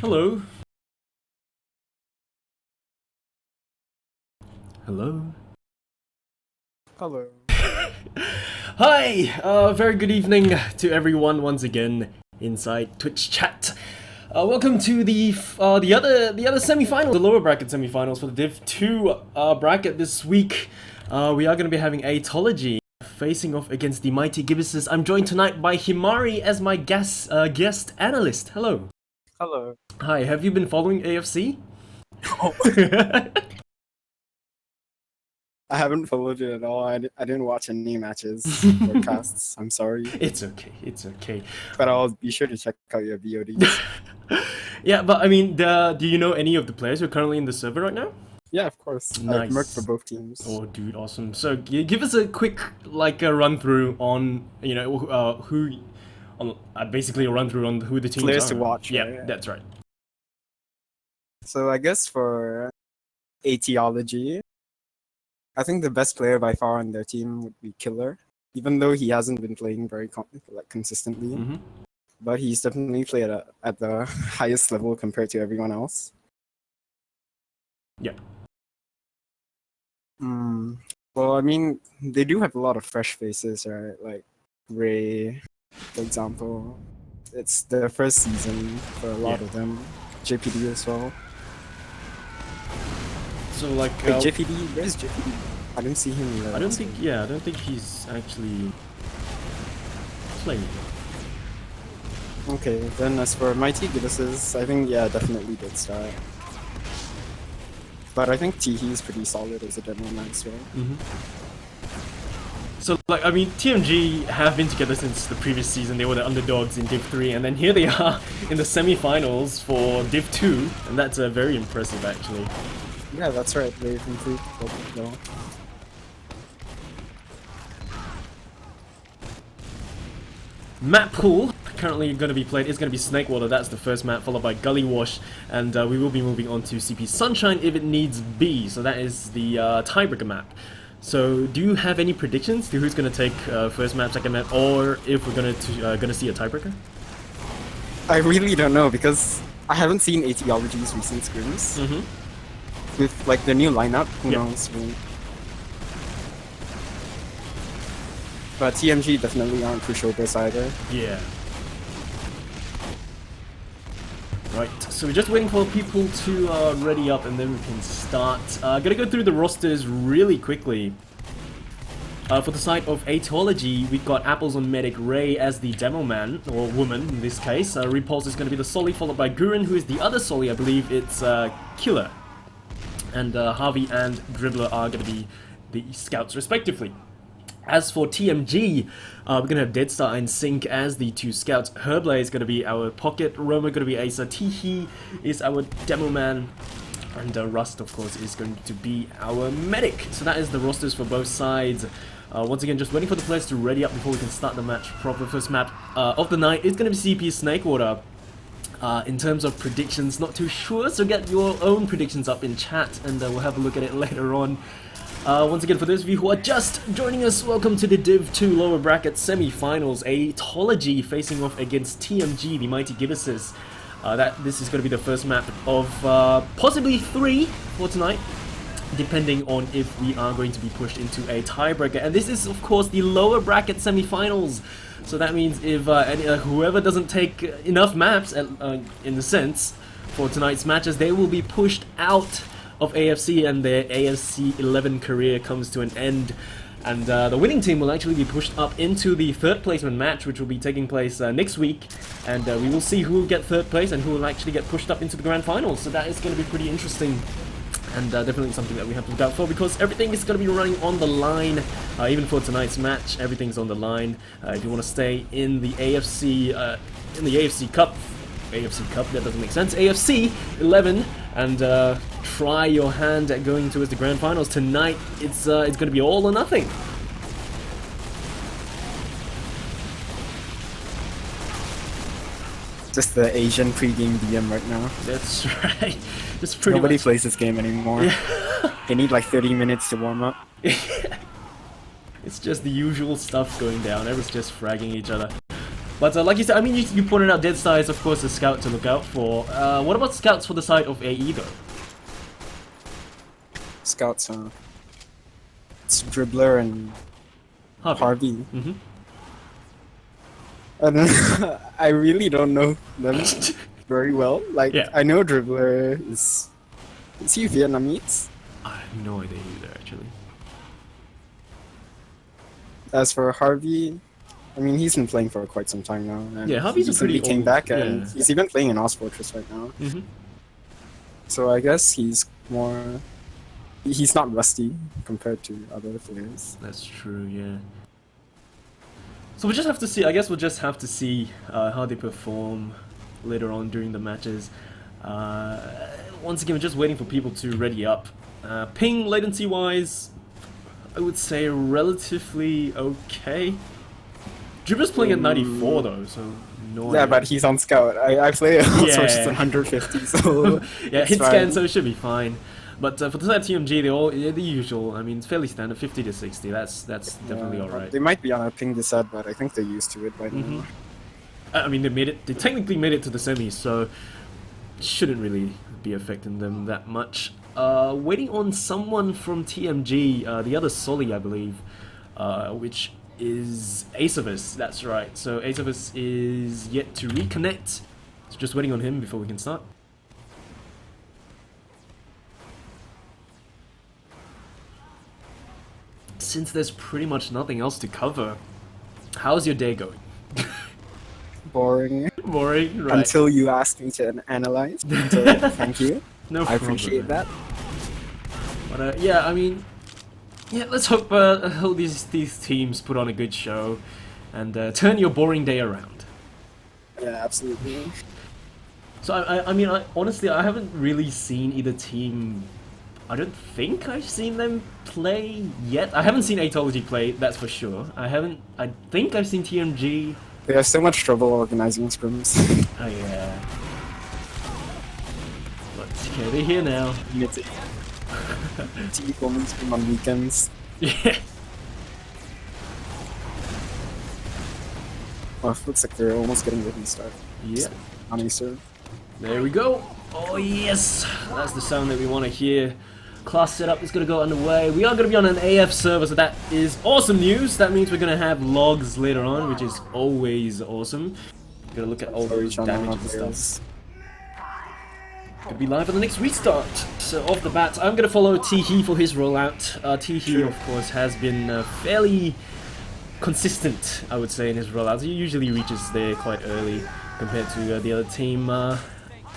Hello. Hello. Hello. Hi. Very good evening to everyone once again inside Twitch chat. Welcome to the other semi-final, the lower bracket semi-finals for the Div 2 bracket this week. We are going to be having Aetiology facing off against the Mighty Gibuses. I'm joined tonight by Himari as my guest analyst. Hello. Hello. Hi. Have you been following AFC? Oh. I haven't followed it at all. I didn't watch any matches or casts. I'm sorry. It's okay. It's okay. But I'll be sure to check out your VODs. Yeah, but I mean, do you know any of the players who are currently in the server right now? Yeah, of course. Nice. I've worked for both teams. Oh, dude, awesome. So, give us a quick, a run through on, basically a run through on who the teams Players are. to watch. Yeah, right? that's right. So I guess for Aetiology, I think the best player by far on their team would be Killer, even though he hasn't been playing very consistently. Mm-hmm. But he's definitely played at the highest level compared to everyone else. Yeah. Well, I mean, they do have a lot of fresh faces, right? Like Ray, for example. It's their first season for a lot of them. JPD as well. So, Wait, JPD? Where's JPD? I didn't see him. I don't think he's actually playing. Okay, then as for Mighty Gibuses, I think, definitely did start. But I think Tihi is pretty solid as a demo man as well. Mm-hmm. So, TMG have been together since the previous season. They were the underdogs in Div 3, and then here they are in the semi-finals for Div 2, and that's very impressive, actually. Yeah, that's right. They've improved well. Map pool currently going to be played is going to be Snakewater. That's the first map, followed by Gully Wash, and we will be moving on to CP Sunshine if it needs be. So that is the tiebreaker map. So do you have any predictions to who's going to take first map, second map, or if we're going to see a tiebreaker? I really don't know because I haven't seen Aetiology's recent scrims. With like the new lineup, who knows? Really. But TMG definitely aren't pushovers either. Yeah. Right, so we're just waiting for people to ready up and then we can start. Gonna go through the rosters really quickly. For the side of Aetiology, we've got Apples on Medic Ray as the demo man, or woman in this case. Repulse is going to be the Solly, followed by Gurren, who is the other Solly. I believe it's Killer. And Harvey and Dribbler are going to be the scouts respectively. As for TMG, we're going to have Deadstar and Sync as the two scouts. Herblay is going to be our pocket. Roma going to be Asa. Tihi is our demo man. And Rust, of course, is going to be our medic. So that is the rosters for both sides. Once again, just waiting for the players to ready up before we can start the match proper. First map of the night is going to be CP Snakewater. In terms of predictions, not too sure, so get your own predictions up in chat and we'll have a look at it later on. Once again, for those of you who are just joining us, welcome to the Div 2 lower bracket semi-finals. Aetiology facing off against TMG, the Mighty Gibuses. This is going to be the first map of possibly 3 for tonight, depending on if we are going to be pushed into a tiebreaker. And this is, of course, the lower bracket semi-finals. So that means if whoever doesn't take enough maps, in the sense, for tonight's matches, they will be pushed out of AFC and their AFC 11 career comes to an end. And the winning team will actually be pushed up into the third placement match, which will be taking place next week. And we will see who will get third place and who will actually get pushed up into the grand finals. So that is going to be pretty interesting. And definitely something that we have to look out for because everything is going to be running on the line. Even for tonight's match, everything's on the line. If you want to stay in the AFC Cup, that doesn't make sense. AFC 11, and try your hand at going towards the grand finals tonight. It's going to be all or nothing. Just the Asian pre-game DM right now. That's right. Just pretty Nobody much plays this game anymore. Yeah. They need like 30 minutes to warm up. It's just the usual stuff going down. Everyone's just fragging each other. But like you said, I mean, you pointed out Deadstar is of course a scout to look out for. What about scouts for the side of AE though? Scouts, it's Dribbler and Harvey. Mm-hmm. And I really don't know them very well. Like, Yeah. I know Dribbler is he Vietnamese? I have no idea either, actually. As for Harvey, I mean, he's been playing for quite some time now. And Yeah, Harvey's a he recently pretty came old- back, and yeah. he's even playing in AsiaFortress right now. Mm-hmm. So I guess he's more. He's not rusty compared to other players. That's true, yeah. So we'll just have to see. I guess we'll just have to see how they perform later on during the matches. Once again, we're just waiting for people to ready up. Ping latency wise, I would say relatively okay. Dribbler's playing at 94 though, so no. Yeah, idea. but he's on scout. I play AsiaFortress Yeah. at 150, so Yeah, it's hit fine. scan, so it should be fine. But for the side of TMG, they're the usual. I mean, it's fairly standard, 50 to 60. That's definitely Yeah, alright. They might be on a ping this set, but I think they're used to it by now. Mhm. I mean, they made it. They technically made it to the semis, so it shouldn't really be affecting them that much. Waiting on someone from TMG, the other Soli, I believe, which is AsiaFortress. That's right. So AsiaFortress is yet to reconnect. So just waiting on him before we can start. Since there's pretty much nothing else to cover, how's your day going? Boring. Boring, right? Until you ask me to analyze. So, thank you. No I problem, appreciate man. that. But yeah, I mean, yeah, let's hope these teams put on a good show and turn your boring day around. Yeah, absolutely. So I mean, honestly, I haven't really seen either team. I don't think I've seen them play yet. I haven't seen Aetiology play, that's for sure. I think I've seen TMG. They have so much trouble organizing scrims. Oh yeah. But okay, they're here now. It's team only scrim on weekends. Yeah. Oh, it looks like they're almost getting ready to start. Yeah. On Easter. There we go. Oh yes, that's the sound that we want to hear. Class setup is going to go underway. We are going to be on an AF server, so that is awesome news. That means we're going to have logs later on, which is always awesome. Going to look at all those damage and stuff. Going to be live on the next restart. So off the bat, I'm going to follow T-He for his rollout. T-He, of course, has been fairly consistent, I would say, in his rollouts. He usually reaches there quite early compared to the other team.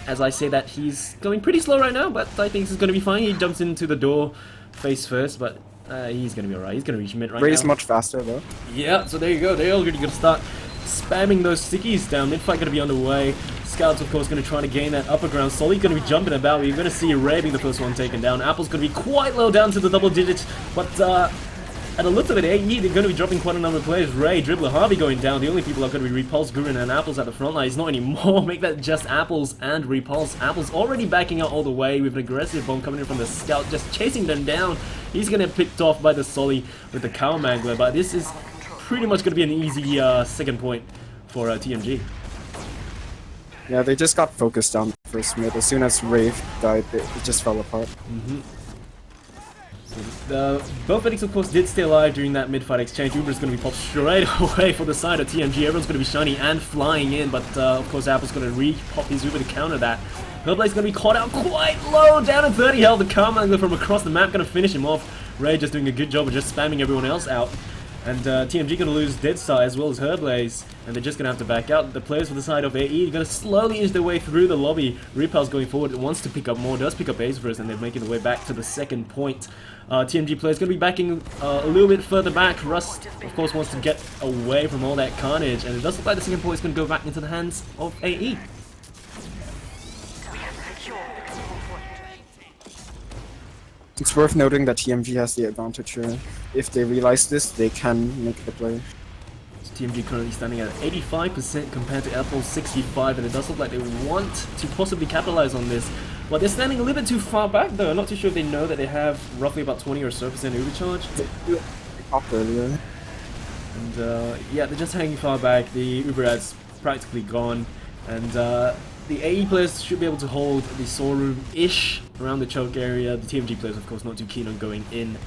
As I say that, he's going pretty slow right now, but I think he's going to be fine. He jumps into the door face first, but he's going to be alright. He's going to reach mid right Ray's now. much faster though. Yeah, so there you go. They're already going to start spamming those stickies down. Mid-fight going to be underway. Scouts, of course, going to try to gain that upper ground. Solly going to be jumping about. We're going to see Ray being the first one taken down. Apple's going to be quite low down to the double digits, but at the look of it, AE, they're going to be dropping quite a number of players. Ray, Dribbler, Harvey going down. The only people are going to be Repulse, Gurren, and Apples at the front line. It's not anymore. Make that just Apples and Repulse. Apples already backing out all the way with an aggressive bomb coming in from the Scout, just chasing them down. He's going to get picked off by the Solly with the Cow Mangler, but this is pretty much going to be an easy second point for TMG. Yeah, they just got focused down first mid. As soon as Ray died, it just fell apart. Both Phoenix, of course, did stay alive during that mid-fight exchange. Uber's going to be popped straight away for the side of TMG. Everyone's going to be shiny and flying in, but of course Apple's going to re-pop his Uber to counter that. Hellblade's going to be caught out quite low, down at 30 health. The Carmangler from across the map going to finish him off. Ray just doing a good job of just spamming everyone else out. And TMG going to lose Deadstar as well as Herblaze, and they're just going to have to back out. The players for the side of AE are going to slowly inch their way through the lobby. Repel's going forward, wants to pick up more, does pick up AsiaFortress, and they're making their way back to the second point. TMG players going to be backing a little bit further back. Rust, of course, wants to get away from all that carnage, and it does look like the second point is going to go back into the hands of AE. It's worth noting that TMG has the advantage here. If they realize this, they can make the play. TMG currently standing at 85% compared to Apple's 65, and it does look like they want to possibly capitalize on this. But they're standing a little bit too far back though. I'm not too sure if they know that they have roughly about 20 or so % Uber charge. They popped earlier. And yeah, they're just hanging far back. The Uber ad's practically gone, and the AE players should be able to hold the Saw Room-ish around the choke area. The TMG players, of course, not too keen on going in.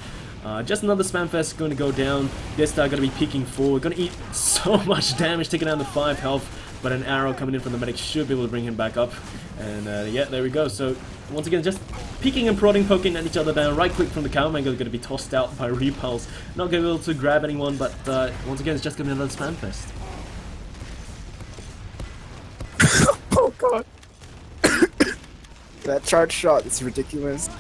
Just another spam fest going to go down. Deathstar going to be peeking forward, going to eat so much damage, taking down the 5 health, but an arrow coming in from the medic should be able to bring him back up. And yeah, there we go. So once again, just peeking and prodding, poking at each other down. Right click from the Cowman going to be tossed out by Repulse. Not going to be able to grab anyone, but once again, it's just going to be another spam fest. Oh god. That charge shot is ridiculous.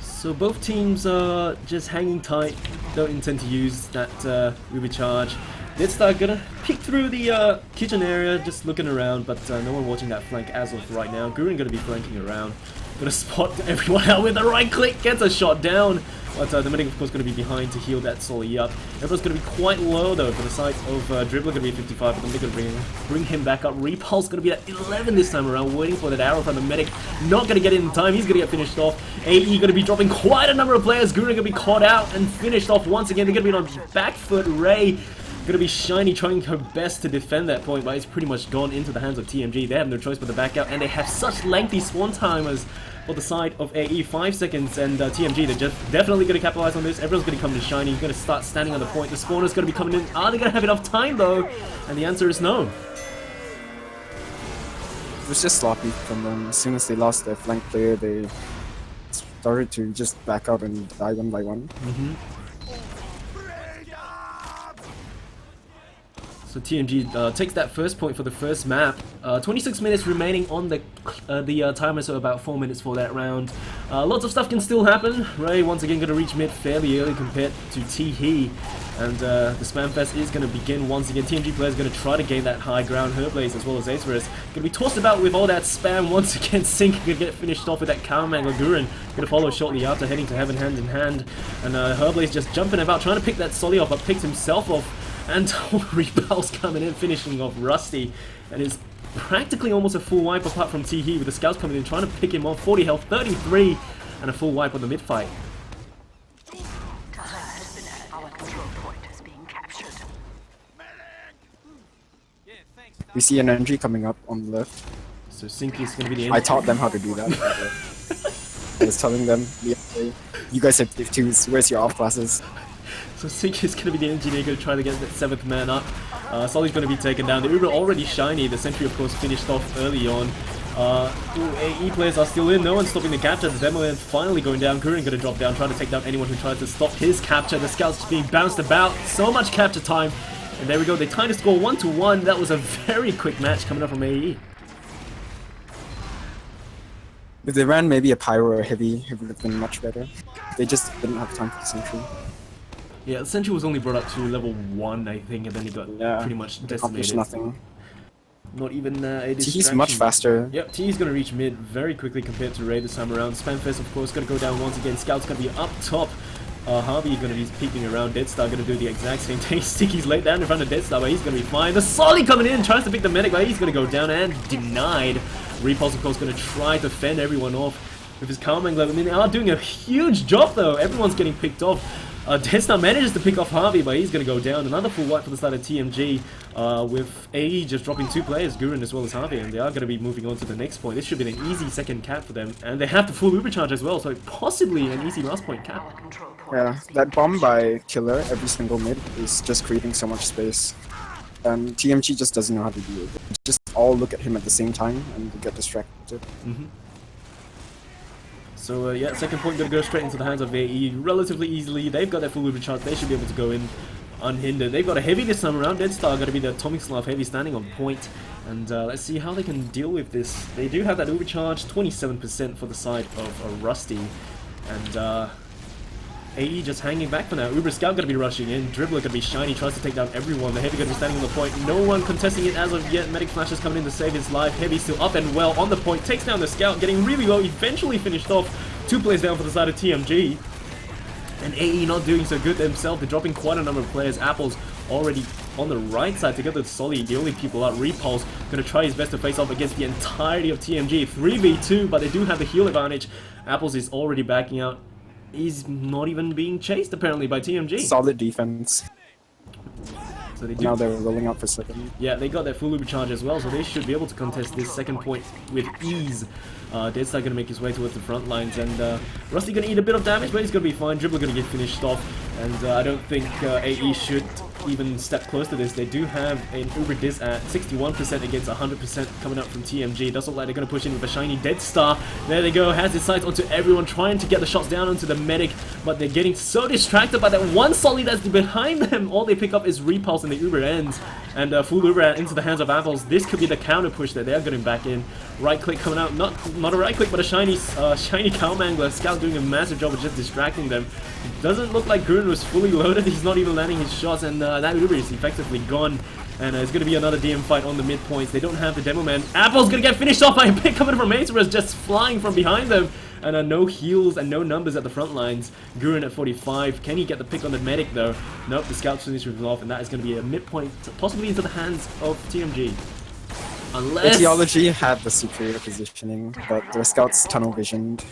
So both teams are just hanging tight, don't intend to use that Uber charge. Deathstar gonna peek through the kitchen area, just looking around, but no one watching that flank as of right now. Gurren gonna be flanking around, gonna spot everyone out with the right click, gets a shot down, but the medic of course gonna be behind to heal that Solly up. Everyone's gonna be quite low though for the side of Dribbler gonna be at 55, but they're gonna bring him back up. Repulse gonna be at 11 this time around, waiting for that arrow from the medic, not gonna get it in time, he's gonna get finished off. AE gonna be dropping quite a number of players, Gurren gonna be caught out and finished off once again. They're gonna be on back foot. Ray gonna be Shiny trying her best to defend that point, but it's pretty much gone into the hands of TMG. They have no choice but to back out, and they have such lengthy spawn timers for the side of AE, 5 seconds, and TMG, they're just definitely gonna capitalize on this. Everyone's gonna come to Shiny, he's gonna start standing on the point. The spawner's gonna be coming in. Are they gonna have enough time though? And the answer is no. It was just sloppy from them. As soon as they lost their flank player, they started to just back out and die one by one. So TMG takes that first point for the first map. 26 minutes remaining on the timer, so about 4 minutes for that round. Lots of stuff can still happen. Ray once again going to reach mid fairly early compared to T-He. And the spam fest is going to begin once again. TMG players going to try to gain that high ground. Herblaze as well as AsiaFortress going to be tossed about with all that spam once again. Sync going to get finished off with that Cowman. Gurren going to follow shortly after, heading to heaven hand in hand. And Herblaze just jumping about, trying to pick that Solly off, but picks himself off. And Repulse coming in, finishing off Rusty. And it's practically almost a full wipe apart from T-He, with the scouts coming in, trying to pick him off. 40 health, 33, and a full wipe on the mid-fight. We see an NG coming up on the left. So Sync is going to be the I taught them how to do that. I was telling them, you guys have div 2s, where's your off classes? So Sync is going to be the engineer, going to try to get that 7th man up. Solly's going to be taken down. The Uber already Shiny. The sentry, of course, finished off early on. AE players are still in. No one's stopping the capture. The Demoland finally going down. Gurren going to drop down, trying to take down anyone who tries to stop his capture. The scouts just being bounced about. So much capture time. And there we go. They tied the score 1-1. That was a very quick match coming up from AE. If they ran maybe a Pyro or a Heavy, it would have been much better. They just didn't have time for the sentry. Yeah, the sentry was only brought up to level 1, I think, and then he got pretty much decimated. Nothing. Not even a distraction. He's much faster. Yep, T's going to reach mid very quickly compared to Ray this time around. Spamfest, of course, going to go down once again. Scout's going to be up top. Harvey going to be peeking around. Deathstar going to do the exact same thing. Sticky's laid down in front of Deathstar, but he's going to be fine. The Solly coming in, tries to pick the medic, but he's going to go down and denied. Repulse, of course, going to try to fend everyone off with his calming level. I mean, they are doing a huge job, though. Everyone's getting picked off. Deathstar manages to pick off Harvey, but he's going to go down. Another full wipe for the start of TMG, with AE just dropping 2 players, Gurren as well as Harvey, and they are going to be moving on to the next point. This should be an easy second cap for them, and they have the full Uber charge as well, so possibly an easy last point cap. Yeah, that bomb by Killer every single mid is just creating so much space. And TMG just doesn't know how to do it. They just all look at him at the same time and they get distracted. So yeah, second point going to go straight into the hands of AE relatively easily. They've got their full Uber charge, they should be able to go in unhindered. They've got a Heavy this time around. Deathstar going to be the Atomic Slav Heavy standing on point. And let's see how they can deal with this. They do have that Uber charge, 27% for the side of Rusty. And AE just hanging back for now. Uber Scout going to be rushing in. Dribbler going to be Shiny, tries to take down everyone. The Heavy going to be standing on the point. No one contesting it as of yet. Medic Flash is coming in to save his life. Heavy still up and well on the point. Takes down the Scout, getting really low. Eventually finished off. 2 players down for the side of TMG. And AE not doing so good themselves. They're dropping quite a number of players. Apple's already on the right side together with Solly. The only people out. Repulse going to try his best to face off against the entirety of TMG. 3v2, but they do have the heal advantage. Apples is already backing out. is not even being chased apparently by TMG. Solid defense. So they do. Now they're rolling out for second. Yeah, they got their full uber charge as well, so they should be able to contest this second point with ease. Deadstar gonna make his way towards the front lines, and Rusty gonna eat a bit of damage, but he's gonna be fine. Dribbler gonna get finished off, and I don't think AE should even step close to this. They do have an uber dis at 61% against 100% coming up from TMG. It does look like they're gonna push in with a shiny Deadstar. There they go, has his sights onto everyone, trying to get the shots down onto the medic, but they're getting so distracted by that one Solly that's behind them. All they pick up is Repulse, and the uber ends, and full uber into the hands of Apples. This could be the counter push that they're getting back in. Right click coming out, not a right click, but a shiny cow mangler. Scout doing a massive job of just distracting them. Doesn't look like Gurren was fully loaded. He's not even landing his shots, and that uber is effectively gone. And it's going to be another DM fight on the midpoints. They don't have the demo man. Apple's going to get finished off by a pick coming from Acerus, just flying from behind them. And no heals and no numbers at the front lines. Gurren at 45. Can he get the pick on the medic though? Nope, the Scout's finished with off, and that is going to be a midpoint, possibly into the hands of TMG. Unless... Aetiology had the superior positioning, but their Scouts tunnel visioned.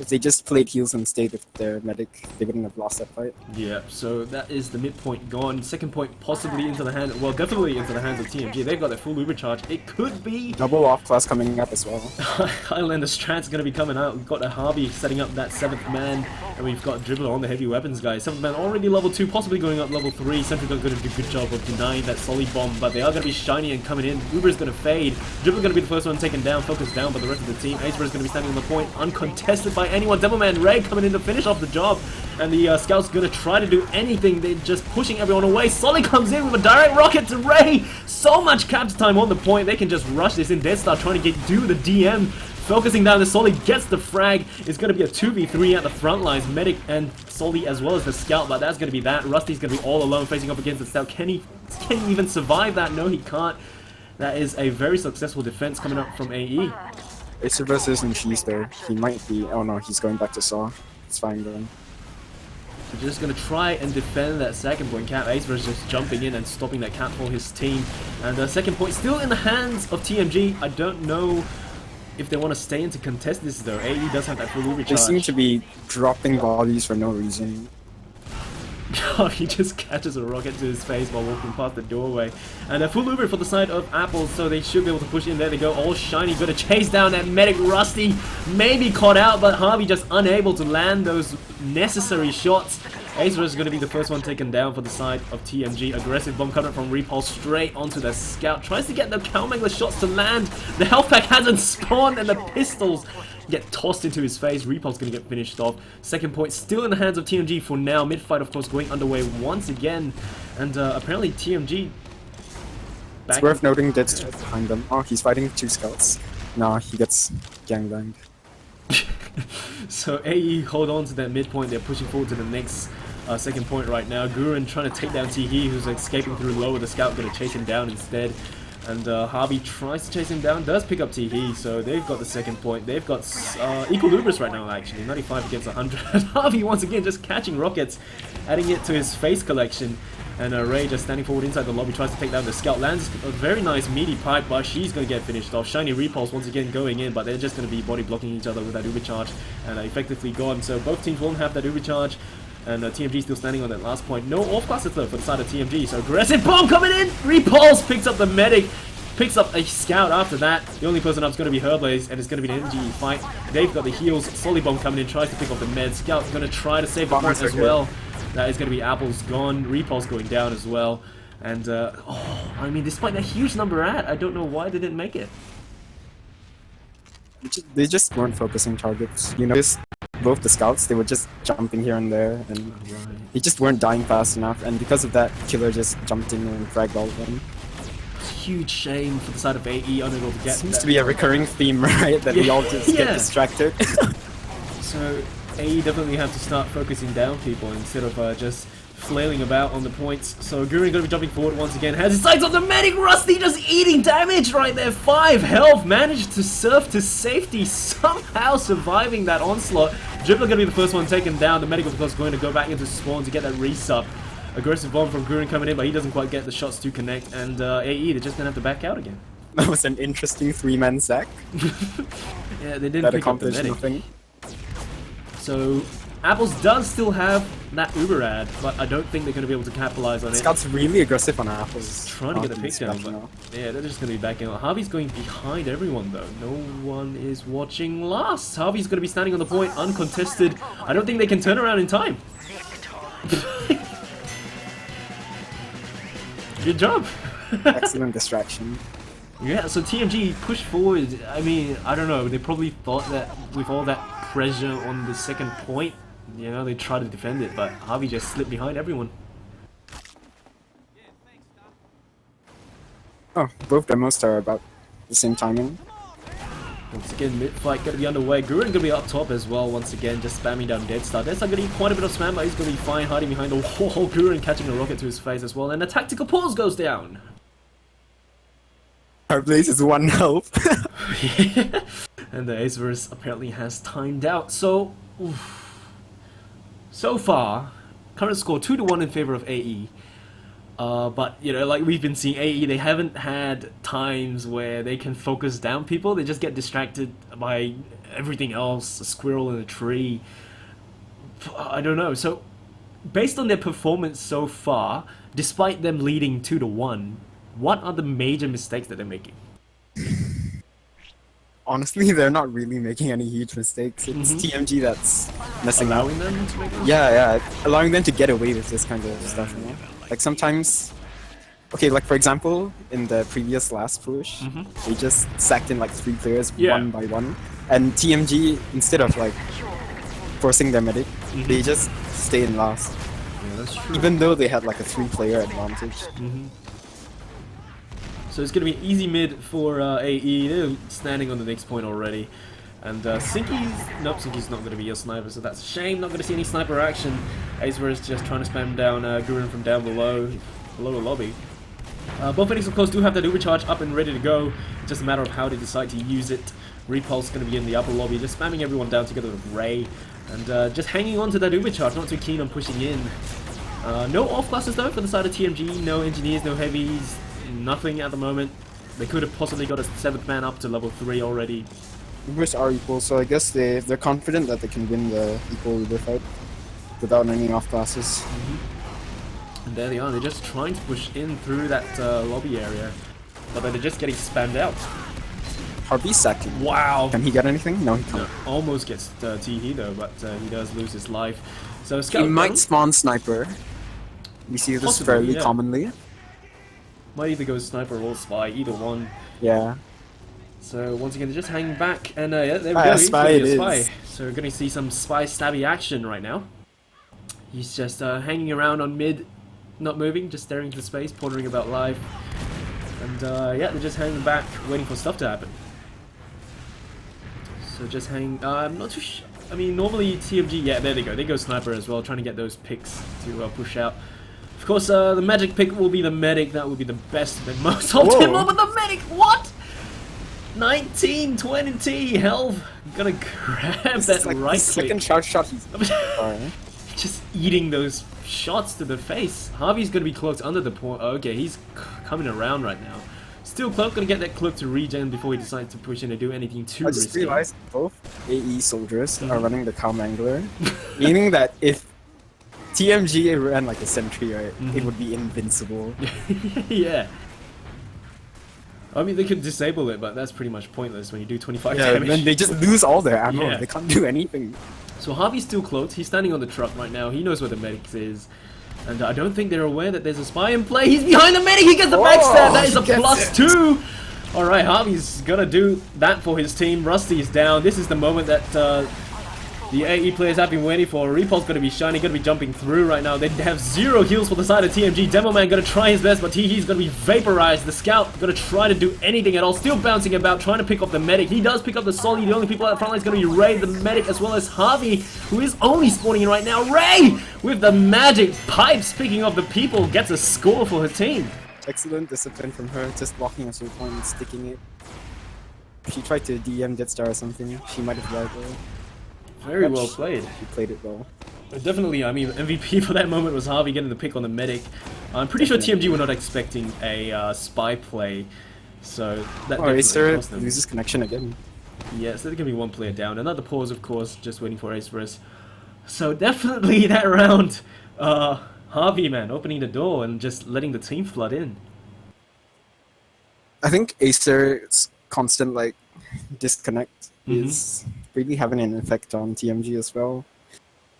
If they just played heals and stayed with their medic, they wouldn't have lost that fight. Yeah, so that is the midpoint gone. Second point possibly into the hand, well, definitely into the hands of TMG. They've got their full uber charge. It could be... Double off class coming up as well. Highlander Strat's going to be coming out. We've got a Harvey setting up that 7th man, and we've got Dribbler on the heavy weapons guy. 7th man already level 2, possibly going up level 3. Sentry got going to do a good job of denying that solid bomb, but they are going to be shiny and coming in. Uber's going to fade. Dribbler going to be the first one taken down, focused down by the rest of the team. Acer is going to be standing on the point, uncontested by anyone. Devilman Ray coming in to finish off the job, and the Scout's gonna try to do anything. They're just pushing everyone away. Solly comes in with a direct rocket to Ray. So much capture time on the point. They can just rush this in. Deadstar trying to do the DM, focusing down the Solly, gets the frag. It's gonna be a 2v3 at the front lines. Medic and Solly as well as the Scout, but that's gonna be that. Rusty's gonna be all alone facing up against the Scout. Can he even survive that? No, he can't. That is a very successful defense coming up from AE. Acerus isn't cheese though. He might be. Oh no, he's going back to Saw. It's fine then. They're just gonna try and defend that second point. Cap Acer is just jumping in and stopping that cap for his team. And the second point still in the hands of TMG. I don't know if they want to stay in to contest this though. AE does have that full recharge. They seem to be dropping volleys for no reason. God, he just catches a rocket to his face while walking past the doorway. And a full Uber for the side of Apples, so they should be able to push in. There they go, all shiny. Gonna chase down that medic. Rusty maybe caught out, but Harvey just unable to land those necessary shots. Acer is going to be the first one taken down for the side of TMG. Aggressive bomb coming from Repulse straight onto the Scout. Tries to get the Cowmangler shots to land. The health pack hasn't spawned, and the pistols get tossed into his face. Repulse going to get finished off. Second point still in the hands of TMG for now. Mid-fight, of course, going underway once again. And apparently TMG... It's worth noting Deadstar behind them. Oh, he's fighting 2 Scouts. Nah, he gets gangbanged. So AE hold on to that midpoint. They're pushing forward to the next second point right now. Gurren trying to take down Teehee, who's escaping through low with the Scout going to chase him down instead. And Harvey tries to chase him down, does pick up Teehee, so they've got the second point. They've got equal Ubers right now, actually. 95 against 100. Harvey once again just catching rockets, adding it to his face collection. And Ray just standing forward inside the lobby, tries to take down the Scout. Lands a very nice meaty pipe, but she's going to get finished off. Shiny Repulse once again going in, but they're just going to be body blocking each other with that Uber charge. And effectively gone, so both teams won't have that Uber charge. And TMG still standing on that last point. No off classes though for the side of TMG, so aggressive bomb coming in! Repulse picks up the medic, picks up a Scout after that. The only person up is going to be Herblaze, and it's going to be an NG fight. They've got the heals. Solid bomb coming in, tries to pick up the med. Scout's going to try to save the point as well. That is going to be Apples gone. Repulse going down as well. And, I mean, despite that huge number I don't know why they didn't make it. They just weren't focusing targets. You know, both the Scouts, they were just jumping here and there, and they just weren't dying fast enough. And because of that, Killer just jumped in and fragged all of them. Huge shame for the side of AE, unable to get Seems to be a recurring theme, right? That we all just get distracted. So AE definitely have to start focusing down people instead of just flailing about on the points. So Gurren going to be jumping forward once again. Has his sights on the medic. Rusty just eating damage right there. 5 health. Managed to surf to safety. Somehow surviving that onslaught. Dribbler going to be the first one taken down. The medic of course going to go back into spawn to get that resup. Aggressive bomb from Gurren coming in, but he doesn't quite get the shots to connect. And AE, they're just going to have to back out again. That was an interesting 3-man sack. Yeah, they didn't pick up the medic. Nothing. So Apples does still have that Uber ad, but I don't think they're going to be able to capitalize on it. Scout's really aggressive on Apples. Trying to get the pick down, but yeah, they're just going to be backing out. Harvey's going behind everyone though. No one is watching last. Harvey's going to be standing on the point, uncontested. I don't think they can turn around in time. Good job. Excellent distraction. Yeah, so TMG pushed forward. I mean, I don't know. They probably thought that with all that pressure on the second point, you know, they tried to defend it, but Harvey just slipped behind everyone. Oh, both demos are about the same timing. Once again, mid-fight gonna be underway. Gurren gonna be up top as well, once again, just spamming down Dead Star. Dead Star gonna need quite a bit of spam, but he's gonna be fine hiding behind the wall. Gurren catching a rocket to his face as well, and a tactical pause goes down. Our Blaze is 1 health. And the AsiaFortress apparently has timed out, so... So far, current score 2-1 in favor of AE. But, you know, like we've been seeing AE, they haven't had times where they can focus down people. They just get distracted by everything else, a squirrel in a tree. I don't know. So, based on their performance so far, despite them leading 2-1, what are the major mistakes that they're making? Honestly, they're not really making any huge mistakes. It's TMG that's messing up. Allowing them to make them? Yeah, allowing them to get away with this kind of stuff, you know? Like sometimes, okay, like for example, in the previous last push, they just sacked in like 3 players one by one, and TMG, instead of like forcing their medic, they just stay in last. Yeah, that's true. Even though they had like a 3-player advantage. So it's going to be easy mid for AE. They're standing on the next point already. And Sinky's... Nope, Sinky's not going to be your sniper, so that's a shame. Not going to see any sniper action. Acer is just trying to spam down Gurren from down below the lobby. Both Phoenix, of course, do have that overcharge up and ready to go. It's just a matter of how they decide to use it. Repulse going to be in the upper lobby, just spamming everyone down together with Ray. And just hanging on to that overcharge, not too keen on pushing in. No off classes though for the side of TMG. No engineers, no heavies. Nothing at the moment. They could have possibly got a 7th man up to level 3 already. Ubers are equal, so I guess they're confident that they can win the equal Uber fight without any off classes. And there they are. They're just trying to push in through that lobby area, but they're just getting spammed out. Harvey's sacking. Wow. Can he get anything? No, he can't. No, almost gets TE though, but he does lose his life. So Scout he might spawn sniper. We see this fairly commonly. Might either go sniper or spy, either one. Yeah. So once again, they're just hanging back, and yeah, there we go. He's Spy going to be a spy. spy. So we're going to see some spy stabby action right now. He's just hanging around on mid, not moving, just staring into space, pondering about life. And yeah, they're just hanging back, waiting for stuff to happen. So just hang. I'm not too sure. I mean, normally TMG, yeah, there they go. They go sniper as well, trying to get those picks to push out. Of course, the magic pick will be the medic. That will be the best and most optimal. But the medic, what? 19, 20 health. Gonna grab that like right click. Second shot. He's just eating those shots to the face. Harvey's gonna be cloaked under the point. Okay, he's coming around right now. Still cloak, gonna get that cloak to regen before he decides to push in and do anything too risky. I just realized both AE soldiers are running the cow mangler, meaning that if TMG ran like a sentry, right, it would be invincible. Yeah. I mean, they could disable it, but that's pretty much pointless when you do 25 damage. And then they just lose all their ammo. Yeah. They can't do anything. So Harvey's still cloaked. He's standing on the truck right now. He knows where the medic is. And I don't think they're aware that there's a spy in play. He's behind the medic. He gets the backstab. That is a +2. All right, Harvey's gonna do that for his team. Rusty is down. This is the moment that the AE players have been waiting for. Repulse gonna be shining, gonna be jumping through right now. They have 0 heals for the side of TMG. Demo Man gonna try his best, but he's gonna be vaporized. The Scout gonna try to do anything at all. Still bouncing about, trying to pick up the medic. He does pick up the Solly. The only people at the front line is gonna be Ray, the medic, as well as Harvey, who is only spawning in right now. Ray, with the magic pipes, picking up the people, gets a score for her team. Excellent discipline from her, just blocking a soul point and sticking it. If she tried to DM Jetstar or something, she might have died though. Very well played. She played it well. Definitely, I mean, MVP for that moment was Harvey getting the pick on the medic. I'm pretty sure TMG were not expecting a spy play, so that Acer cost them. loses connection again. Yeah, so there can be one player down. Another pause, of course, just waiting for AsiaFortress. So definitely that round, Harvey, man, opening the door and just letting the team flood in. I think Acer's constant like disconnect is really having an effect on TMG as well.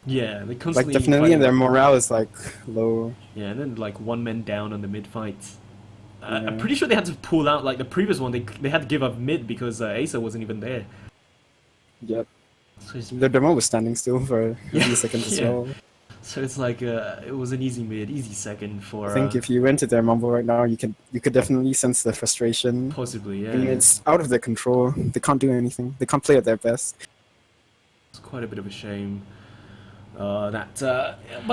Yeah, they Like constantly definitely fighting. their morale is like low. Yeah, and then like one man down on the mid fight. I'm Yeah. pretty sure they had to pull out like the previous one. They had to give up mid because Acer wasn't even there. Yep. So it's, The demo was standing still for a few seconds as yeah. well. So it's like it was an easy mid, easy second for. I think if you went to their mumble right now, you could definitely sense the frustration. Possibly, yeah. I mean, it's out of their control. They can't do anything. They can't play at their best. It's quite a bit of a shame. But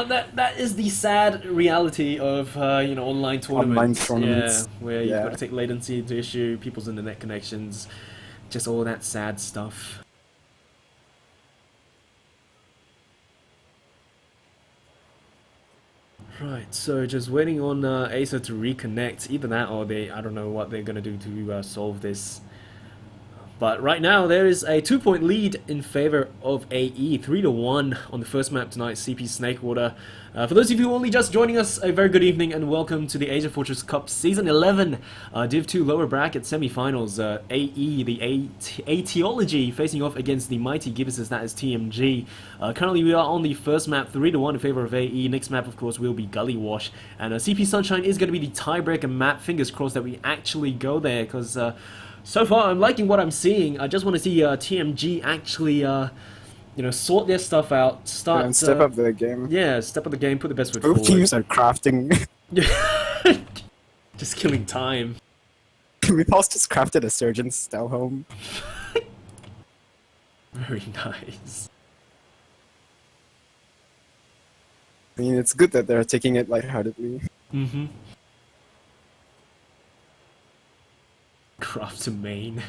that is the sad reality of online tournaments. Online tournaments. Yeah, where you've Yeah. got to take latency into issue, people's internet connections, just all that sad stuff. Right, so just waiting on Acer to reconnect. Either that or I don't know what they're gonna do to solve this. But right now, there is a 2-point lead in favor of AE, 3-1 on the first map tonight, CP Snakewater. For those of you who are only just joining us, a very good evening and welcome to the AsiaFortress Cup Season 11 Div 2 lower bracket semi-finals. AE, the Aetiology, facing off against the Mighty Gibuses, that is TMG. Currently, we are on the first map, 3-1 in favor of AE. Next map, of course, will be Gully Wash. And CP Sunshine is going to be the tiebreaker map. Fingers crossed that we actually go there, because so far, I'm liking what I'm seeing. I just want to see TMG actually, sort their stuff out. Start And step up their game. Yeah, step up the game, put the best foot Both forward. teams are crafting. Just killing time. Repulse just crafted a Surgeon's Style Home. Very nice. I mean, it's good that they're taking it lightheartedly. Mm-hmm. Craft to main.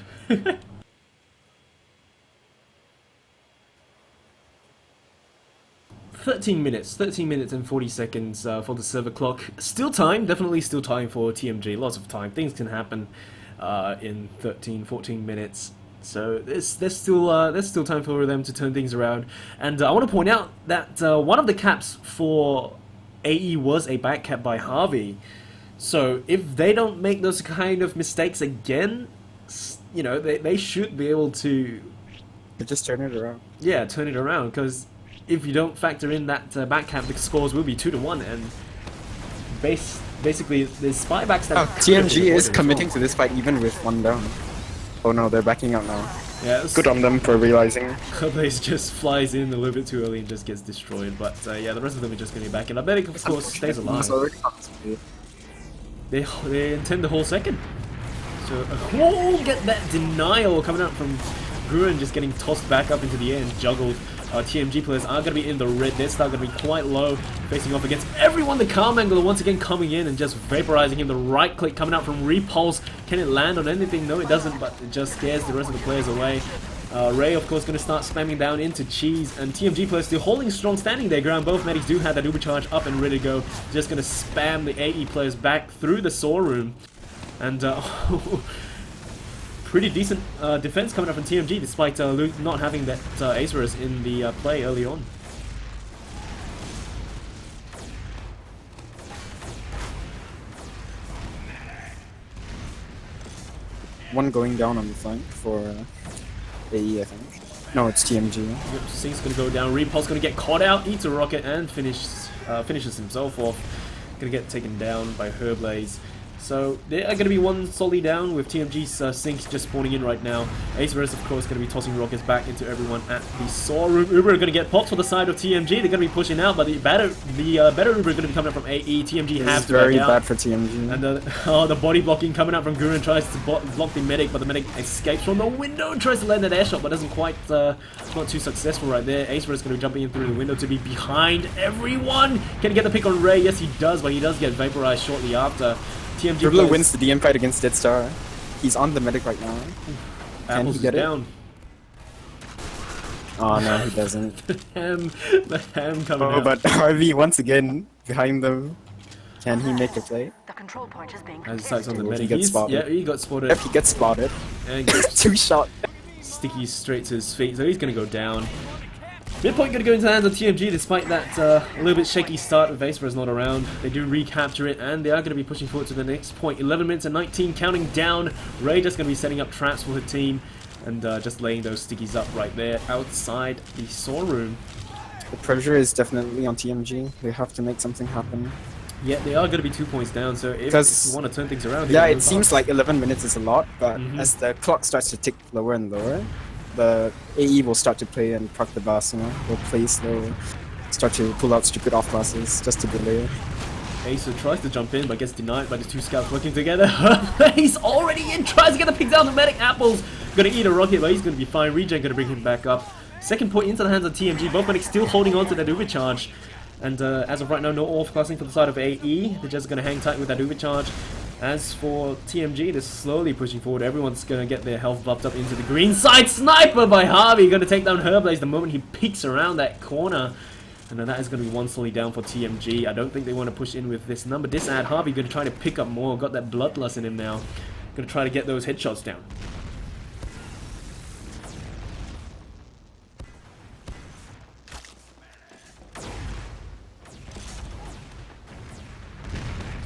13 minutes and 40 seconds for the server clock. Still time, definitely still time for TMG. Lots of time. Things can happen in 13, 14 minutes. So there's still time for them to turn things around. And I want to point out that one of the caps for AE was a back cap by Harvey. So if they don't make those kind of mistakes again, they should be able to Just turn it around. yeah, turn it around, because if you don't factor in that back cap, the scores will be 2-1, and basically there's spy backs that TMG is committing to this fight even with one down. Oh no, they're backing out now. Yeah, Good on them for realizing. Blaze just flies in a little bit too early and just gets destroyed, but yeah, the rest of them are just going to be back, and I bet it, of course, stays alive. They intend the whole second. So, get that denial coming out from Gruen, just getting tossed back up into the air and juggled. TMG players are going to be in the red. Death Star going to be quite low, facing off against everyone. The Calm Angler once again coming in and just vaporizing him. The right click coming out from Repulse. Can it land on anything? No, it doesn't, but it just scares the rest of the players away. Ray, of course, going to start spamming down into Cheese, and TMG players still holding strong, standing their ground. Both medics do have that Uber charge up and ready to go. Just going to spam the AE players back through the saw room. And pretty decent defense coming up from TMG, despite Luke not having that Acerus in the play early on. One going down on the flank for AE, I think. No, it's TMG. Yep, Sync's gonna go down. Repulse gonna get caught out, eats a rocket, and finishes himself off. Gonna get taken down by Herblaze. So they are going to be one solely down, with TMG's Sync just spawning in right now. Acerus, of course, going to be tossing rockets back into everyone at the saw room. Uber are going to get popped for the side of TMG. They're going to be pushing out, but the better Uber are going to be coming up from AE. TMG has to very back out. bad for TMG. And the body blocking coming out from Gurren tries to block the medic, but the medic escapes from the window and tries to land that air shot, but doesn't quite, not too successful right there. Acerus is going to be jumping in through the window to be behind everyone. Can he get the pick on Ray? Yes, he does, but he does get vaporized shortly after. TMG Dribbler wins the DM fight against Dead Star. He's on the medic right now. Can Apples he get is it? down. Oh no, he doesn't. The ham coming out. But Harvey once again behind them. Can he make a play? The control point is being As sights on the Will he medic. get spotted? Yeah, he got spotted. If he gets spotted, And gets, two shot. Sticky straight to his feet, so he's going to go down. Midpoint going to go into the hands of TMG despite that a little bit shaky start with Vacever's not around. They do recapture it and they are going to be pushing forward to the next point. 11 minutes and 19 counting down. Ray just going to be setting up traps for her team and just laying those stickies up right there outside the saw room. The pressure is definitely on TMG. They have to make something happen. Yeah, they are going to be 2 points down, so if you want to turn things around... Yeah, it seems like 11 minutes is a lot, but as the clock starts to tick lower and lower, the AE will start to play and park the bus, you know, will play slow, start to pull out stupid off classes just to delay. Acer tries to jump in but gets denied by the two scouts working together. He's already in, tries to get the pick down. The medic Apple's gonna eat a rocket, but he's gonna be fine. Regen gonna bring him back up. Second point into the hands of TMG. Both medics still holding on to that overcharge. And as of right now, no off classing for the side of AE. They're just gonna hang tight with that overcharge. As for TMG, they're slowly pushing forward. Everyone's gonna get their health buffed up into the green side. Sniper by Harvey, gonna take down Herblaze the moment he peeks around that corner. And then that is gonna be one solely down for TMG. I don't think they want to push in with this number. This ad, Harvey gonna try to pick up more. Got that bloodlust in him now. Gonna try to get those headshots down.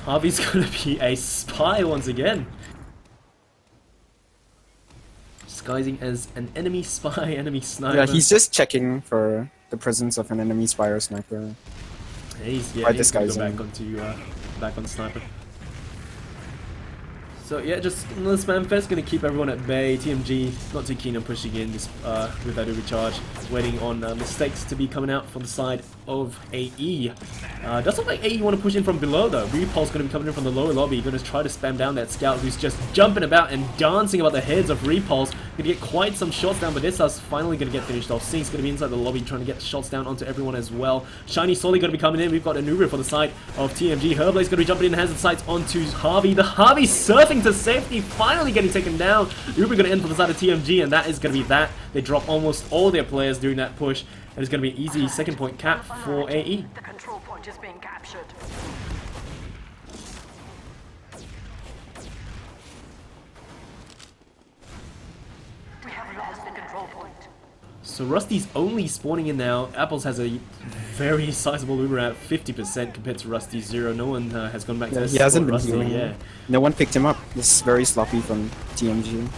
Harvey's gonna be a spy once again. Disguising as an enemy spy, enemy sniper. Yeah, he's just checking for the presence of an enemy spy or sniper. He's gonna go back on sniper. So yeah, just another spam fest, gonna keep everyone at bay. TMG not too keen on pushing in this with that overcharge, waiting on mistakes to be coming out from the side of AE. Does look like AE want to push in from below though. Repulse gonna be coming in from the lower lobby, gonna try to spam down that scout who's just jumping about and dancing about the heads of Repulse. Gonna get quite some shots down, but this is finally gonna get finished off. Sync's gonna be inside the lobby trying to get shots down onto everyone as well. Shiny slowly gonna be coming in. We've got an Uber for the side of TMG. Herblaze gonna be jumping in and has the sights onto Harvey. The Harvey surfing to safety, finally getting taken down. Uber gonna end for the side of TMG, and that is gonna be that. They drop almost all their players during that push, and it's gonna be an easy second point cap for AE. The control point is being captured. We have lost the control point. So Rusty's only spawning in now. Apples has a very sizable Uber at 50% compared to Rusty's 0. No one has gone back to He hasn't been Rusty. healing. Yeah. No one picked him up. This is very sloppy from TMG.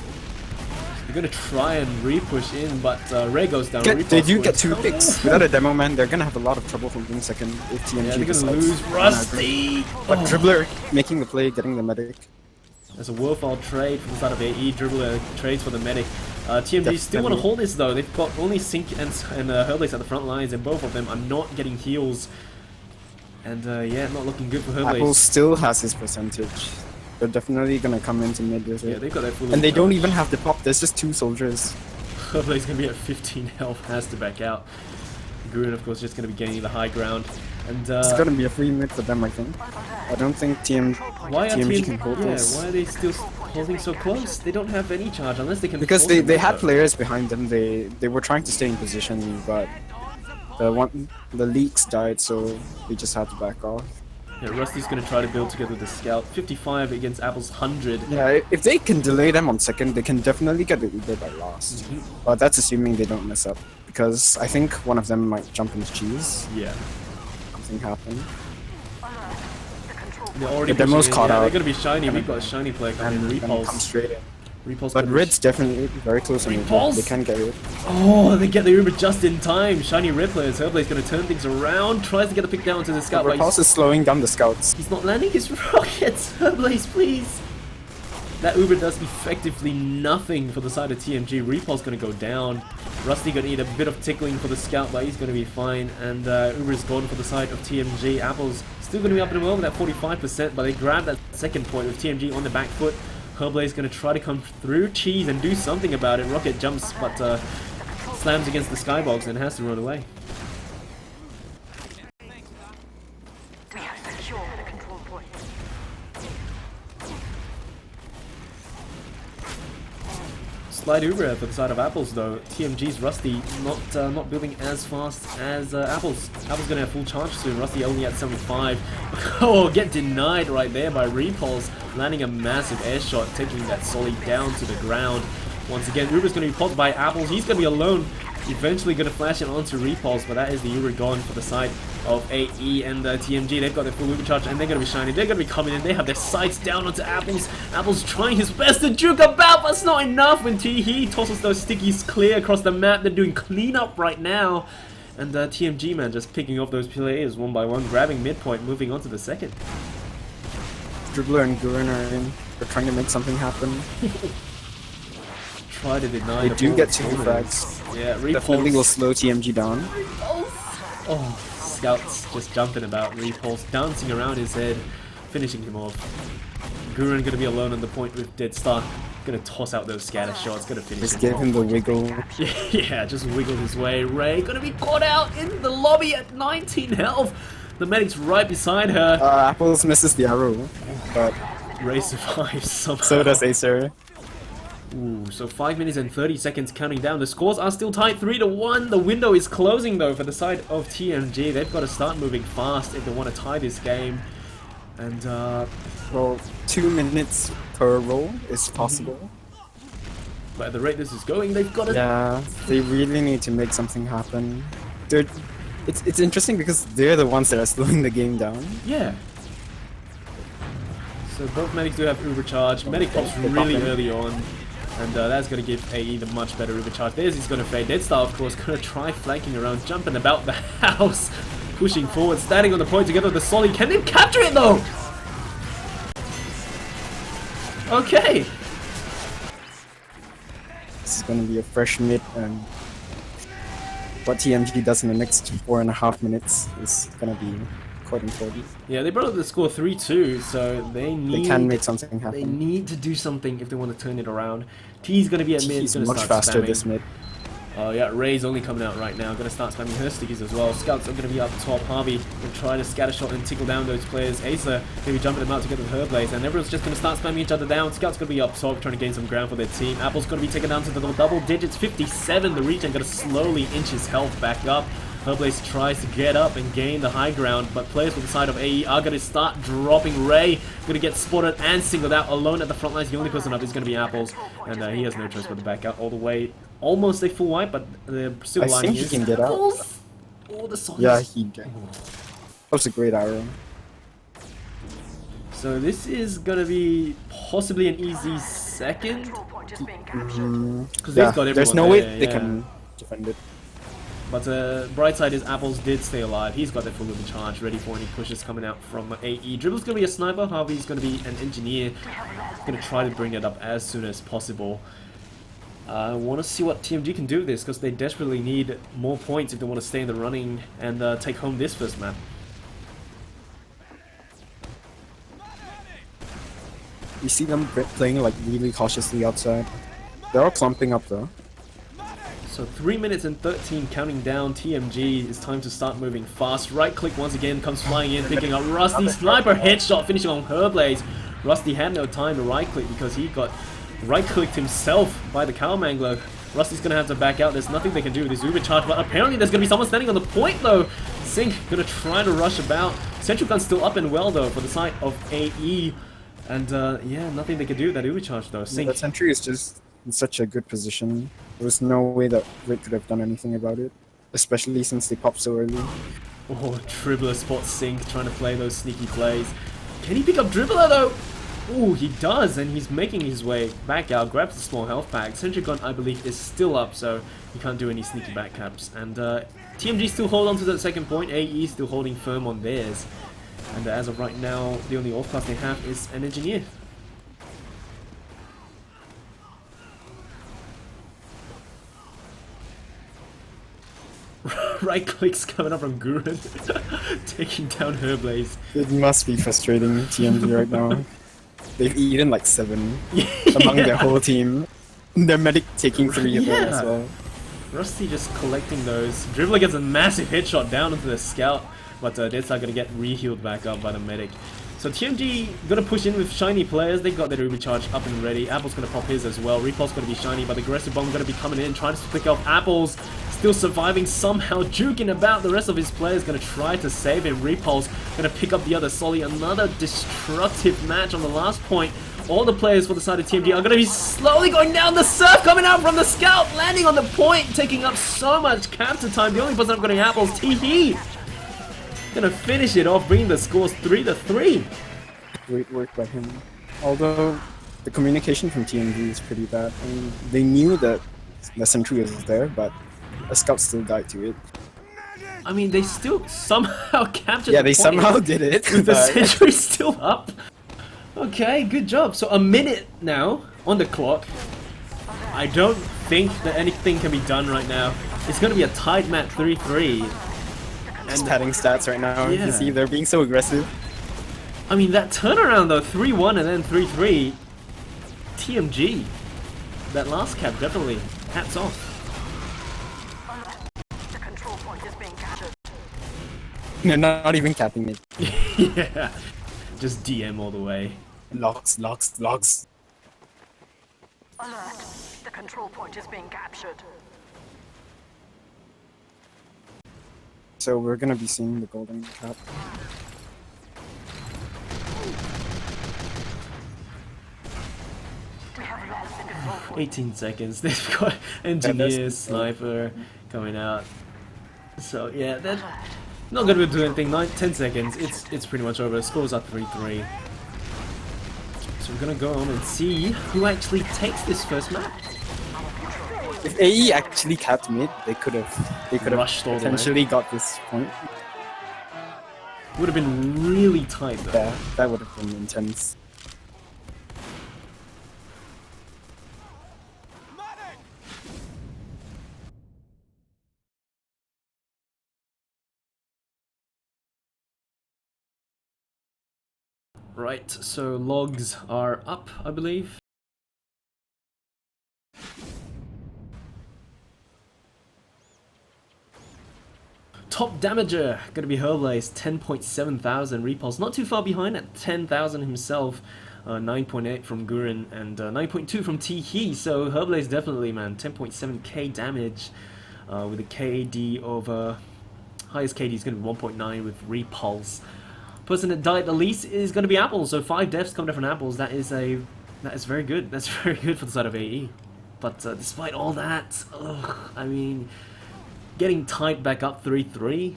They're gonna try and re-push in, but Ray goes down. They do get 2 picks. Without a demo man, they're gonna have a lot of trouble holding second if TMG Yeah, they're decides. gonna lose Rusty. But Dribbler making the play, getting the medic. There's a worthwhile trade from the side of AE. Dribbler trades for the medic. TMG still want to hold this though. They've got only Sync and Herblaze at the front lines, and both of them are not getting heals. And yeah, not looking good for Herblaze. Apple still has his percentage. They're definitely gonna come into mid with it. Yeah, they've got that full. And they don't even have the pop. There's just 2 soldiers. Herblaze gonna be at 15 health, has to back out. Gruen, of course, just gonna be gaining the high ground. And It's gonna be a free mid for them, I think. I don't think why TMG can hold this. Why are they still holding so close? They don't have any charge unless they can. Because force they them had though. players behind them. They were trying to stay in position, but the leaks died, so they just had to back off. Yeah, Rusty's gonna try to build together with the scout. 55 against Apple's 100. Yeah, if they can delay them on second, they can definitely get the Uber by last. But that's assuming they don't mess up. Because I think one of them might jump into cheese. Yeah. Something happened. They're already The demo's pushing in. caught Yeah, out. they're gonna be shiny. We've got a shiny player coming in. And come Repulse. straight in. Repulse. But gonna Red's definitely very close on it. Repulse? They can get it. Oh, they get the Uber just in time. Shiny Red players. Herblaze gonna turn things around. Tries to get a pick down to the scout. But Repulse is slowing down the scouts. he's not landing his rockets. Herblaze, please. That Uber does effectively nothing for the side of TMG. Repulse gonna go down. Rusty gonna need a bit of tickling for the scout, but he's gonna be fine. And Uber is gone for the side of TMG. Apple's still gonna be up in the moment at 45%, but they grab that second point with TMG on the back foot. Herblaze gonna try to come through cheese and do something about it. Rocket jumps, but slams against the skybox and has to run away. We have secured the control point. Slide Uber for the side of Apples though. TMG's Rusty not building as fast as Apples. Apples gonna have full charge soon. Rusty only at 75. Oh, get denied right there by Repulse, landing a massive air shot, taking that Solly down to the ground. Once again, Uber's going to be popped by Apples. He's going to be alone. Eventually going to flash it onto Repulse, but that is the Uber gone for the side of AE and TMG. They've got their full Uber charge and they're going to be shining. They're going to be coming in. They have their sights down onto Apples. Apples trying his best to juke about, but it's not enough when he tosses those stickies clear across the map. They're doing cleanup right now. And TMG, man, just picking off those players one by one, grabbing midpoint, moving on to the second. Dribbler and Gurren are in. They're trying to make something happen. Try to deny They do get 2 frags. Yeah, Definitely will slow TMG down. Oh, Scouts just jumping about. Repulse dancing around his head, finishing him off. Gurren gonna be alone on the point with Dead Star. Gonna toss out those scatter shots, gonna finish Just him give off. him the wiggle. Yeah, just wiggled his way. Ray gonna be caught out in the lobby at 19 health. The medic's right beside her. Apples misses the arrow, but Ray survives somehow. so does Acer. Ooh, so 5 minutes and 30 seconds counting down. The scores are still tied 3-1. The window is closing though for the side of TMG. They've got to start moving fast if they want to tie this game. And Well, 2 minutes per roll is possible. but at the rate this is going, they've got to... Yeah, they really need to make something happen. It's interesting because they're the ones that are slowing the game down. Yeah. So both medics do have Uber charge. Medic pops really early on. And that's going to give AE the much better Uber charge. There's he's going to fade. Dead Star, of course, going to try flanking around, jumping about the house. Pushing forward, standing on the point together with the Solly. Can they capture it though? Okay. This is going to be a fresh mid, and what TMG does in the next 4.5 minutes is going to be quite important. Yeah, they brought up the score 3-2, so they can make something They happen. need to do something if they want to turn it around. T's going to be at mid. He's Gonna much start faster spamming. this mid. Oh yeah, Ray's only coming out right now. Gonna start spamming her stickies as well. Scouts are gonna be up top. Harvey gonna try to scatter shot and tickle down those players. Acer gonna be jumping them out together with her blaze, and everyone's just gonna start spamming each other down. Scouts gonna be up top trying to gain some ground for their team. Apple's gonna be taken down to the double digits, 57. The regen gonna slowly inch his health back up. Herblaze tries to get up and gain the high ground, but players from the side of AE are going to start dropping. Ray going to get spotted and singled out alone at the front lines. The only person up is going to be Apples, and he has no choice but to back out all the way. Almost a full wipe, but the silver I lining think he is can get out. Apples. Oh, the song Yeah, is... he did. That was a great arrow. So this is going to be possibly an easy second, Control point is being captured. because Yeah, they've got everyone there's no there, way they yeah. can defend it. But bright side is Apples did stay alive. He's got that full of charge ready for any pushes coming out from AE. Dribble's going to be a sniper. Harvey's going to be an engineer. Going to try to bring it up as soon as possible. I want to see what TMG can do with this, because they desperately need more points if they want to stay in the running and take home this first map. You see them playing like really cautiously outside. They're all clumping up though. So 3 minutes and 13 counting down. TMG, it's time to start moving fast. Right click once again comes flying in, picking up Rusty. Sniper headshot finishing on Herblaze. Rusty had no time to right click because he got right clicked himself by the Cow Mangler. Rusty's gonna have to back out. There's nothing they can do with his Uber charge, but apparently there's gonna be someone standing on the point though. Sync gonna try to rush about. Central Gun's still up and well though for the side of AE. And yeah, nothing they can do with that Uber charge though. Sync. That sentry is just in such a good position. There was no way that Red could have done anything about it, especially since they popped so early. Oh, Dribbler spots Sync trying to play those sneaky plays. Can he pick up Dribbler though? Ooh, he does, and he's making his way back out, grabs the small health pack. Sentry Gun, I believe, is still up, so he can't do any sneaky backcaps. And TMG still hold on to that second point. AE still holding firm on theirs. And as of right now, the only off class they have is an engineer. Right clicks coming up from Gurren, taking down Herblaze. It must be frustrating TMG right now. They've eaten like 7 among their whole team. Their medic taking 3 of them as well. Rusty just collecting those. Dribbler gets a massive headshot down into the scout, but Deadstar gonna get re-healed back up by the medic. So TMG gonna push in with shiny players. They got their Uber charge up and ready. Apple's gonna pop his as well. Repulse gonna be shiny, but the aggressive bomb gonna be coming in, trying to pick off Apples. Still surviving somehow, juking about. The rest of his players gonna try to save him. Repulse gonna pick up the other Solly. Another destructive match on the last point. all the players for the side of TMG are going to be slowly going down. The surf coming out from the scout, landing on the point, taking up so much capture time. The only person not getting apples, TE. Gonna finish it off, bringing the scores 3-3. Great work by him. Although the communication from TMG is pretty bad. I mean, they knew that the sentry was there, but a scout still died to it. I mean, they still somehow captured Yeah, the they point somehow did it. with the but- sentry still up. Okay, good job. So a minute now on the clock. I don't think that anything can be done right now. It's gonna be a tight match, 3-3. Just padding stats right now. Yeah. You see, they're being so aggressive. I mean, that turnaround though, 3-1 and then 3-3. TMG. That last cap, definitely. Hats off. The control point is being captured. They're not even capping it. Yeah. Just DM all the way. Logs, logs, logs. Alert. The control point is being captured. So we're gonna be seeing the golden cap. We have lost the control point. 18 seconds. They've got engineer, sniper coming out. So yeah, they're not gonna do anything. 10 seconds. It's pretty much over. Scores are 3-3. So we're gonna go on and see who actually takes this first map. If AE actually capped mid, they could have Rushed all the way. potentially got this point. Would have been really tight though. Yeah, that would have been intense. Right, so logs are up, I believe. Top damager, gonna be Herblaze, 10.7 thousand repulse, not too far behind at 10,000 himself. 9.8 from Gurren and 9.2 from T-He, so Herblaze definitely, man, 10.7k damage with a KD of, highest KD is gonna be 1.9 with repulse. Person that died the least is going to be Apples, so 5 deaths coming from Apples. That is very good. That's very good for the side of AE. But despite all that, I mean, getting tied back up 3-3,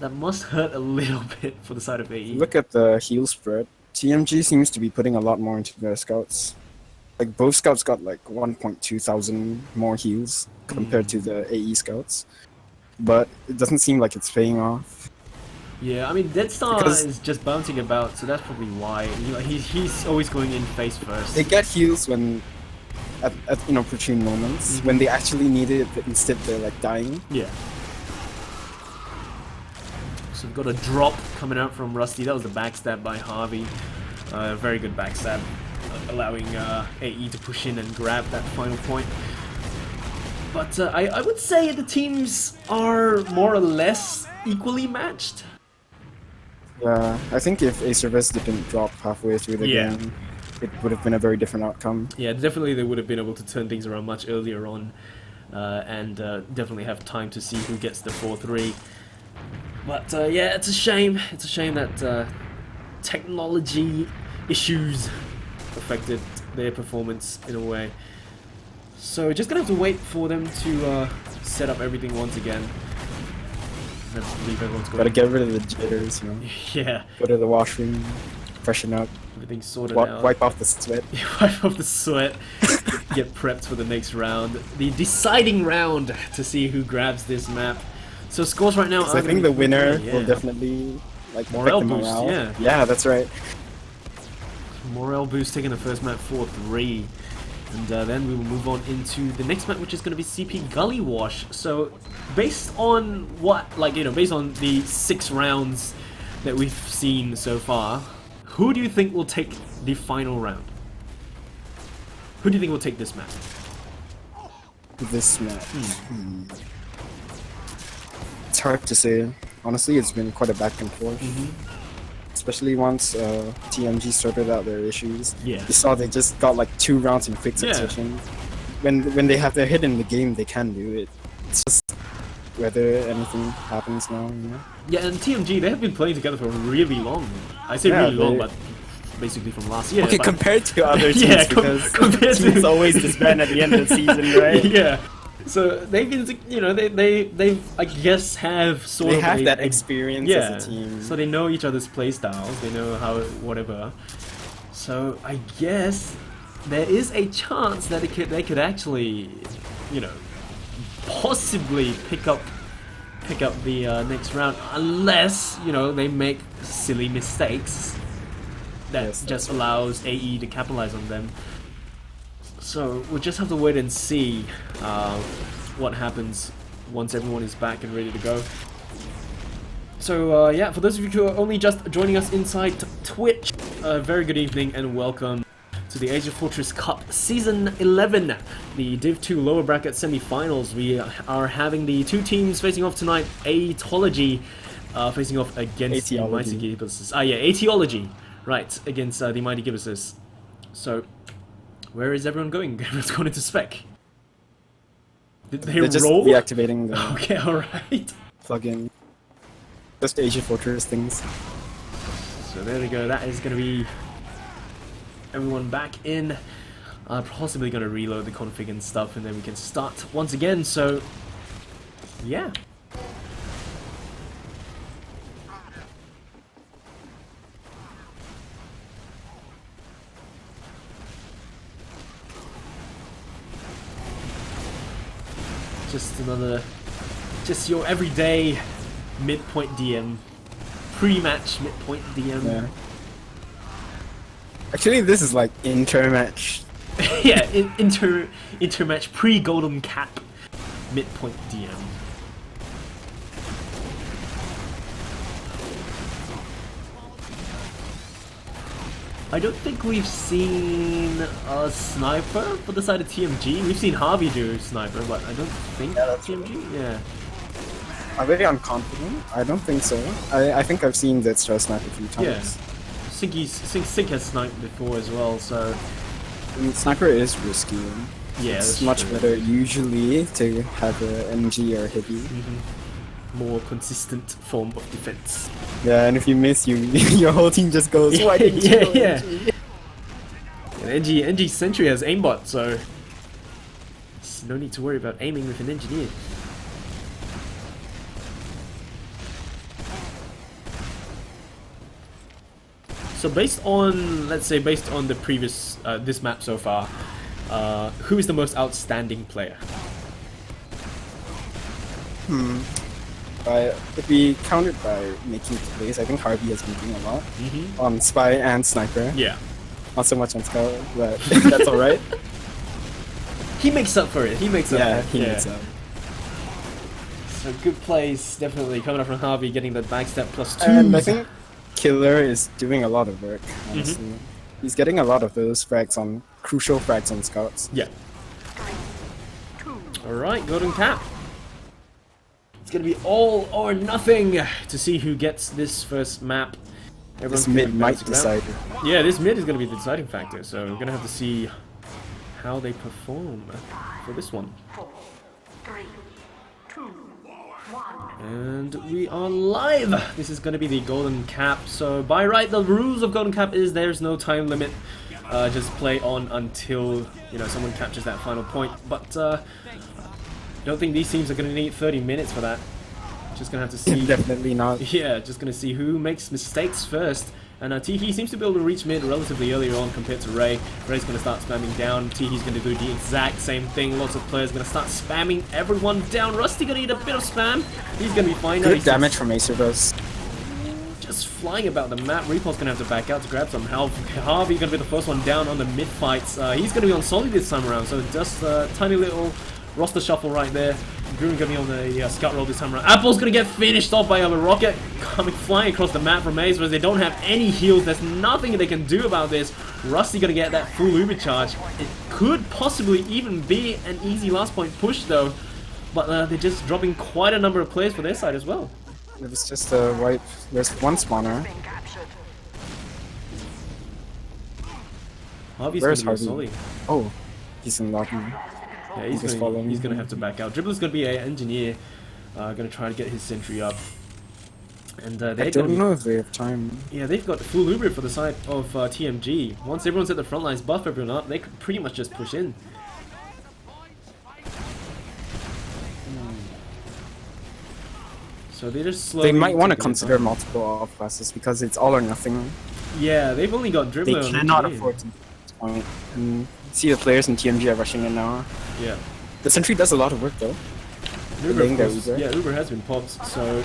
that must hurt a little bit for the side of AE. Look at the heal spread. TMG seems to be putting a lot more into their scouts. Like both scouts got like 1.2 thousand more heals compared to the AE scouts, but it doesn't seem like it's paying off. Yeah, I mean, Dead Star Because- is just bouncing about, so that's probably why. You know, he's always going in face first. They get heals when at opportune moments. When they actually need it, instead they're like dying. Yeah. So we've got a drop coming out from Rusty. That was the backstab by Harvey. Very good backstab, allowing AE to push in and grab that final point. But I would say the teams are more or less equally matched. Yeah, I think if AsiaFortress didn't drop halfway through the Yeah. game, it would have been a very different outcome. Yeah, definitely they would have been able to turn things around much earlier on, and definitely have time to see who gets the 4-3. But yeah, it's a shame. It's a shame that technology issues affected their performance in a way. So just gonna have to wait for them to set up everything once again. I believe everyone's Gotta going. get rid of the jitters, you know. Yeah, Go to the washroom, freshen up, everything's sorted out. wipe off the sweat. Wipe off the sweat, get prepped for the next round. The deciding round to see who grabs this map. So scores right now So are I gonna think be the winner 4-3, will yeah. definitely like Morale pick the boost, morale. yeah. Yeah, that's right. Morale boost taking the first map 4-3. And then we will move on into the next map, which is going to be CP Gully Wash. So, based on based on the 6 rounds that we've seen so far, who do you think will take the final round? Who do you think will take this map? This match. It's hard to say. Honestly, it's been quite a back and forth. Especially once TMG sorted out their issues. Yeah. You saw they just got like 2 rounds in quick Yeah. succession. When they have their hit in the game, they can do it. It's just whether anything happens now, you know? Yeah, and TMG, they have been playing together for really long. I say Yeah, really long, they- but basically from last year. Okay, but- compared to other teams, Yeah, because compared to- teams always disband at the end of the season, right? Yeah. So they've been, you know, they I guess have sort They of have a- that a- experience yeah. as a team. So they know each other's play styles. They know how whatever. So I guess there is a chance that they could actually, you know, possibly pick up the next round, unless, you know, they make silly mistakes that Yes, just allows AE to capitalize on them. So we'll just have to wait and see what happens once everyone is back and ready to go. So yeah, for those of you who are only just joining us inside Twitch, very good evening and welcome to the AsiaFortress Cup Season 11, the Div 2 lower bracket semi-finals. We are having the two teams facing off tonight. Aetiology facing off against the Mighty Gibuses. Yeah, Aetiology, right, against the Mighty Gibuses. So, where is everyone going? Everyone's going into spec. Did they They're just roll? reactivating the Okay, alright. plugin. Just AsiaFortress things. So there we go, that is going to be everyone back in. Possibly going to reload the config and stuff, and then we can start once again. So, yeah. Just your everyday midpoint DM, pre-match midpoint DM. Yeah. Actually, this is like inter-match. Yeah, intermatch pre-golden cap midpoint DM. I don't think we've seen a sniper for the side of TMG. We've seen Harvey do sniper, but I don't think that's TMG. Yeah. I'm very unconfident. I don't think so. I think I've seen that Star Snipe a few Yeah. times. Sink has sniped before as well, so I mean, Sniper is risky. yeah, It's that's much true. better usually to have a MG or heavy. More consistent form of defense. Yeah, and if you miss, your whole team just goes. Why didn't you Yeah, go yeah. MG?" And NG Sentry has aimbot, so there's no need to worry about aiming with an engineer. So based on, let's say, based on the previous this map so far, who is the most outstanding player? If we count it by making plays, I think Harvey has been doing a lot on Spy and Sniper. Yeah, Not so much on Scout, but that's alright. he makes up for it. He makes up. Yeah, for it. he makes up. So good plays, definitely coming up from Harvey, getting the backstep plus 2. And I think Killer is doing a lot of work, honestly. He's getting a lot of those frags on, crucial frags on Scouts. Yeah. Alright, golden cap. It's gonna be all or nothing to see who gets this first map. This Everyone's mid gonna might bounce around. decide. Yeah, this mid is gonna be the deciding factor, so we're gonna have to see how they perform for this one. 4, 3, 2, 1. And we are live! This is gonna be the golden cap. So by right, the rules of golden cap is there's no time limit. Just play on until, you know, someone captures that final point. But don't think these teams are gonna need 30 minutes for that. Just gonna have to see. Definitely not. Yeah, just gonna see who makes mistakes first. And Tihi seems to be able to reach mid relatively earlier on compared to Ray. Ray's gonna start spamming down. Tihi's gonna do the exact same thing. Lots of players gonna start spamming everyone down. Rusty gonna need a bit of spam. He's gonna be fine. Good damage from AsiaFortress. Just flying about the map. Repul's gonna have to back out to grab some help. Harvey gonna be the first one down on the mid fights. He's gonna be on Solid this time around. So just a tiny little roster shuffle right there. Gruen gonna be on the scout roll this time around. Apple's gonna get finished off by a rocket coming flying across the map from Ace, whereas they don't have any heals. There's nothing they can do about this. Rusty gonna get that full Uber charge. It could possibly even be an easy last point push though, but they're just dropping quite a number of players for their side as well. It was just a wipe. There's one spawner. Being captured. Harvey's Where's gonna be Harvey? Solly. Oh, he's in lobby. Yeah, He's just following. he's gonna have to back out. Dribbler's gonna be an engineer, gonna try to get his sentry up. And I they're don't gonna know if they have time. yeah, they've got full Uber for the side of TMG. Once everyone's at the front lines, buff everyone up, they could pretty much just push in. So they're just slowly They might want to taking their consider time. multiple off classes because it's all or nothing. Yeah, they've only got They dribbler. on cannot engineer. afford to point. And see the players in TMG are rushing in now. Yeah. The sentry does a lot of work though. Uber, laying of their course, Uber. yeah, Uber has been popped, so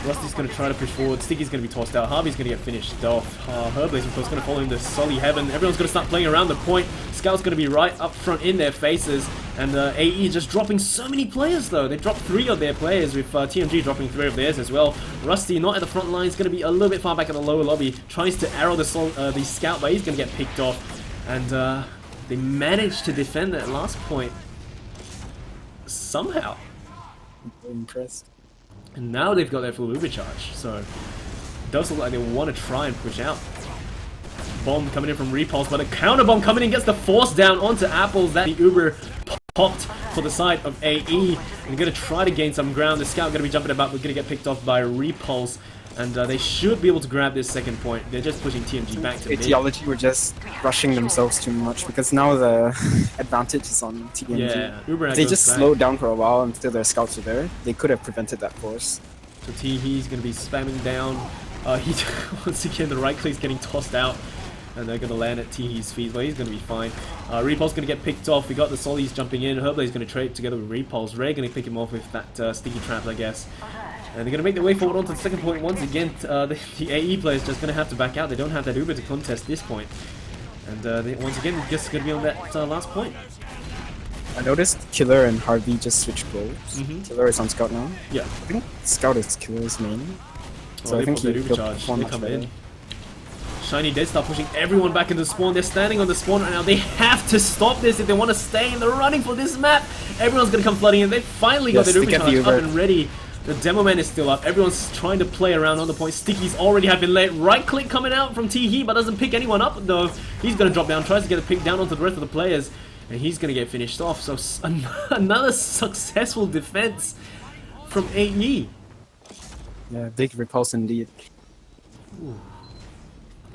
Rusty's going to try to push forward, Sticky's going to be tossed out, Harvey's going to get finished off, Herblaze of course going to follow into Sully Heaven, everyone's going to start playing around the point, Scout's going to be right up front in their faces, and AE just dropping so many players though, they dropped 3 of their players with TMG dropping 3 of theirs as well. Rusty not at the front line, is going to be a little bit far back in the lower lobby, tries to arrow the Scout, but he's going to get picked off, and they managed to defend that last point somehow. Impressed. And now they've got their full Uber charge, so it does look like they want to try and push out. Bomb coming in from Repulse, but a counter bomb coming in gets the force down onto Apples. That the Uber popped for the side of AE. And they're going to try to gain some ground. The Scout going to be jumping about, but going to get picked off by Repulse. And they should be able to grab this second point. They're just pushing TMG back to mid. Aetiology were just rushing themselves too much because now the advantage is on TMG. Yeah, Uber If they goes just back. slowed down for a while until their scouts were there, they could have prevented that force. So He's going to be spamming down. He once again, the right click's getting tossed out. And they're going to land at He's feet, but he's going to be fine. Repulse going to get picked off. We got the Sollies jumping in. Herblaze going to trade together with Repulse. Ray going to pick him off with that sticky trap, I guess. And they're going to make their way forward onto the second point once again. The AE players just going to have to back out. They don't have that Uber to contest this point. And once again, just going to be on that last point. I noticed Killer and Harvey just switched roles. Killer is on Scout now. Yeah. I think Scout is Killer's main. So I they think pop their he'll Uber charge. perform They much come better. in. Shiny Dead start pushing everyone back into spawn. They're standing on the spawn right now. They have to stop this if they want to stay in the running for this map. Everyone's going to come flooding in. They finally got Yes, their they Uber get the charge up Uber. and ready. The Demo Man is still up. Everyone's trying to play around on the point. Sticky's already have been late. Right click coming out from T-He, but doesn't pick anyone up though. He's going to drop down, tries to get a pick down onto the rest of the players. And he's going to get finished off. So another successful defense from AE. Yeah, big repulse indeed.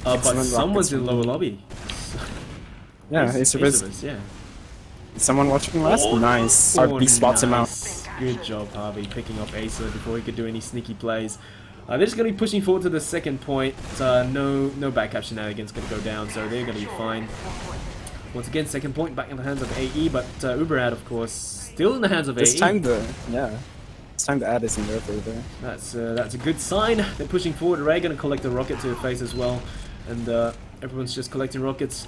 But Excellent someone's rockets in from lower him. lobby. Yeah, Ace Ace of us, yeah. Someone watching last? Nice. Harvey spots him out. nice. Good job, Harvey, picking off Acer before he could do any sneaky plays. They're just going to be pushing forward to the second point. No back-up shenanigans going to go down, so they're going to be fine. Once again, second point back in the hands of AE, but Uberad, of course, still in the hands of It's AE. time to add this in their favor. That's a good sign. They're pushing forward. Ray going to collect a rocket to the face as well, and everyone's just collecting rockets.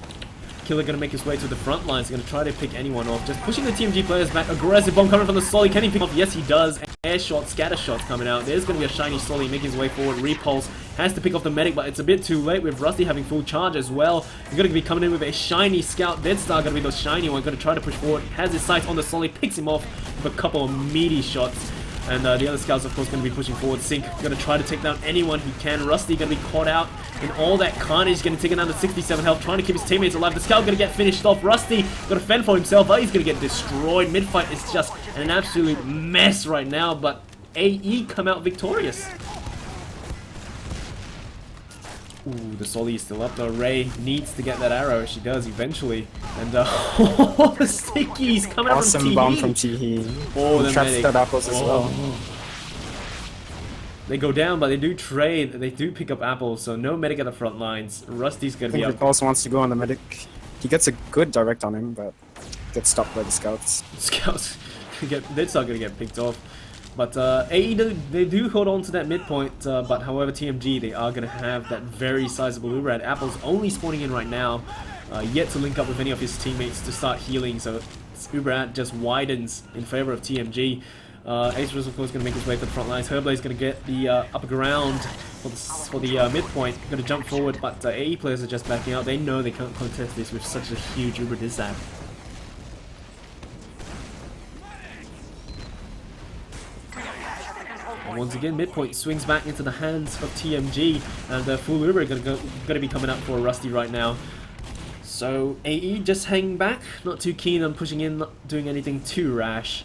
Killer going to make his way to the front lines. Going to try to pick anyone off. Just pushing the TMG players back. Aggressive bomb coming from the Solly. Can he pick off? Yes, he does. Air shot, scatter shots coming out. There's going to be a shiny Solly making his way forward. Repulse has to pick off the medic, but it's a bit too late with Rusty having full charge as well. He's going to be coming in with a shiny Scout. Dead Star going to be the shiny one. Going to try to push forward. Has his sights on the Solly. Picks him off with a couple of meaty shots. And the other scouts, of course, going to be pushing forward. Sync going to try to take down anyone he can. Rusty going to be caught out in all that carnage. Going to take it down to 67 health, trying to keep his teammates alive. The scout going to get finished off. Rusty going to fend for himself, but he's going to get destroyed. Mid-fight is just an absolute mess right now, but AE come out victorious. Ooh, the Solly is still up though. Ray needs to get that arrow. She does eventually. And the stickies coming out from Awesome T. bomb from T-He. Oh, the traps medic. the apples as well. They go down, but they do trade. They do pick up apples, so no medic at the front lines. Rusty's I gonna be think up. Repulse wants to go on the medic. He gets a good direct on him, but gets stopped by the scouts. Scouts they're still gonna get picked off. But AE they do hold on to that midpoint, but however TMG they are gonna have that very sizable Uberad. Apple's only spawning in right now, yet to link up with any of his teammates to start healing, so Uberad just widens in favor of TMG. Ace was of course going to make his way to the front lines. Herblaze going to get the upper ground for the midpoint. Going to jump forward, but AE players are just backing out. They know they can't contest this with such a huge Uber disab. And once again, midpoint swings back into the hands of TMG, and full Uber going to be coming up for Rusty right now. So AE just hanging back, not too keen on pushing in, not doing anything too rash.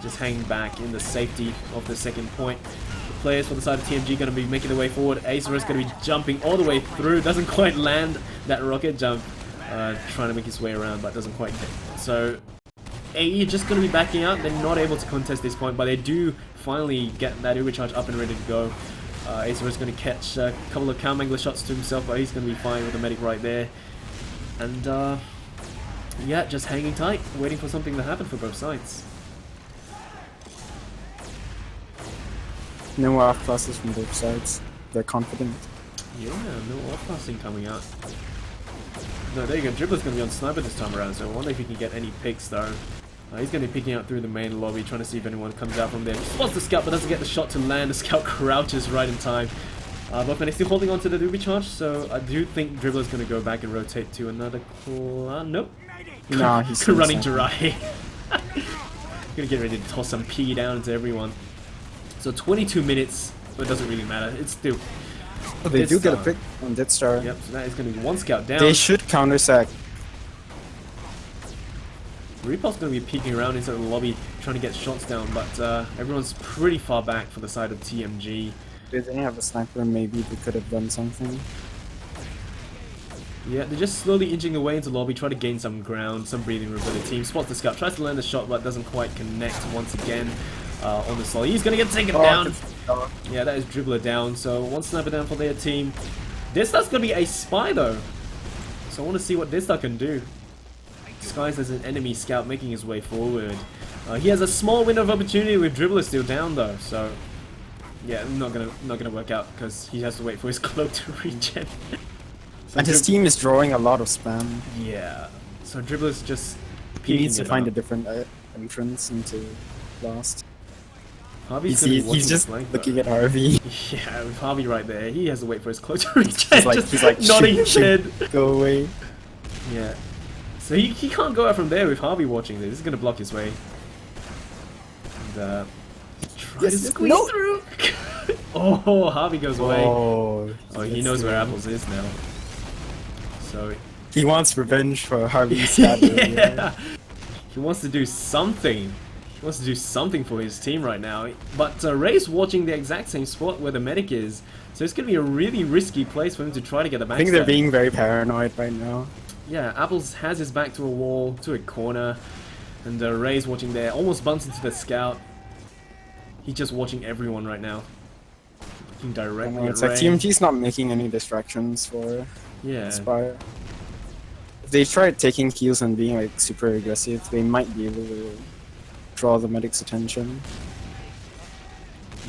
just hanging back in the safety of the second point. The players for the side of TMG going to be making their way forward. Acer is going to be jumping all the way through. Doesn't quite land that rocket jump. Trying to make his way around, but doesn't quite hit. So AE just going to be backing out. They're not able to contest this point, but they do finally get that Uber charge up and ready to go. Acer is going to catch a couple of counter angler shots to himself, but he's going to be fine with the medic right there. And yeah, just hanging tight, waiting for something to happen for both sides. No off classes from both sides. They're confident. Yeah, no off passing coming out. No, there you go. Dribbler's going to be on sniper this time around, so I wonder if he can get any picks though. He's going to be picking out through the main lobby, trying to see if anyone comes out from there. Spots the scout, but doesn't get the shot to land. The scout crouches right in time. But they're still holding on to the Ruby charge, so I do think Dribbler's going to go back and rotate to another claw. Nope. Nah, he's running to right. Gonna get ready to toss some P down to everyone. So 22 minutes, but it doesn't really matter. It's still. Oh, they do get a pick on Death Star. Yep, so that is going to be one scout down. They should counter-sack. Repulse going to be peeking around inside the lobby, trying to get shots down, but everyone's pretty far back for the side of TMG. If they have a sniper, maybe they could have done something. Yeah, they're just slowly inching away into the lobby, trying to gain some ground, some breathing room for the team. Spots the scout, tries to land the shot, but doesn't quite connect once again on the solid. He's going to get taken down. Yeah, that is Dribbler down, so one sniper down for their team. Deathstar's going to be a spy though, so I want to see what Deathstar can do. Disguised as an enemy scout making his way forward. He has a small window of opportunity with Dribbler still down though, so yeah, not gonna work out because he has to wait for his cloak to regen. So And his team is drawing a lot of spam. Yeah, so Dribbler's just He needs to it find up. a different entrance into Blast. Harvey's gonna be watching He's the just flank, looking though. at Harvey. Yeah, with Harvey right there, he has to wait for his cloak to regen. He's like nodding his shoot, head. go away. Yeah. So he can't go out from there with Harvey watching this. This is gonna block his way. And try to squeeze through. Oh, Harvey goes away. Oh, He knows where Apples is now. So he wants revenge for Harvey's stab earlier. yeah. He wants to do something. He wants to do something for his team right now. But Ray's watching the exact same spot where the medic is. So it's gonna be a really risky place for him to try to get the backstab. I think they're being very paranoid right now. Yeah, Apples has his back to a wall, to a corner, and Ray's watching there, almost bumps into the scout. He's just watching everyone right now. Looking directly at It's like Ray. TMG's not making any distractions for Yeah, Spire. If they try taking kills and being like super aggressive, they might be able to draw the medic's attention.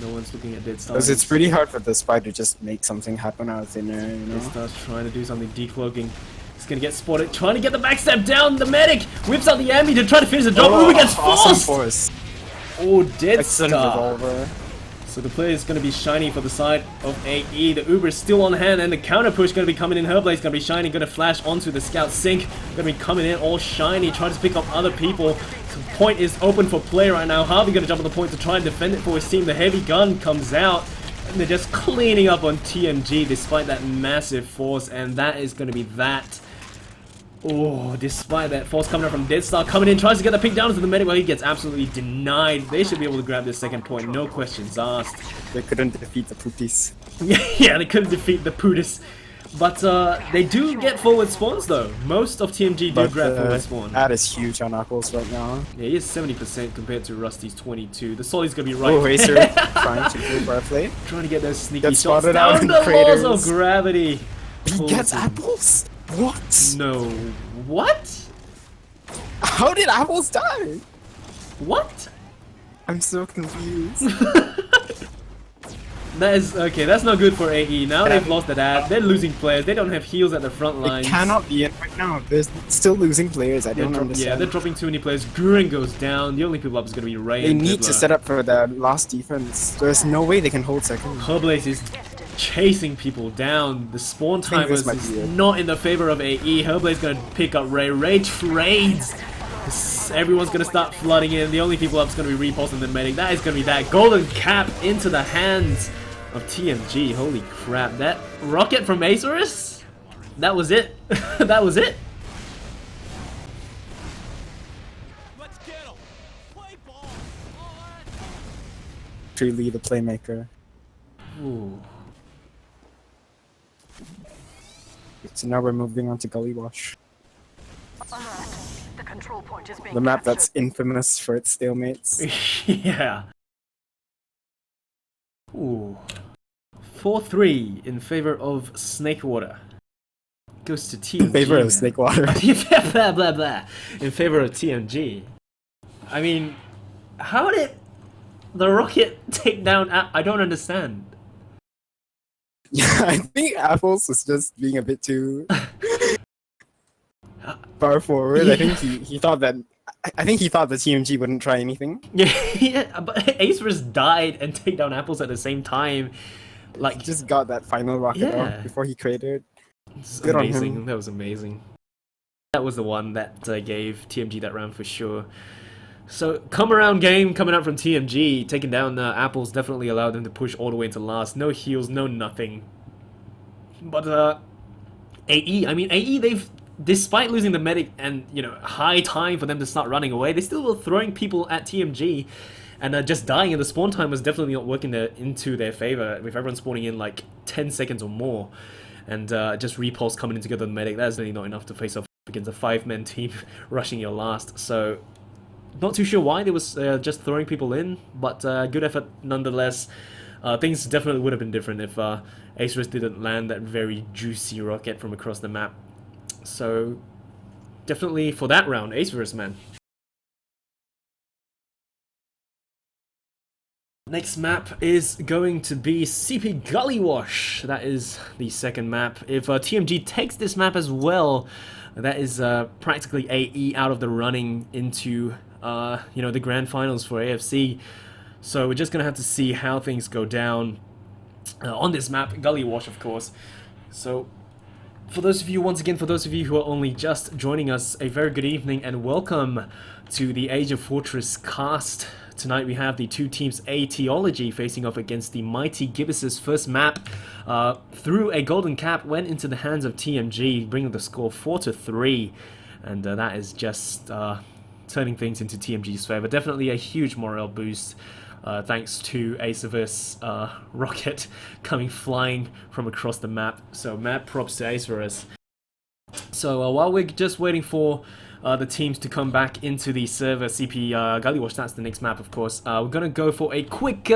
no one's looking at Dead Stars. Because it's pretty hard for the Spy to just make something happen out of thin air, you Dead know? Stars trying to do something, decloaking. He's gonna get spotted, trying to get the backstab down. The medic whips out the ambi to try to finish the job. Uber gets awesome forced! force. Oh, Dead Excellent Star. revolver. So the play is going to be shiny for the side of AE. The Uber is still on hand, and the counter push going to be coming in. Herblade's going to be shiny, going to flash onto the scout sink. Going to be coming in all shiny, trying to pick up other people. So point is open for play right now. Harvey going to jump on the point to try and defend it for his team. The heavy gun comes out, and they're just cleaning up on TMG despite that massive force, and that is going to be that. Oh, despite that force coming out from Dead Star, coming in, tries to get the pick down to the medic, but he gets absolutely denied. They should be able to grab this second point, no questions asked. They couldn't defeat the Poopies. Yeah, they couldn't defeat the Putis. But they do get forward spawns though. Most of TMG do But grab forward spawn. that is huge on Apples right now. Yeah, he is 70% compared to Rusty's 22. The Solly's gonna be right Oh, there. Acer trying to go for a play. Trying to get those sneaky Gets shots spotted down out in the craters. laws of gravity. He Pulls gets him. Apples? What? No. What? How did Apples die? What? I'm so confused. That is okay. That's not good for AE. Now they've lost the dad. They're losing players. They don't have heals at the front They lines. cannot be in right now. They're still losing players. I don't Yeah, understand. they're dropping too many players. Guren goes down. The only people up is going to be Ray They and need to Dribbler. set up for the last defense. There's no way they can hold second. Herblaze is chasing people down. The spawn think this timers might is be it. not in the favor of AE. Herblaze going to pick up Ray. Ray trades. Everyone's going to start flooding in. The only people up is going to be Repulse and the medic. That is going to be that golden cap into the hands of TMG. Holy crap. That rocket from Acerus? That was it. That was it. Truly the playmaker. Ooh. So now we're moving on to Gully Wash. Alert. The control point is being The map captured. that's infamous for its stalemates. Yeah. Ooh. 4-3 in favor of Snakewater. Goes to TMG. In favor of man. Snakewater. blah, blah, blah. In favor of TMG. I mean, how did the Rocket take down... I don't understand. Yeah, I think Apples was just being a bit too far forward. Yeah. I think he thought that the TMG wouldn't try anything. Yeah, but AsiaFortress died and take down Apples at the same time. Like, He just got that final rocket Yeah. off before he cratered. it's Good on amazing. him. That was amazing. That was the one that gave TMG that round for sure. So, come around game coming out from TMG, taking down Apples definitely allowed them to push all the way into last. No heals, no nothing. But AE, I mean AE, they've, despite losing the medic and, you know, high time for them to start running away, they still were throwing people at TMG. And just dying in the spawn time was definitely not working into their favor, with everyone spawning in like 10 seconds or more. And just repulse coming in together the medic, that's really not enough to face off against a 5-man team rushing your last. So, not too sure why they was just throwing people in, but good effort nonetheless. Things definitely would have been different if AsiaFortress didn't land that very juicy rocket from across the map. So, definitely for that round, AsiaFortress, man. Next map is going to be CP Gully Wash. That is the second map. If TMG takes this map as well, that is practically AE out of the running into you know, the grand finals for AFC. So we're just gonna have to see how things go down on this map, Gully Wash, of course. So for those of you, once again, for those of you who are only just joining us, a very good evening and welcome to the AsiaFortress cast. Tonight we have the two teams Aetiology facing off against the Mighty Gibuses. First map through a golden cap went into the hands of TMG, bringing the score 4-3, and that is just turning things into TMG's favor. Definitely a huge morale boost. Thanks to AsiaFortress rocket coming flying from across the map. So mad props to AsiaFortress. So while we're just waiting for the teams to come back into the server, CP Gully Wash, that's the next map, of course. We're gonna go for a quick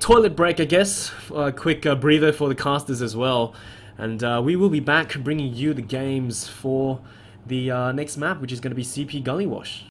toilet break, I guess. A quick breather for the casters as well. And we will be back bringing you the games for the next map, which is going to be CP Gully Wash.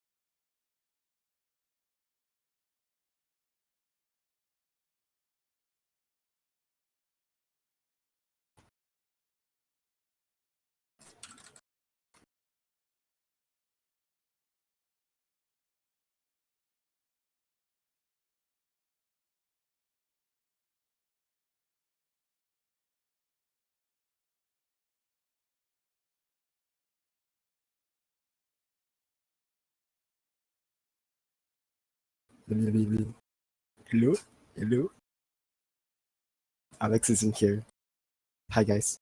Hello? Hello? Alex isn't here. Hi, guys.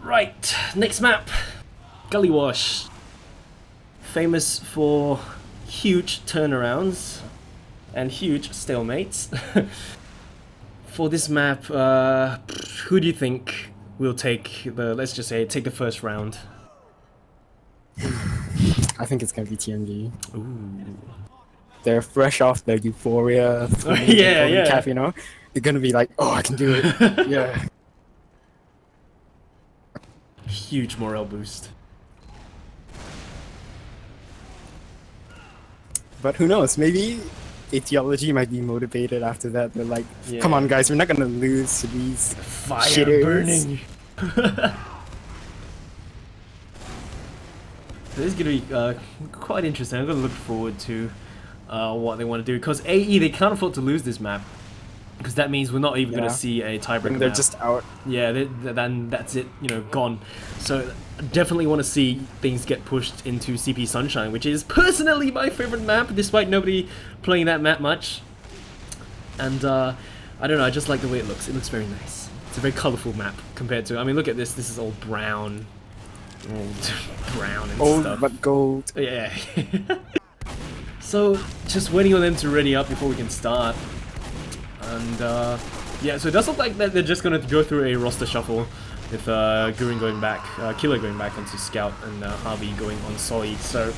Right, next map, Gully Wash. Famous for huge turnarounds and huge stalemates. For this map, who do you think will take the, let's just say, take the first round? I think it's gonna be TMG. Ooh. they're fresh off their euphoria. Yeah, yeah. Cap, you know, they're gonna be like, oh, I can do it. Yeah. Huge morale boost. But who knows? Maybe Aetiology might be motivated after that. They're like, come on, guys, we're not gonna lose to these Fire shitters. burning. This is gonna be quite interesting. I'm gonna look forward to what they want to do, because AE, they can't afford to lose this map, because that means we're not even gonna see a tiebreaker. And they're map. just out. Yeah, then that's it, you know, gone. So definitely want to see things get pushed into CP Sunshine, which is personally my favorite map, despite nobody playing that map much. And I don't know, I just like the way it looks. It looks very nice. It's a very colorful map compared to, I mean, look at this. This is all brown. Brown and Old stuff. but gold. Yeah. So just waiting on them to ready up before we can start. And yeah, so it does look like that they're just gonna go through a roster shuffle with Gurren going back, Killer going back onto Scout, and Harvey going on Solid. So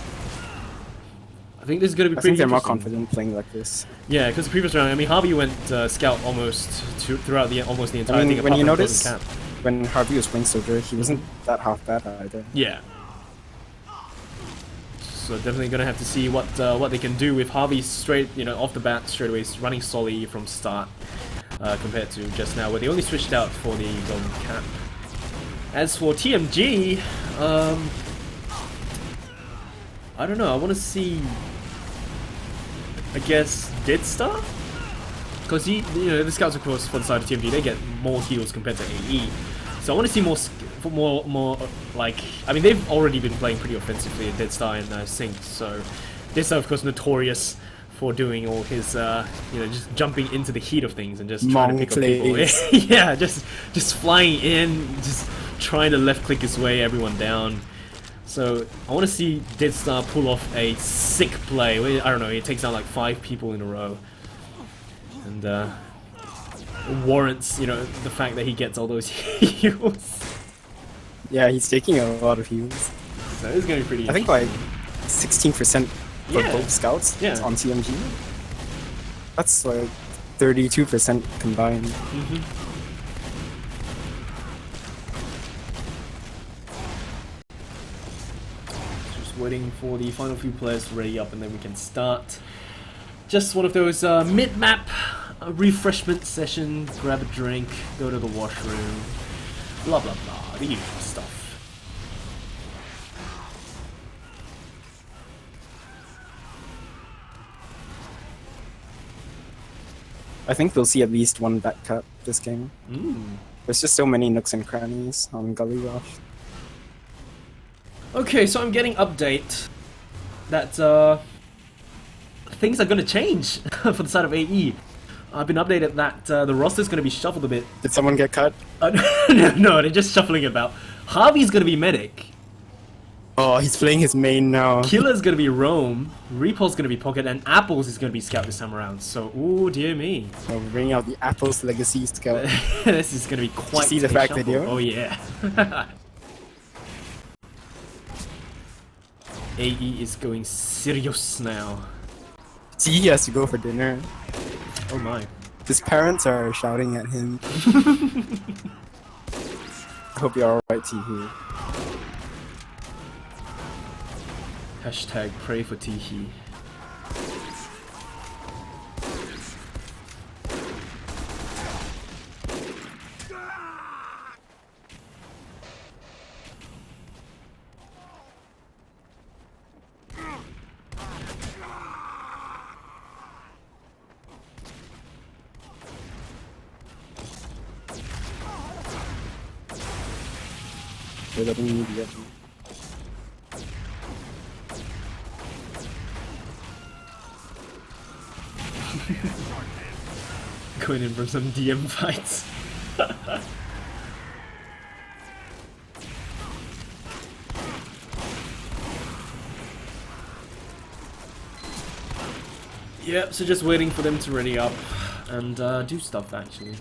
I think this is gonna be pretty I think they're more interesting. confident playing like this. Yeah, because the previous round, I mean, Harvey went Scout almost throughout almost the entire I mean, thing. when apart you from notice, Golden Cap. when Harvey was playing Soldier, he wasn't that half bad either. Yeah. So definitely gonna have to see what they can do with Harvey straight, you know, off the bat straight away, running Solly from start, compared to just now where they only switched out for the Golden Cap. As for TMG, I don't know. I want to see, I guess, Dead Star, because you know, the scouts, of course, for the side of TMG, they get more heals compared to AE. So I want to see more like, I mean, they've already been playing pretty offensively at Dead Star and Sync. So Dead Star, of course, notorious for doing all his, you know, just jumping into the heat of things and just trying to pick up people. Yeah, just flying in, just trying to left click his way everyone down. So I want to see Dead Star pull off a sick play where, I don't know, he takes down like 5 people in a row, and warrants, you know, the fact that he gets all those heals. Yeah, he's taking a lot of heals. So it's gonna be pretty. I think like 16% for both scouts on TMG. That's like 32% combined. Just waiting for the final few players to ready up, and then we can start. Just one of those mid-map refreshment session. Grab a drink, go to the washroom, blah blah blah, the usual stuff. I think we'll see at least one back cut this game. There's just so many nooks and crannies on Gully Rush. Okay, so I'm getting update that things are gonna change for the side of AE. I've been updated that the roster's gonna be shuffled a bit. Did someone get cut? No, they're just shuffling about. Harvey's gonna be medic. Oh, he's playing his main now. Killer's gonna be roam. Repul's gonna be pocket, and Apples is gonna be scout this time around. So, ooh, dear me. So we're bringing out the Apple's Legacy Scout. This is gonna be quite. See the a fact shuffle. video? Oh yeah. AE is going serious now. See, he has to go for dinner. Oh my. His parents are shouting at him. I hope you're alright, Teehee. Hashtag pray for Teehee. They're letting me get him. Going in for some DM fights. Yep, so just waiting for them to ready up and do stuff actually.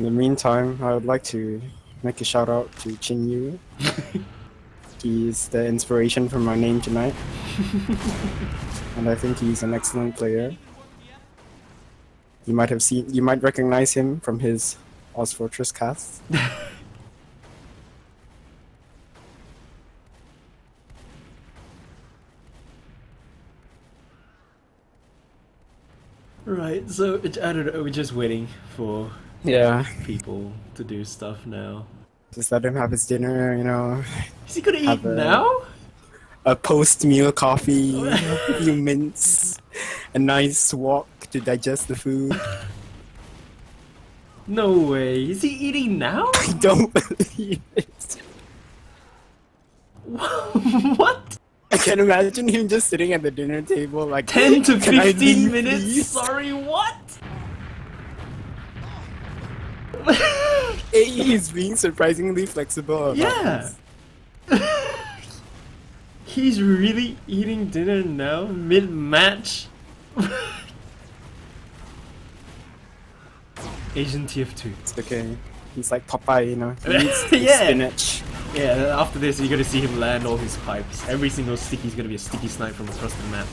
the meantime, I would like to make a shout out to Chin Yu. He's the inspiration for my name tonight. And I think he's an excellent player. You might recognize him from his AsiaFortress cast. Right, so I don't know, we're just waiting for Yeah, people to do stuff now. just let him have his dinner, you know, Is he gonna eat Have a- now? a post-meal coffee, a few mints, a nice walk to digest the food. No way. Is he eating now? I don't believe it. What? I can imagine him just sitting at the dinner table like 10 to "Can I 15 leave, minutes? please?" Sorry, what? He's being surprisingly flexible about Yeah. this. He's really eating dinner now, mid-match? Asian TF2. It's okay. He's like Popeye, you know. He eats Yeah. spinach. Yeah, after this you're gonna see him land all his pipes. Every single sticky's gonna be a sticky snipe from across the map.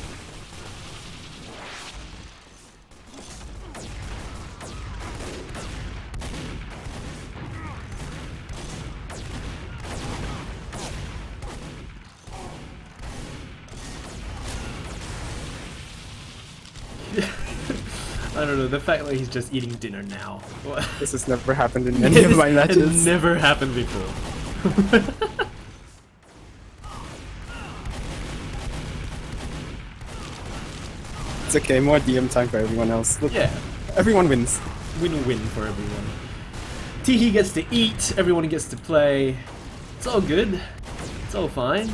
I don't know, the fact that he's just eating dinner now. This has never happened in any of my It matches. never happened before. It's okay, more DM time for everyone else. Look, Yeah, everyone wins. win-win for everyone. Teehee gets to eat, everyone gets to play. It's all good. It's all fine.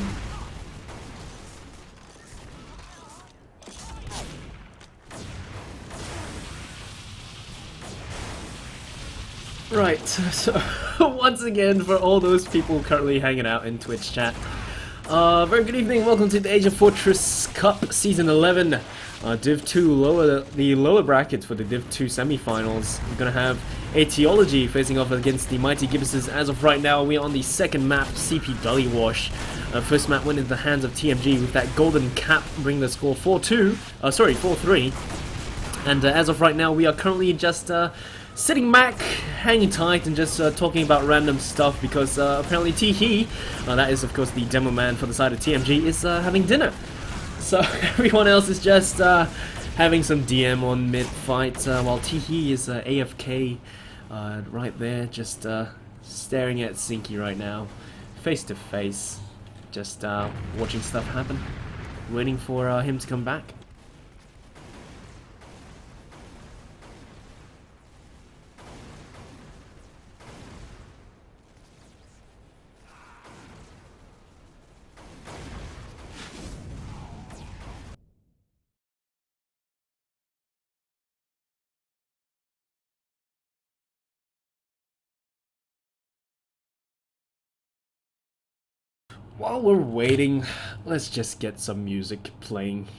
Right, so once again, for all those people currently hanging out in Twitch chat, very good evening, welcome to the AsiaFortress Cup Season 11, Div 2, the lower brackets for the Div 2 semifinals. We're gonna have Aetiology facing off against the Mighty Gibuses. As of right now, we are on the second map, CP Gully Wash. First map went into the hands of TMG with that golden cap, bringing the score 4-3. And as of right now, we are currently just sitting back, hanging tight, and just talking about random stuff because apparently Teehee, that is of course the demo man for the side of TMG, is having dinner. So everyone else is just having some DM on mid-fight, while Teehee is AFK right there, just staring at Sinky right now, face to face, just watching stuff happen, waiting for him to come back. While we're waiting, let's just get some music playing.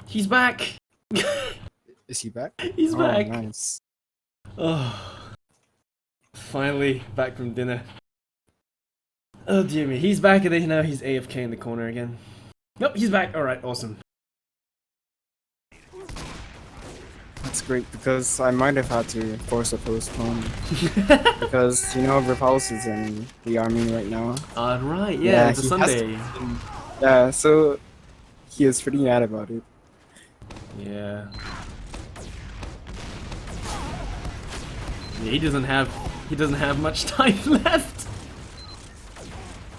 He's back! Is he back? He's back! Nice. Oh, finally back from dinner. Oh dear me, he's back and then now he's AFK in the corner again. Nope, he's back. Alright, awesome. That's great because I might have had to force a postpone. Because, you know, Repulse is in the army right now. Right, yeah, it's a he Sunday. Yeah, so he is pretty mad about it. Yeah. Yeah, he doesn't have much time left.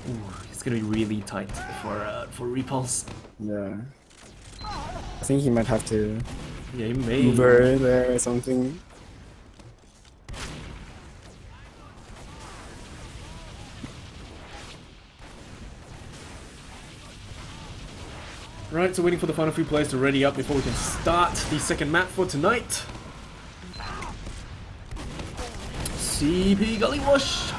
Ooh, it's gonna be really tight for Repulse. Yeah. I think he might have to Yeah, he may. Uber there or something. Right, so waiting for the final few players to ready up before we can start the second map for tonight. CP Gully Wash.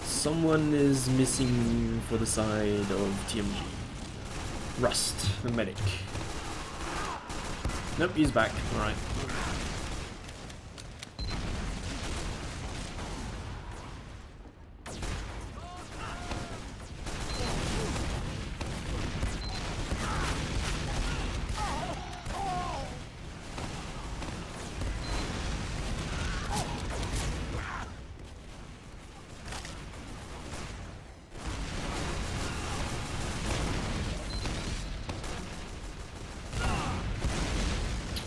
Someone is missing for the side of TMG. Rust, the medic. Nope, he's back. Alright.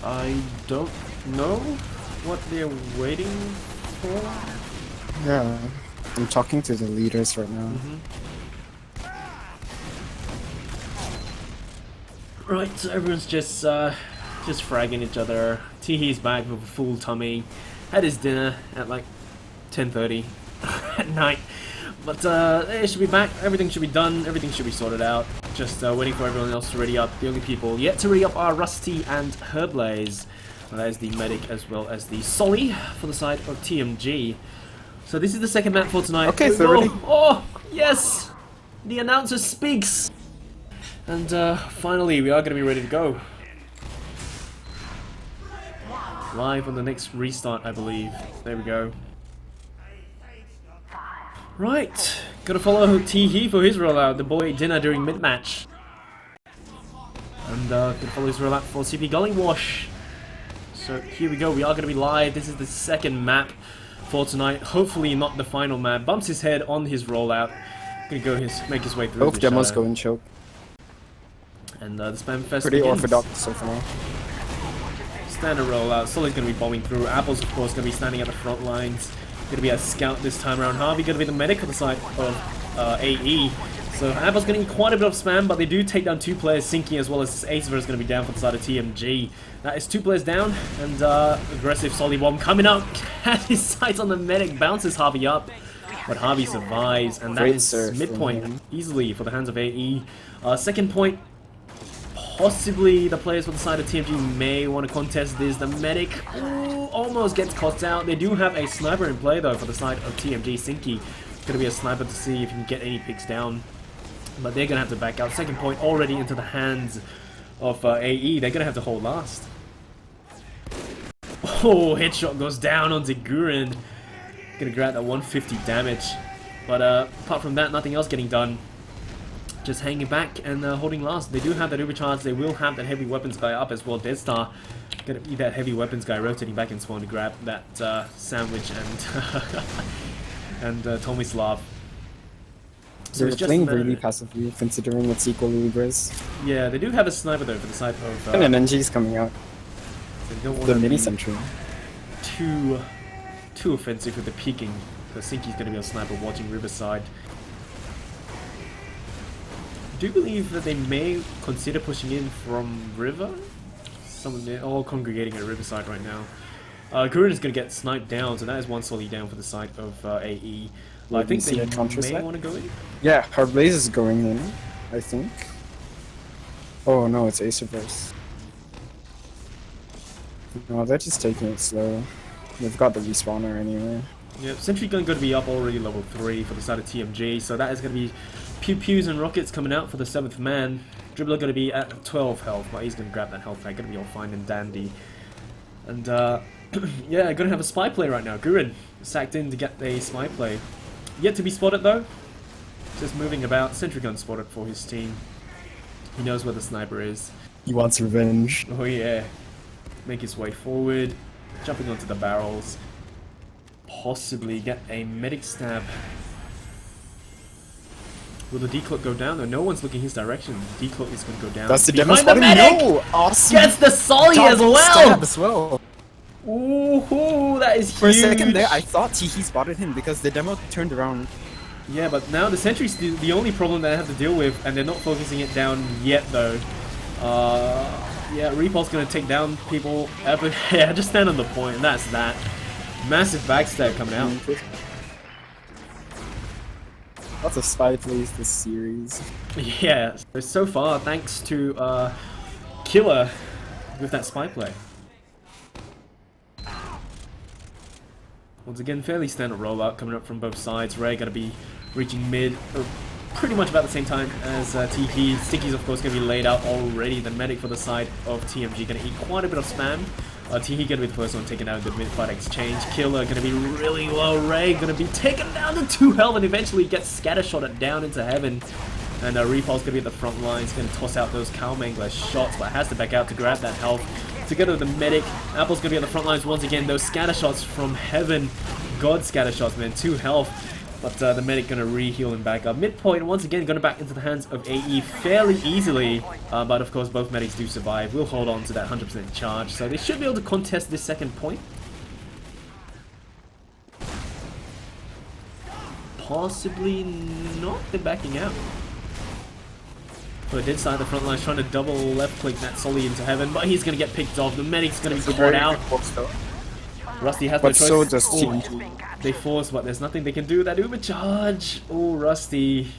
I don't know what they're waiting for. Yeah. I'm talking to the leaders right now. Right, so everyone's just fragging each other. Teehee's back with a full tummy. Had his dinner at like 10:30 at night. But they should be back. Everything should be done. Everything should be sorted out. Just waiting for everyone else to ready up. The only people yet to ready up are Rusty and Herblaze. That is the medic as well as the Solly for the side of TMG. So this is the second map for tonight. Okay, so ready? Oh, yes! The announcer speaks! And finally, we are going to be ready to go. Live on the next restart, I believe. There we go. Right, gotta follow Teehee for his rollout. The boy ate dinner during mid-match. And gonna follow his rollout for CP Gully Wash. So here we go, we are gonna be live. This is the second map for tonight. Hopefully not the final map. Bumps his head on his rollout. Gonna go make his way through. Both the demos shadow. go in choke. And the spam fest Pretty begins. orthodox so far. Standard rollout. Solly's gonna be bombing through. Apple's of course gonna be standing at the front lines. Gonna be a scout this time around. Harvey gonna be the medic on the side of AE. So Apple's gonna need quite a bit of spam, but they do take down two players. Sinky as well as Acer is gonna be down for the side of TMG. That is two players down, and aggressive Solly bomb coming up. Had his sights on the medic, bounces Harvey up, but Harvey survives, and that Great is serve from midpoint him. easily for the hands of AE. Second point. Possibly the players for the side of TMG may want to contest this. The medic almost gets caught out. They do have a sniper in play though for the side of TMG. Sinky gonna be a sniper to see if he can get any picks down. But they're gonna have to back out. Second point already into the hands of AE. They're gonna have to hold last. Oh, headshot goes down onto Guren. Gonna grab that 150 damage. But apart from that, nothing else getting done. Just hanging back and holding last. They do have that overcharge. They will have that heavy weapons guy up as well. Deadstar gonna be that heavy weapons guy rotating back in spawn to grab that sandwich and Tomislav. So They're it's just playing a matter- really passively, considering it's equally Libras. Yeah, they do have a sniper though for the side of. And an NG's coming out. They don't want The to mini be sentry. too offensive with the peeking. Because Sinky's gonna be a sniper watching Riverside. I do believe that they may consider pushing in from River. They're all congregating at Riverside right now. Gurren is going to get sniped down, so that is one Sully down for the side of AE. I think see they a counter may side? want to go in. Yeah, her blaze is going in, I think. Oh no, it's AsiaFortress. No, they're just taking it slow. They've got the respawner anyway. Yep, Sentry Gun going to be up already level 3 for the side of TMG, so that is going to be pew pews and rockets coming out for the 7th man. Dribbler going to be at 12 health, but he's going to grab that health pack, going to be all fine and dandy. And yeah, going to have a spy play right now. Gurren sacked in to get a spy play. Yet to be spotted though. Just moving about. Sentry Gun spotted for his team. He knows where the sniper is. He wants revenge. Oh yeah. Make his way forward. Jumping onto the barrels. Possibly get a medic stab. Will the decloak go down? Though no one's looking his direction. The decloak is going to go down. That's the demo Behind the spotting. medic! No! Awesome! Gets the Sully as Stab well! as well! Ooh, that is huge! For a second there, I thought he spotted him because the demo turned around. Yeah, but now the sentry's the only problem that I have to deal with, and they're not focusing it down yet though. Yeah, Repulse gonna take down people. Yeah, just stand on the point, and that's that. Massive backstab coming out. Lots of spy plays this series. Yeah, so far, thanks to Killer with that spy play. Once again, fairly standard rollout coming up from both sides. Ray gonna be reaching mid pretty much about the same time as TP. Sticky's of course gonna be laid out already. The medic for the side of TMG gonna eat quite a bit of spam. TP gonna be the first one taken out in the mid-fight exchange. Killer gonna be really low. Ray gonna be taken down to 2 health and eventually gets scattershotted down into heaven. And Repulse gonna be at the front lines, gonna toss out those Cow Mangler shots, but has to back out to grab that health. Together with the medic, Apple's gonna be at the front lines once again. Those scatter shots from heaven, God scatter shots, man, 2 health. But the medic gonna re-heal him back up. Midpoint once again gonna back into the hands of AE fairly easily. But of course both medics do survive. We'll hold on to that 100% charge. So they should be able to contest this second point. Possibly not. They're backing out. But dead side of the front line trying to double left click that Sully into heaven. But he's gonna get picked off. The medic's gonna be caught out. Rusty has no But choice. so does Oh, TMG. they force, but there's nothing they can do. That Uber charge. Oh, Rusty.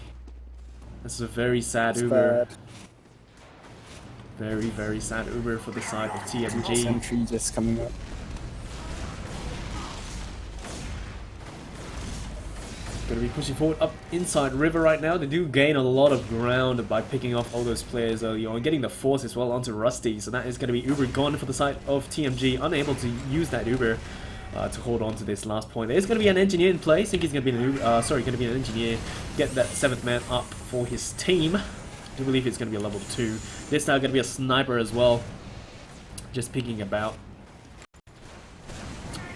That's a very sad It's Uber. bad. Very, very sad Uber for the side of TMG. Sentry just coming up. Gonna be pushing forward up inside River right now. They do gain a lot of ground by picking off all those players early on, getting the force as well onto Rusty. So that is gonna be Uber gone for the side of TMG, unable to use that Uber to hold on to this last point. There's gonna be an engineer in play. I think he's gonna be an Uber, gonna be an engineer. Get that 7th man up for his team. I do believe it's gonna be a level 2. This now gonna be a sniper as well, just picking about.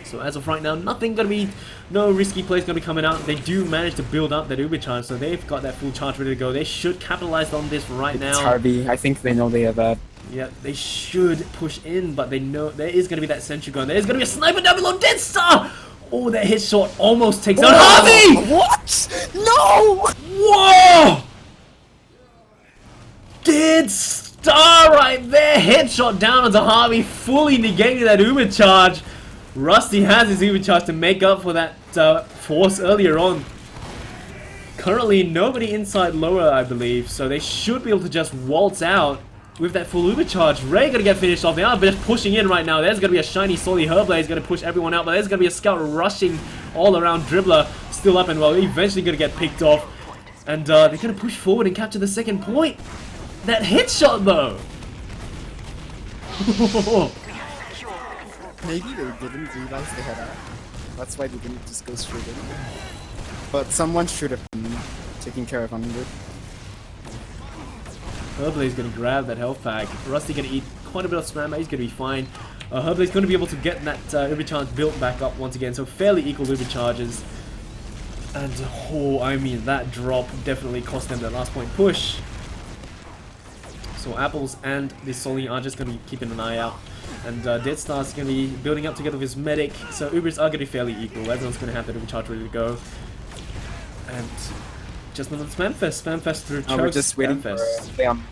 So as of right now, no risky plays gonna be coming out. They do manage to build up that Uber charge, so they've got that full charge ready to go. They should capitalize on this right now. It's Harvey. I think they know they have that. Yeah, they should push in, but they know there is gonna be that sentry gun. There's gonna be a sniper down below. Dead Star! Oh, that hit shot almost takes out Harvey! What? No! Whoa! Dead Star right there! Headshot down onto Harvey, fully negating that Uber charge. Rusty has his Uber charge to make up for that force earlier on. Currently, nobody inside lower, I believe, so they should be able to just waltz out with that full Uber charge. Ray gonna get finished off. They are just pushing in right now. There's gonna be a shiny Sully. Herblade gonna push everyone out, but there's gonna be a scout rushing all around. Dribbler still up and well, eventually gonna get picked off. And they're gonna push forward and capture the second point. That headshot though! Maybe they didn't realize they had that. That's why they didn't just go straight in. But someone should have been taking care of Under. Herblade's gonna grab that health pack. Rusty gonna eat quite a bit of spam, but he's gonna be fine. Herblade's gonna be able to get that Uber charge built back up once again, so fairly equal Uber charges. And oh, I mean, that drop definitely cost them that last point push. So Apples and the Sully are just gonna be keeping an eye out. And Dead Star's going to be building up together with his medic, so Ubers are going to be fairly equal. Everyone's going to have their Uber charge ready to go. And just another Spamfest through chokes. We're just waiting Spamfest. for them.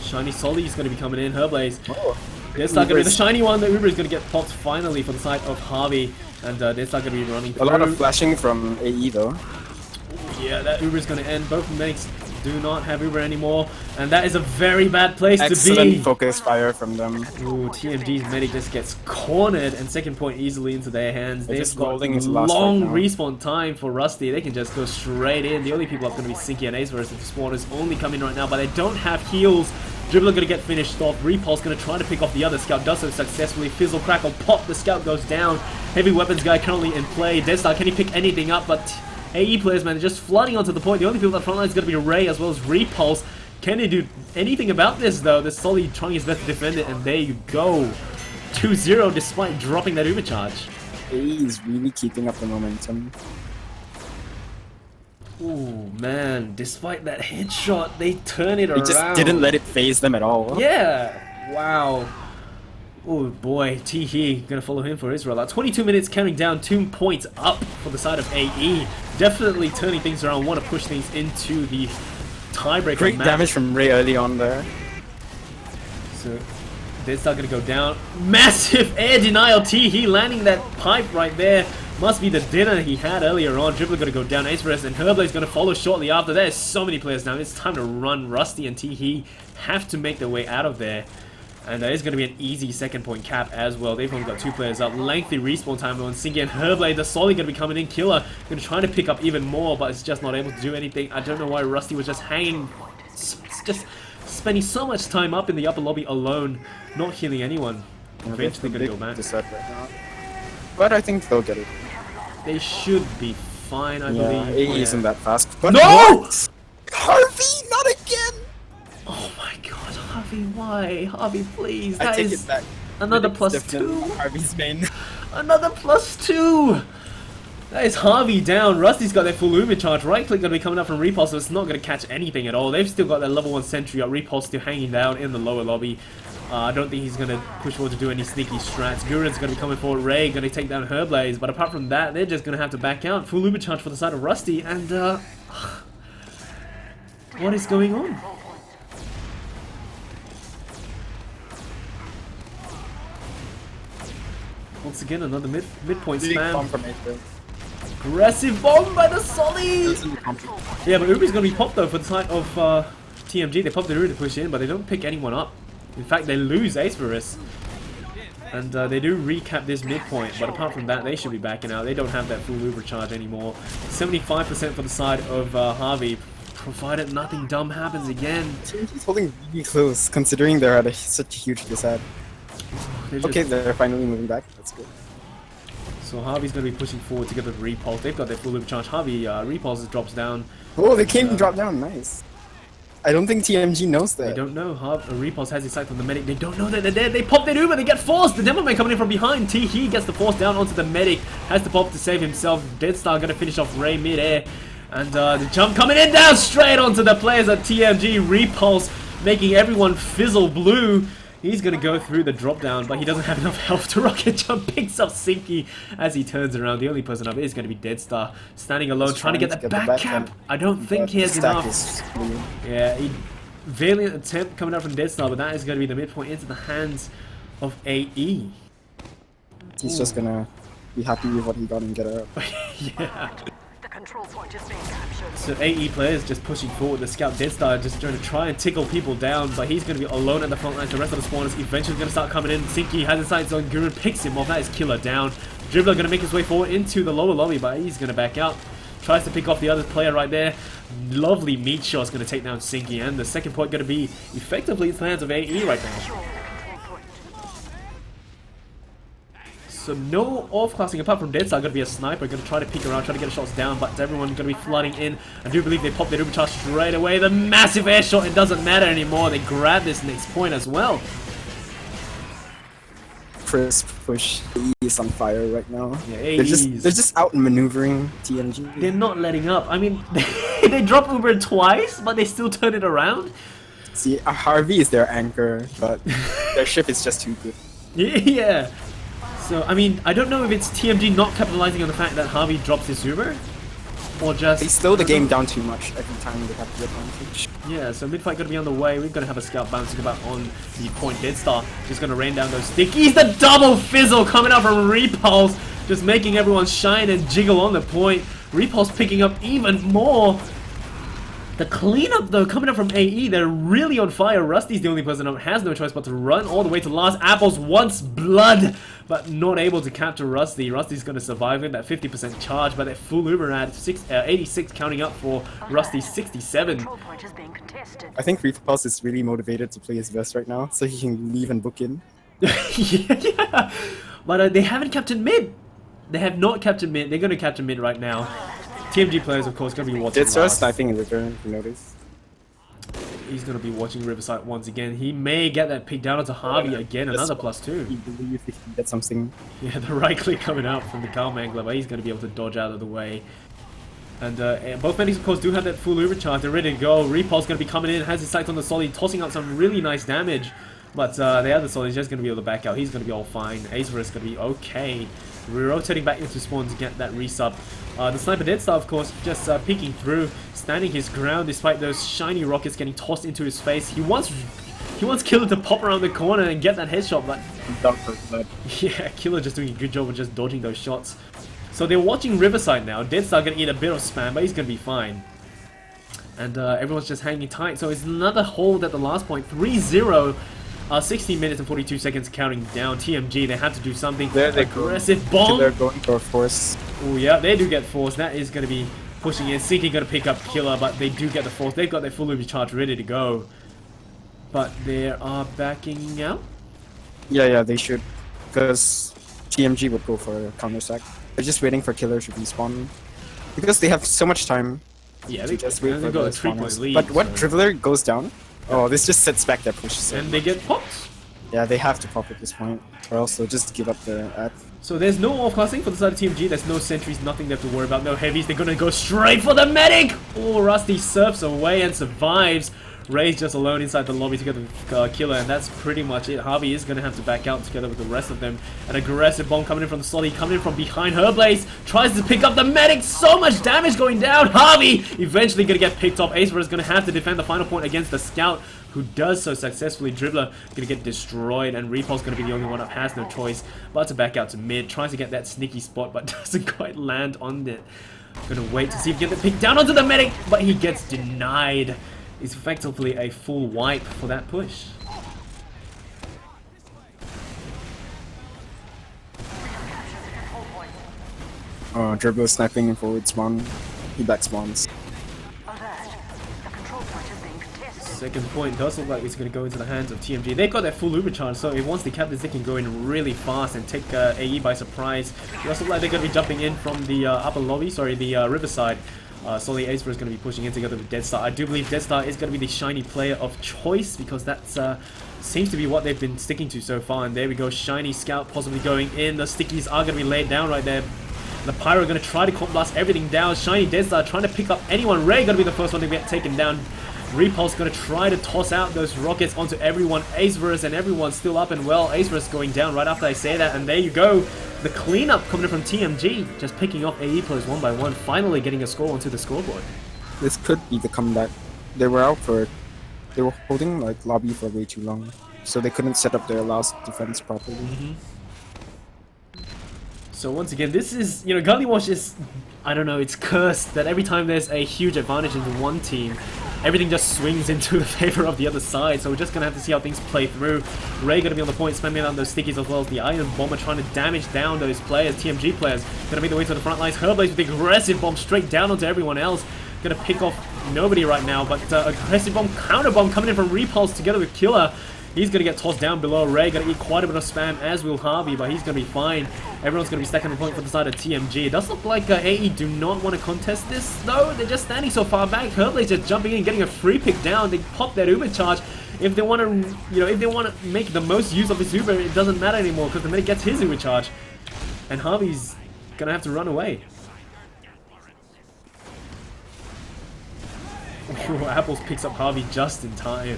Shiny Sully is going to be coming in, Herblaze. Oh. Deadstar gonna be the shiny one. The Uber is gonna get popped finally for the side of Harvey, and Deadstar gonna be running through. A lot of flashing from AE though. Yeah, that Uber is gonna end. Both medics do not have Uber anymore, and that is a very bad place to be. Excellent focus fire from them. Ooh, TMG's medic just gets cornered, and second point easily into their hands. They're They've just got rolling into last long right now. respawn time for Rusty. They can just go straight in. The only people up gonna be Sinky and Ace versus the spawners only coming right now, but they don't have heals. Dribbler gonna get finished off. Repulse gonna try to pick off the other scout. Does so successfully. Fizzle, crackle, pop. The scout goes down. Heavy weapons guy currently in play. Deadstar, can he pick anything up? But AE players, man, they're just flooding onto the point. The only people at front line is going to be Ray as well as Repulse. Can they do anything about this, though? The Solly trying his best to defend it, and there you go. 2-0 despite dropping that overcharge. AE is really keeping up the momentum. Ooh, man, despite that headshot, they turn it He around. just didn't let it phase them at all. Yeah! Wow. Oh boy, T-He gonna follow him for his rollout. 22 minutes counting down, 2 points up for the side of AE. Definitely turning things around, want to push things into the tiebreaker Great match. damage from Ray early on there. So, Deadstar gonna go down. Massive air denial, T-He landing that pipe right there. Must be the dinner he had earlier on. Dribbler gonna go down, Ace Versus, and Herblade's gonna follow shortly after. There's so many players now. It's time to run. Rusty and T-He have to make their way out of there. And that is going to be an easy second point cap as well. They've only got 2 players up. Lengthy respawn time on Singy and Herblade. The Solly going to be coming in. Killer going to try to pick up even more, but it's just not able to do anything. I don't know why Rusty was just hanging, just spending so much time up in the upper lobby alone, not healing anyone. Eventually going to go back. Right now. But I think they'll get it. They should be fine, I Yeah, believe. AE isn't that fast. But No! what? Harvey, not again! Oh my god, Harvey, why? Harvey, please. I That take is it back. another It's plus definitely 2. Harvey's main. Another +2! That is Harvey down. Rusty's got their full Uber charge. Right click going to be coming up from Repulse, so it's not going to catch anything at all. They've still got that level 1 sentry up. Repulse still hanging down in the lower lobby. I don't think he's going to push forward to do any sneaky strats. Guren's going to be coming forward. Ray going to take down Herblaze, but apart from that, they're just going to have to back out. Full Uber charge for the side of Rusty, and what is going on? Once again, another midpoint Big spam. bomb from April. Aggressive bomb by the Solly! Doesn't complicate. Yeah, but Uber's going to be popped though for the side of TMG. They popped the Uber to push in, but they don't pick anyone up. In fact, they lose Ace Verus. And they do recap this midpoint, but apart from that, they should be backing out. They don't have that full Uber charge anymore. 75% for the side of Harvey, provided nothing dumb happens again. TMG's holding really close, considering they're at such a huge disadvantage. Okay, they're finally moving back. That's good. So Harvey's going to be pushing forward together with Repulse. They've got their full Uber charge. Harvey, Repulse drops down. Oh, they came and dropped down. Nice. I don't think TMG knows that. They don't know. Repulse has his sight on the medic. They don't know that they're dead. They pop their Uber. They get forced. The Demoman coming in from behind. He gets the force down onto the medic. Has to pop to save himself. Deadstar going to finish off Ray mid-air. And the jump coming in down straight onto the players at TMG. Repulse making everyone fizzle blue. He's going to go through the drop down, but he doesn't have enough health to rocket jump. Picks up Sinky as he turns around. The only person up is going to be Deadstar, standing alone, trying to get the back cap. I don't think he has enough. Yeah, valiant attempt coming out from Deadstar, but that is going to be the midpoint into the hands of AE. He's just going to be happy with what he got and get out. Yeah. The control point is being captured. So AE players just pushing forward. The scout Deadstar just trying to tickle people down, but he's going to be alone at the front lines. The rest of the spawners eventually going to start coming in. Sinky has his sights on Gurun, picks him off. That is Killer down. Dribbler going to make his way forward into the lower lobby, but he's going to back out. Tries to pick off the other player right there. Lovely meat shot's going to take down Sinky, and the second point going to be effectively in the hands of AE right now. So no off-classing apart from Deadstar. Going to be a sniper, going to try to peek around, try to get the shots down, but everyone going to be flooding in. I do believe they pop their Uber charge straight away. The massive air shot, it doesn't matter anymore. They grab this next point as well. Crisp push. AE is on fire right now. Yeah, they're just out maneuvering TMG. They're not letting up. I mean, they drop Uber twice, but they still turn it around. See, Harvey is their anchor, but their ship is just too good. Yeah. So, I mean, I don't know if it's TMG not capitalizing on the fact that Harvey drops his Uber. or just... They slow the game down too much every time they have the advantage. Yeah, so mid-fight gonna be on the way. We're gonna have a scout bouncing about on the point. Deadstar just gonna rain down those stickies. The double fizzle coming out from Repulse, just making everyone shine and jiggle on the point. Repulse picking up even more. The cleanup though coming up from AE, they're really on fire. Rusty's the only person who has no choice but to run all the way to last. Apples wants blood, but not able to capture Rusty. Rusty's going to survive with that 50% charge, but that full Uber at 86 counting up for Rusty's 67. Control point is being contested. I think Repulse is really motivated to play his best right now, so he can leave and book in. Yeah, but they haven't captured mid. They have not captured mid. They're going to capture mid right now. TMG players, of course, going to be watching. Deadstar sniping in return, if you notice. He's going to be watching Riverside once again. He may get that pick down onto Harvey again, another +2. He believes he can get something. Yeah, the right click coming out from the Calm Angler, but he's going to be able to dodge out of the way. And both medics, of course, do have that full overcharge. They're ready to go. Repulse going to be coming in, has his sights on the Solid, tossing out some really nice damage. But the other Solid is just going to be able to back out. He's going to be all fine. Acer is going to be okay. We're rotating back into spawn to get that resub. The Sniper Deadstar, of course, just peeking through, standing his ground despite those shiny rockets getting tossed into his face. He wants Killer to pop around the corner and get that headshot, but yeah, Killer just doing a good job of just dodging those shots. So they're watching Riverside now. Deadstar gonna eat a bit of spam, but he's gonna be fine. And everyone's just hanging tight. So it's another hold at the last point. 3-0. 16 minutes and 42 seconds counting down. TMG, they have to do something. There they aggressive go. bomb. They're going for a force. Oh yeah, they do get force. That is going to be pushing in. Sinky going to pick up Killer, but they do get the force. They've got their full Uber charge ready to go. But they are backing out. Yeah, they should. Because TMG would go for a counter-sack. They're just waiting for Killer to respawn. Because they have so much time. Yeah, they just wait for got the a 3-point lead. But what so. Dribbler goes down? Oh, this just sets back their push. So and they get popped. yeah, they have to pop at this point, or else they'll just give up the ad. So there's no offcasting for the side of TMG. There's no sentries, nothing they have to worry about. No heavies. They're gonna go straight for the medic. Oh, Rusty surfs away and survives. Ray's just alone inside the lobby together with Killer, and that's pretty much it. Harvey is going to have to back out together with the rest of them. An aggressive bomb coming in from the Solly, coming in from behind Herblaze, tries to pick up the medic. So much damage going down. Harvey eventually going to get picked off. Acer is going to have to defend the final point against the Scout, who does so successfully. Dribbler going to get destroyed, and Repulse going to be the only one that has no choice but to back out to mid. Tries to get that sneaky spot, but doesn't quite land on it. Going to wait to see if he can get the pick down onto the medic, but he gets denied. It's effectively a full wipe for that push. Dribbler sniping in forward spawn. He back spawns. Alert. The control point is being contested. Second point does look like it's going to go into the hands of TMG. They've got that full Uber charge, so if once they cap this, they can go in really fast and take AE by surprise. It also look like they're going to be jumping in from the upper lobby, sorry, the Riverside. Solly Acer is going to be pushing in together with Deadstar. I do believe Deadstar is going to be the shiny player of choice because that's seems to be what they've been sticking to so far. And there we go, shiny Scout possibly going in. The stickies are going to be laid down right there. The Pyro going to try to comp blast everything down. Shiny Deadstar trying to pick up anyone. Ray going to be the first one to get taken down. Repulse going to try to toss out those rockets onto everyone. Aceverus and everyone's still up and well. Aceverus going down right after I say that, and there you go. The cleanup coming in from TMG, just picking off AE players one by one, finally getting a score onto the scoreboard. This could be the comeback. They were holding like lobby for way too long, so they couldn't set up their last defense properly. So once again, this is, you know, Gully Wash is, I don't know, it's cursed that every time there's a huge advantage into one team, everything just swings into the favor of the other side. So we're just going to have to see how things play through. Ray going to be on the point, spamming out those stickies as well as the Iron Bomber trying to damage down those players. TMG players going to make their way to the front lines. Herblaze with the aggressive bomb straight down onto everyone else. Going to pick off nobody right now, but aggressive bomb, counter bomb coming in from Repulse together with Killer. He's going to get tossed down below. Ray going to eat quite a bit of spam, as will Harvey, but he's going to be fine. Everyone's going to be stacking the point for the side of TMG. It does look like AE do not want to contest this, though. They're just standing so far back. Herblaze just jumping in, getting a free pick down. They pop that Uber charge. If they want to, you know, if they want to make the most use of his Uber, it doesn't matter anymore because the medic gets his Uber charge. And Harvey's going to have to run away. Ooh, Apples picks up Harvey just in time.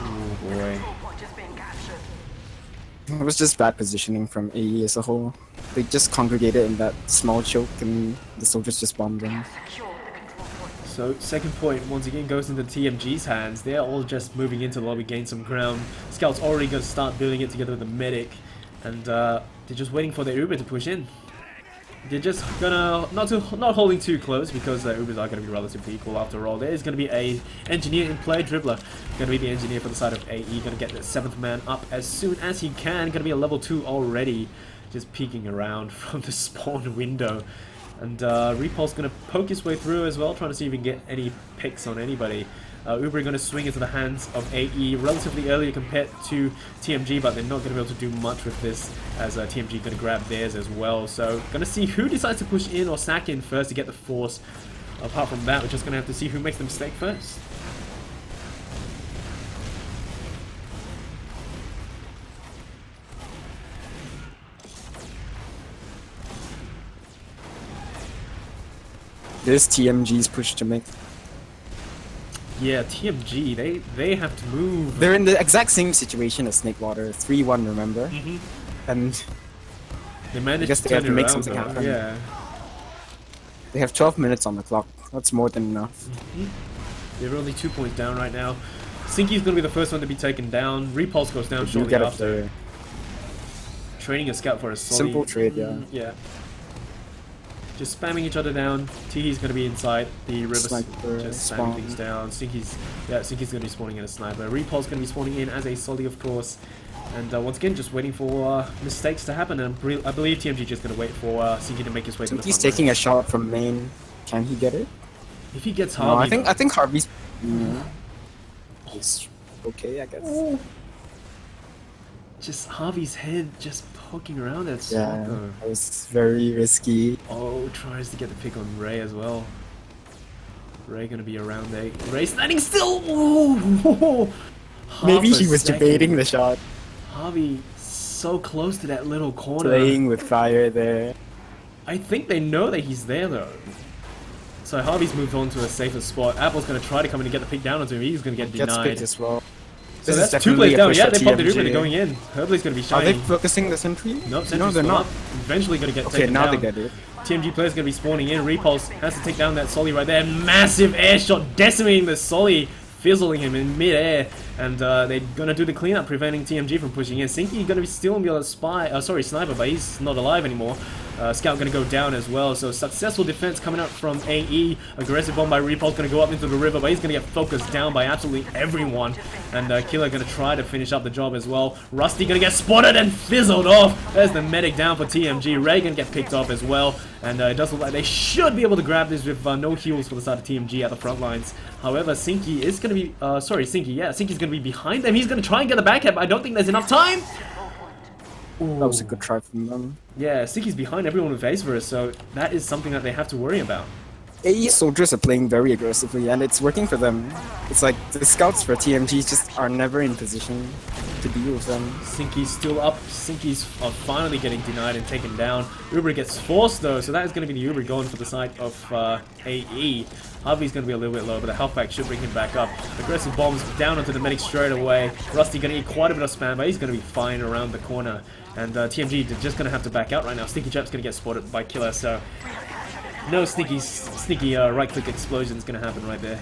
Oh boy. It was just bad positioning from AE as a whole. They just congregated in that small choke and the soldiers just bombed them. Secure the control point. So second point once again goes into TMG's hands. They're all just moving into the lobby, gain some ground. Scout's already going to start building it together with the medic, and they're just waiting for their Uber to push in. They're just gonna not holding too close because the Ubers are going to be relatively equal after all. There is going to be a engineer in play, dribbler. Going to be the engineer for the side of AE. Going to get the 7th man up as soon as he can. Going to be a level 2 already, just peeking around from the spawn window. And Repulse going to poke his way through as well, trying to see if he can get any picks on anybody. Uber going to swing into the hands of AE relatively early compared to TMG, but they're not going to be able to do much with this as TMG going to grab theirs as well. So going to see who decides to push in or sack in first to get the force. Apart from that, we're just going to have to see who makes the mistake first. This TMG's push to make. Yeah, TMG, they have to move. They're in the exact same situation as Snakewater, 3-1, remember? And They managed I guess to they have turn to it make around, something though. happen. Yeah. they have 12 minutes on the clock. That's more than enough. They're only 2 points down right now. Sinky's going to be the first one to be taken down. Repulse goes down You shortly get a after. player. Training a scout for a solid. Simple trade, yeah. Yeah. Just spamming each other down. Teehee's going to be inside the river, Sniper, just spamming spawn. things down. Sinky's going to be spawning in a sniper. Repulse going to be spawning in as a solly, of course. And once again, just waiting for mistakes to happen. And I believe TMG just going to wait for Sinky to make his way to the He's front taking line. a shot from main. Can he get it? If he gets No, Harvey, I think Harvey's. It's okay, I guess. just Harvey's head just poking around that spot Yeah, though. that was very risky. Oh, tries to get the pick on Ray as well. Ray gonna be around there. Ray standing still. Ooh. Maybe Half a he was second. debating the shot, Harvey so close to that little corner. playing with fire there. I think they know that he's there though. So Harvey's moved on to a safer spot. Apple's gonna try to come in and get the pick down onto him. He's gonna get Gets denied. picked as well. So This is that's two definitely plays a down. push Yeah, for they popped the Uber, TMG. they're going in. Herbley's gonna be Are shiny. they focusing the sentry? Nope, No, Sentry's they're still not. up. Eventually gonna get Okay, taken now down. they get it. TMG player's gonna be spawning in. Repulse has to take down that Solly right there. Massive air shot decimating the Solly, fizzling him in mid-air. And they're gonna do the cleanup, preventing TMG from pushing in. Sinky gonna be still be a sniper, but he's not alive anymore. Scout gonna go down as well. So successful defense coming up from AE. Aggressive bomb by Repulse gonna go up into the river, but he's gonna get focused down by absolutely everyone. And Killer gonna try to finish up the job as well. Rusty gonna get spotted and fizzled off. There's the medic down for TMG. Ray gonna get picked off as well. And it does look like they should be able to grab this with no heals for the side of TMG at the front lines. However, Sinky is gonna be Sinky's gonna be behind them. He's gonna try and get the backhand, but I don't think there's enough time. That was a good try from them. Yeah, Sinky's behind everyone with Ace, so that is something that they have to worry about. AE soldiers are playing very aggressively, and it's working for them. It's like the scouts for TMG just are never in position to deal with them. Sinky's still up. Sinky's finally getting denied and taken down. Uber gets forced though, so that is going to be the Uber going for the side of AE. Harvey's going to be a little bit low, but the health pack should bring him back up. Aggressive bombs down onto the medic straight away. Rusty going to eat quite a bit of spam, but he's going to be fine around the corner. And TMG just going to have to back out right now. Sneaky Jab's going to get spotted by Killer, so no sneaky right-click explosion is going to happen right there.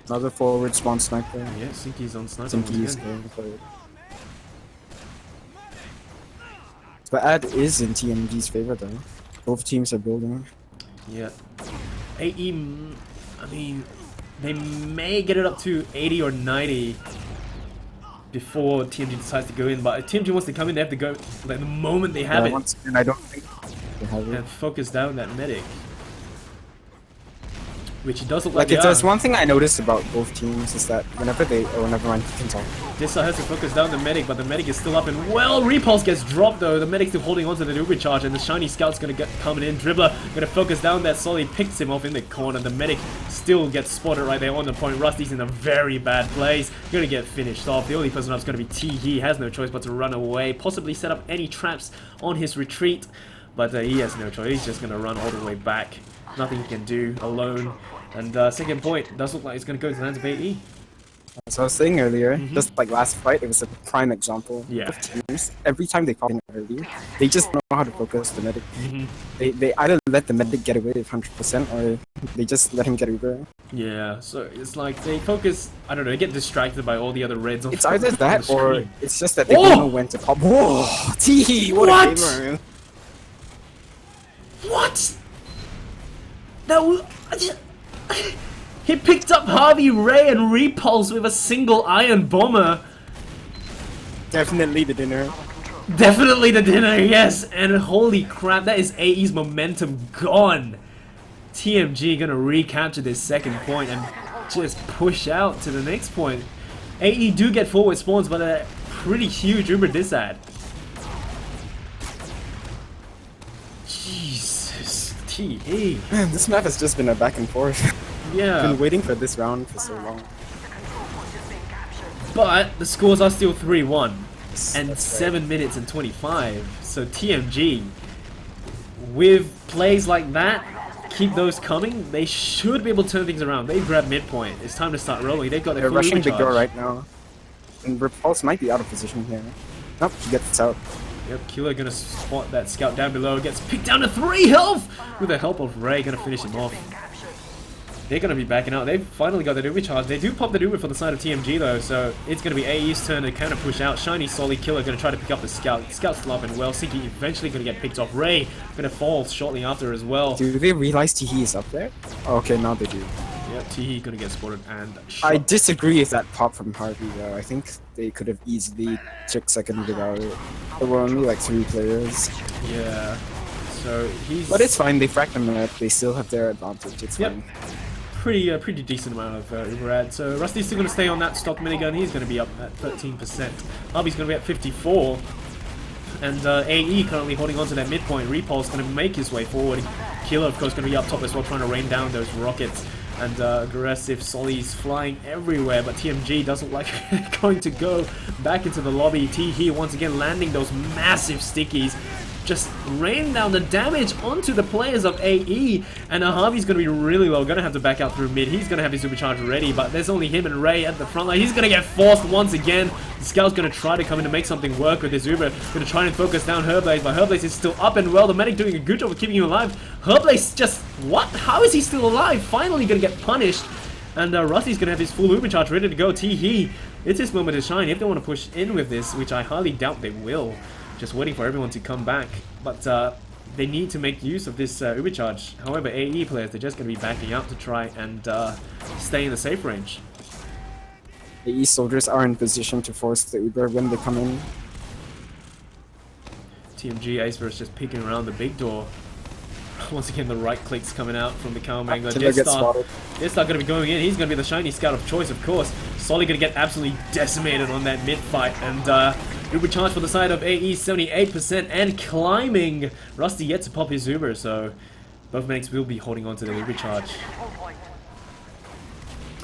Another forward spawn sniper. Yeah, Sinky's on sniper. Sinky once is again. going for it. But ad is in TMG's favor though. Both teams are building. Yeah. AE, I mean, they may get it up to 80 or 90 before TMG decides to go in, but if TMG wants to come in, they have to go like the moment they have it Once again, I don't think they have it. and focus down that medic. Which it does look Like, like if they there's are. one thing I noticed about both teams is that whenever they, oh, never mind, you can talk. This side has to focus down the medic, but the medic is still up and well, Repulse gets dropped though. The medic's still holding onto the Uber charge, and the shiny scout's gonna get coming in. Dribbler gonna focus down that Solly, picks him off in the corner. The medic still gets spotted right there on the point. Rusty's in a very bad place. Gonna get finished off. The only person up's gonna be T. He has no choice but to run away, possibly set up any traps on his retreat, but he has no choice. He's just gonna run all the way back. Nothing he can do alone. And second point does look like it's gonna go to the hands of AE. As I was saying earlier, just like last fight, it was a prime example Yeah. of teams. Every time they pop in early, they just know how to focus the medic. Mhm. They either let the medic get away with 100% or they just let him get Uber. Yeah, so it's like they focus, I don't know, they get distracted by all the other reds on It's either on that the or screen. it's just that they Oh! don't know when to pop. Whoa! Tee! What What? a gamer! What? That was... He picked up Harvey, Ray, and Repulse with a single Iron Bomber. Definitely the dinner. Definitely the dinner, yes. And holy crap, that is AE's momentum gone. TMG gonna recapture this second point and just push out to the next point. AE do get forward spawns, but a pretty huge Uber disad. Jesus, TE. Man, this map has just been a back and forth. Yeah. Been waiting for this round for so long. But the scores are still 3-1 and That's 7 minutes and 25. So TMG, with plays like that, keep those coming, they should be able to turn things around. They grab midpoint. It's time to start rolling. They've got their They're full rushing big overcharge. door right now. And Repulse might be out of position here. Nope, he gets out. Yep, Killer gonna spot that scout down below. Gets picked down to 3 health with the help of Ray. Gonna finish him off. They're gonna be backing out. They've finally got the Uber charge. They do pop the Uber for the side of TMG though, so it's gonna be AE's turn to kind of push out. Shiny, Solid, Killer gonna try to pick up the scout. Scout's still up and well. Sinky eventually gonna get picked off. Ray gonna fall shortly after as well. Do they realize Tee is up there? Oh, okay, now they do. Yep, Teehee gonna get spotted and shot. I disagree with that pop from Harvey though. I think they could have easily took second without it. There were only like 3 players. Yeah. So he's But it's fine, they fracked them up. They still have their advantage. It's Yep. fine. pretty decent amount of Uber ad. So Rusty's still gonna stay on that stock minigun. He's gonna be up at 13%. Harvey's gonna be at 54. And AE currently holding on to that midpoint. Repulse going to make his way forward. Killer, of course, going to be up top as well, trying to rain down those rockets. And aggressive Solly's flying everywhere, but TMG doesn't like going to go back into the lobby. Teehee once again landing those massive stickies. Just rain down the damage onto the players of AE, and Harvey's going to be really low, going to have to back out through mid. He's going to have his supercharge ready, but there's only him and Ray at the front line. He's going to get forced once again. The Scout's going to try to come in to make something work with his Uber. Going to try and focus down Herblaze, but Herblaze is still up and well. The medic doing a good job of keeping him alive. Herblaze just, what? How is he still alive? Finally going to get punished. And Rusty's going to have his full Uber charge ready to go. Teehee, it's his moment to shine if they want to push in with this, which I highly doubt they will. Just waiting for everyone to come back, but they need to make use of this Uber charge. However, AE players, they're just going to be backing up to try and stay in the safe range. AE soldiers are in position to force the Uber when they come in. TMG Aceverse just peeking around the big door. Once again, the right clicks coming out from the cow mangler. Killer gets spotted. Jetstar going to be going in. He's going to be the shiny scout of choice, of course. Solly going to get absolutely decimated on that mid fight, and Uber charge for the side of AE 78% and climbing. Rusty yet to pop his Uber, so both medics will be holding on to the Uber charge.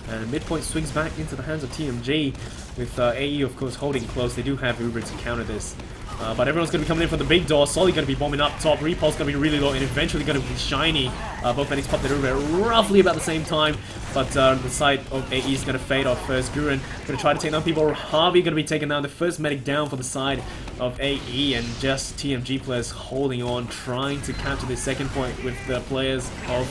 And midpoint swings back into the hands of TMG, with AE of course holding close. They do have Uber to counter this. But everyone's going to be coming in from the big door. Solly going to be bombing up top. Repulse going to be really low and eventually going to be shiny. Both medics pop their Uber roughly about the same time. But the side of AE is going to fade off first. Guren going to try to take down people. Harvey going to be taking down the first medic down for the side of AE. And just TMG players holding on, trying to capture this second point with the players of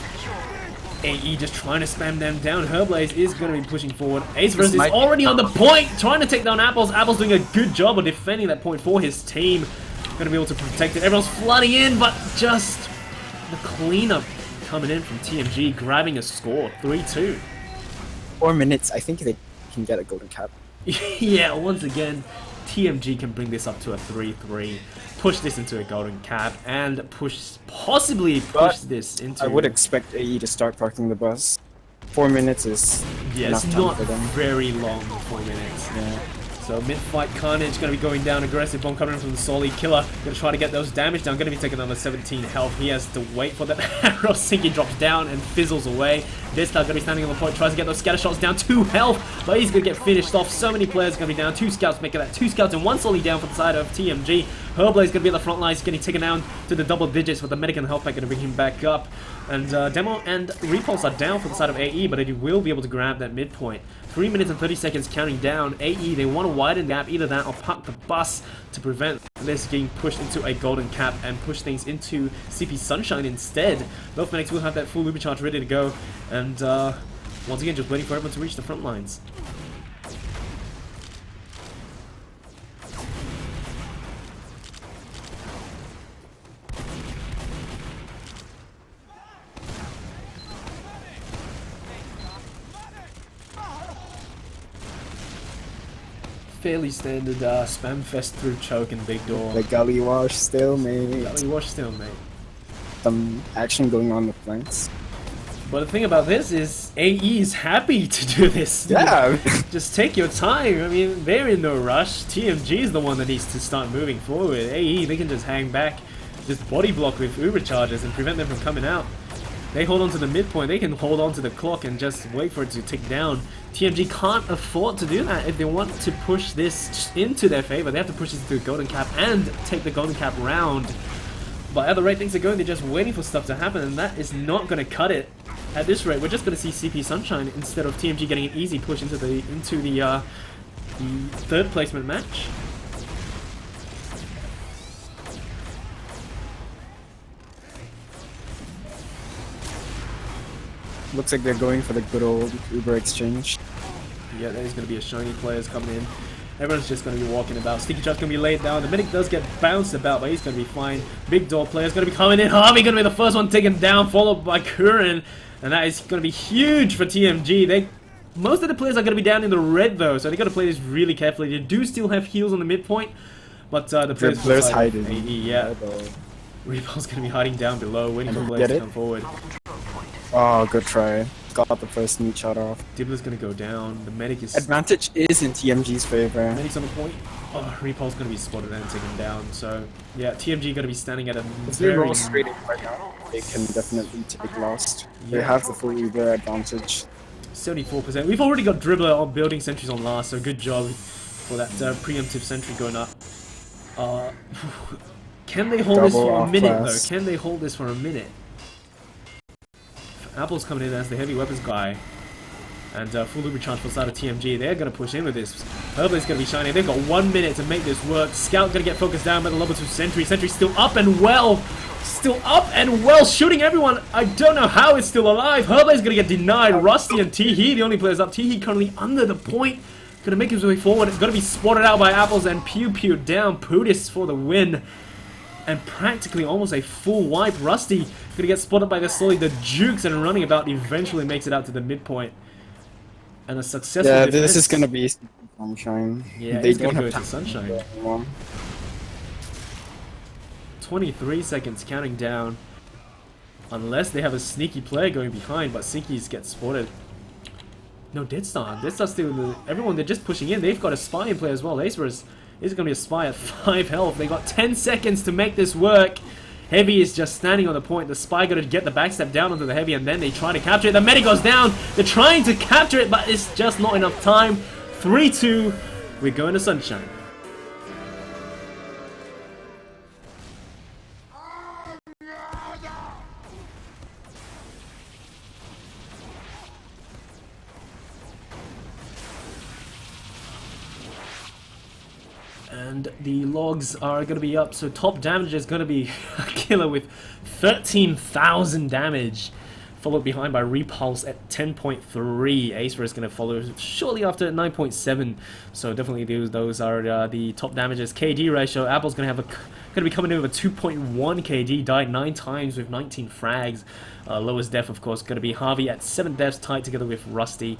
AE just trying to spam them down. Herblaze is going to be pushing forward. Aceverse is already on the point, trying to take down Apples. Apples doing a good job of defending that point for his team. Going to be able to protect it. Everyone's flooding in, but just the cleanup coming in from TMG, grabbing a score, 3-2. 4 minutes, I think they can get a golden cap. Yeah, once again, TMG can bring this up to a 3-3. Push this into a golden cap and possibly push this into... I would expect AE to start parking the bus. 4 minutes is yeah, it's enough time not for them. very long, 4 minutes. Yeah. So mid-fight Carnage going to be going down, aggressive bomb coming in from the Solly. Killer going to try to get those damage down, going to be taking another 17 health. He has to wait for that arrow. Sinky drops down and fizzles away. This guy going to be standing on the point, tries to get those scatter shots down, 2 health, but he's going to get finished off. So many players going to be down, 2 scouts making that, 2 scouts and 1 Solly down for the side of TMG. Herblaze going to be at the front lines, getting taken down to the double digits with the medic and the health pack going to bring him back up. And Demo and Repulse are down for the side of AE, but they will be able to grab that midpoint. 3 minutes and 30 seconds counting down. AE, they want to widen the gap, either that or park the bus to prevent this getting pushed into a golden cap and push things into CP Sunshine instead. Both medics will have that full Uber charge ready to go, and once again just waiting for everyone to reach the front lines. Fairly standard spam fest through choke and big door. The gully wash stalemate. Gully wash stalemate. Some action going on the flanks. But the thing about this is AE is happy to do this. Yeah. Just take your time. I mean, they're in no rush. TMG is the one that needs to start moving forward. AE, they can just hang back, just body block with Uber charges and prevent them from coming out. They hold on to the midpoint, they can hold on to the clock and just wait for it to tick down. TMG can't afford to do that. If they want to push this into their favor, they have to push this to the golden cap and take the golden cap round. But at the rate things are going, they're just waiting for stuff to happen, and that is not going to cut it. At this rate, we're just going to see CP Sunshine instead of TMG getting an easy push into the third placement match. Looks like they're going for the good old Uber exchange. Yeah, there's going to be a shiny players coming in. Everyone's just going to be walking about. Sticky Shot's going to be laid down. The medic does get bounced about, but he's going to be fine. Big door player's going to be coming in. Harvey going to be the first one taken down, followed by Curran. And that is going to be huge for TMG. Most of the players are going to be down in the red, though, so they got to play this really carefully. They do still have heals on the midpoint, but the players hiding. AD, yeah. Reapal's going to be hiding down below, waiting for players to come forward. Oh, good try. Got the first knee shot off. Dibbler's going to go down. The medic is... Advantage is in TMG's favor. Medic's on the point. Oh, Reapal's going to be spotted and taken down. So, yeah, TMG going to be standing at a If they roll straight in right now, they can definitely take lost. They have the full Uber advantage. 74%. We've already got Dribbler on building sentries on last, so good job for that preemptive sentry going up. Can they hold this for a minute, though? Can they hold this for a minute? Apple's coming in as the heavy weapons guy. And full Uber charge for side of TMG. They're going to push in with this. Herblay's going to be shining. They've got 1 minute to make this work. Scout going to get focused down by the level 2 sentry. Sentry's still up and well. Still up and well, shooting everyone. I don't know how it's still alive. Herblay's going to get denied. Rusty and Teehee, the only players up. Teehee currently under the point. Going to make his way forward. It's going to be spotted out by Apples and Pew Pew down. Pudis for the win. And practically almost a full wipe. Rusty going to get spotted by the slowly the Jukes and running about eventually makes it out to the midpoint. And a successful defense. This is going to be Sunshine. Yeah, they don't don't have to Sunshine. 23 seconds counting down. Unless they have a sneaky player going behind, but Sinkies get spotted. No, Dead Star. Dead Star's still... Everyone, they're just pushing in. They've got a spy in play as well. Acerus is going to be a spy at 5 health. They got 10 seconds to make this work. Heavy is just standing on the point. The spy got to get the backstep down onto the Heavy, and then they try to capture it. The medic goes down. They're trying to capture it, but it's just not enough time. 3-2. We're going to Sunshine. And the logs are going to be up, so top damage is going to be a killer with 13,000 damage, followed behind by Repulse at 10.3. Acer is going to follow shortly after at 9.7. So definitely those are the top damages. KD ratio, Apple's going to be coming in with a 2.1 KD, died 9 times with 19 frags. Lowest death, of course, going to be Harvey at 7 deaths, tied together with Rusty.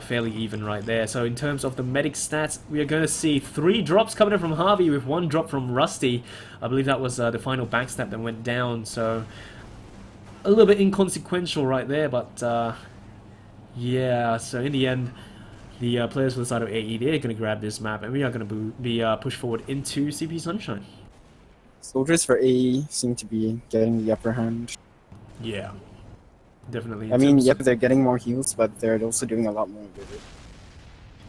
Fairly even right there. So in terms of the medic stats, we are going to see 3 drops coming in from Harvey with 1 drop from Rusty. I believe that was the final backstab that went down. So a little bit inconsequential right there, but yeah. So in the end, the players for the side of AE, they're going to grab this map, and we are going to be pushed forward into CP Sunshine. Soldiers for AE seem to be getting the upper hand. Yeah, definitely. I mean, yep, they're getting more heals, but they're also doing a lot more with it.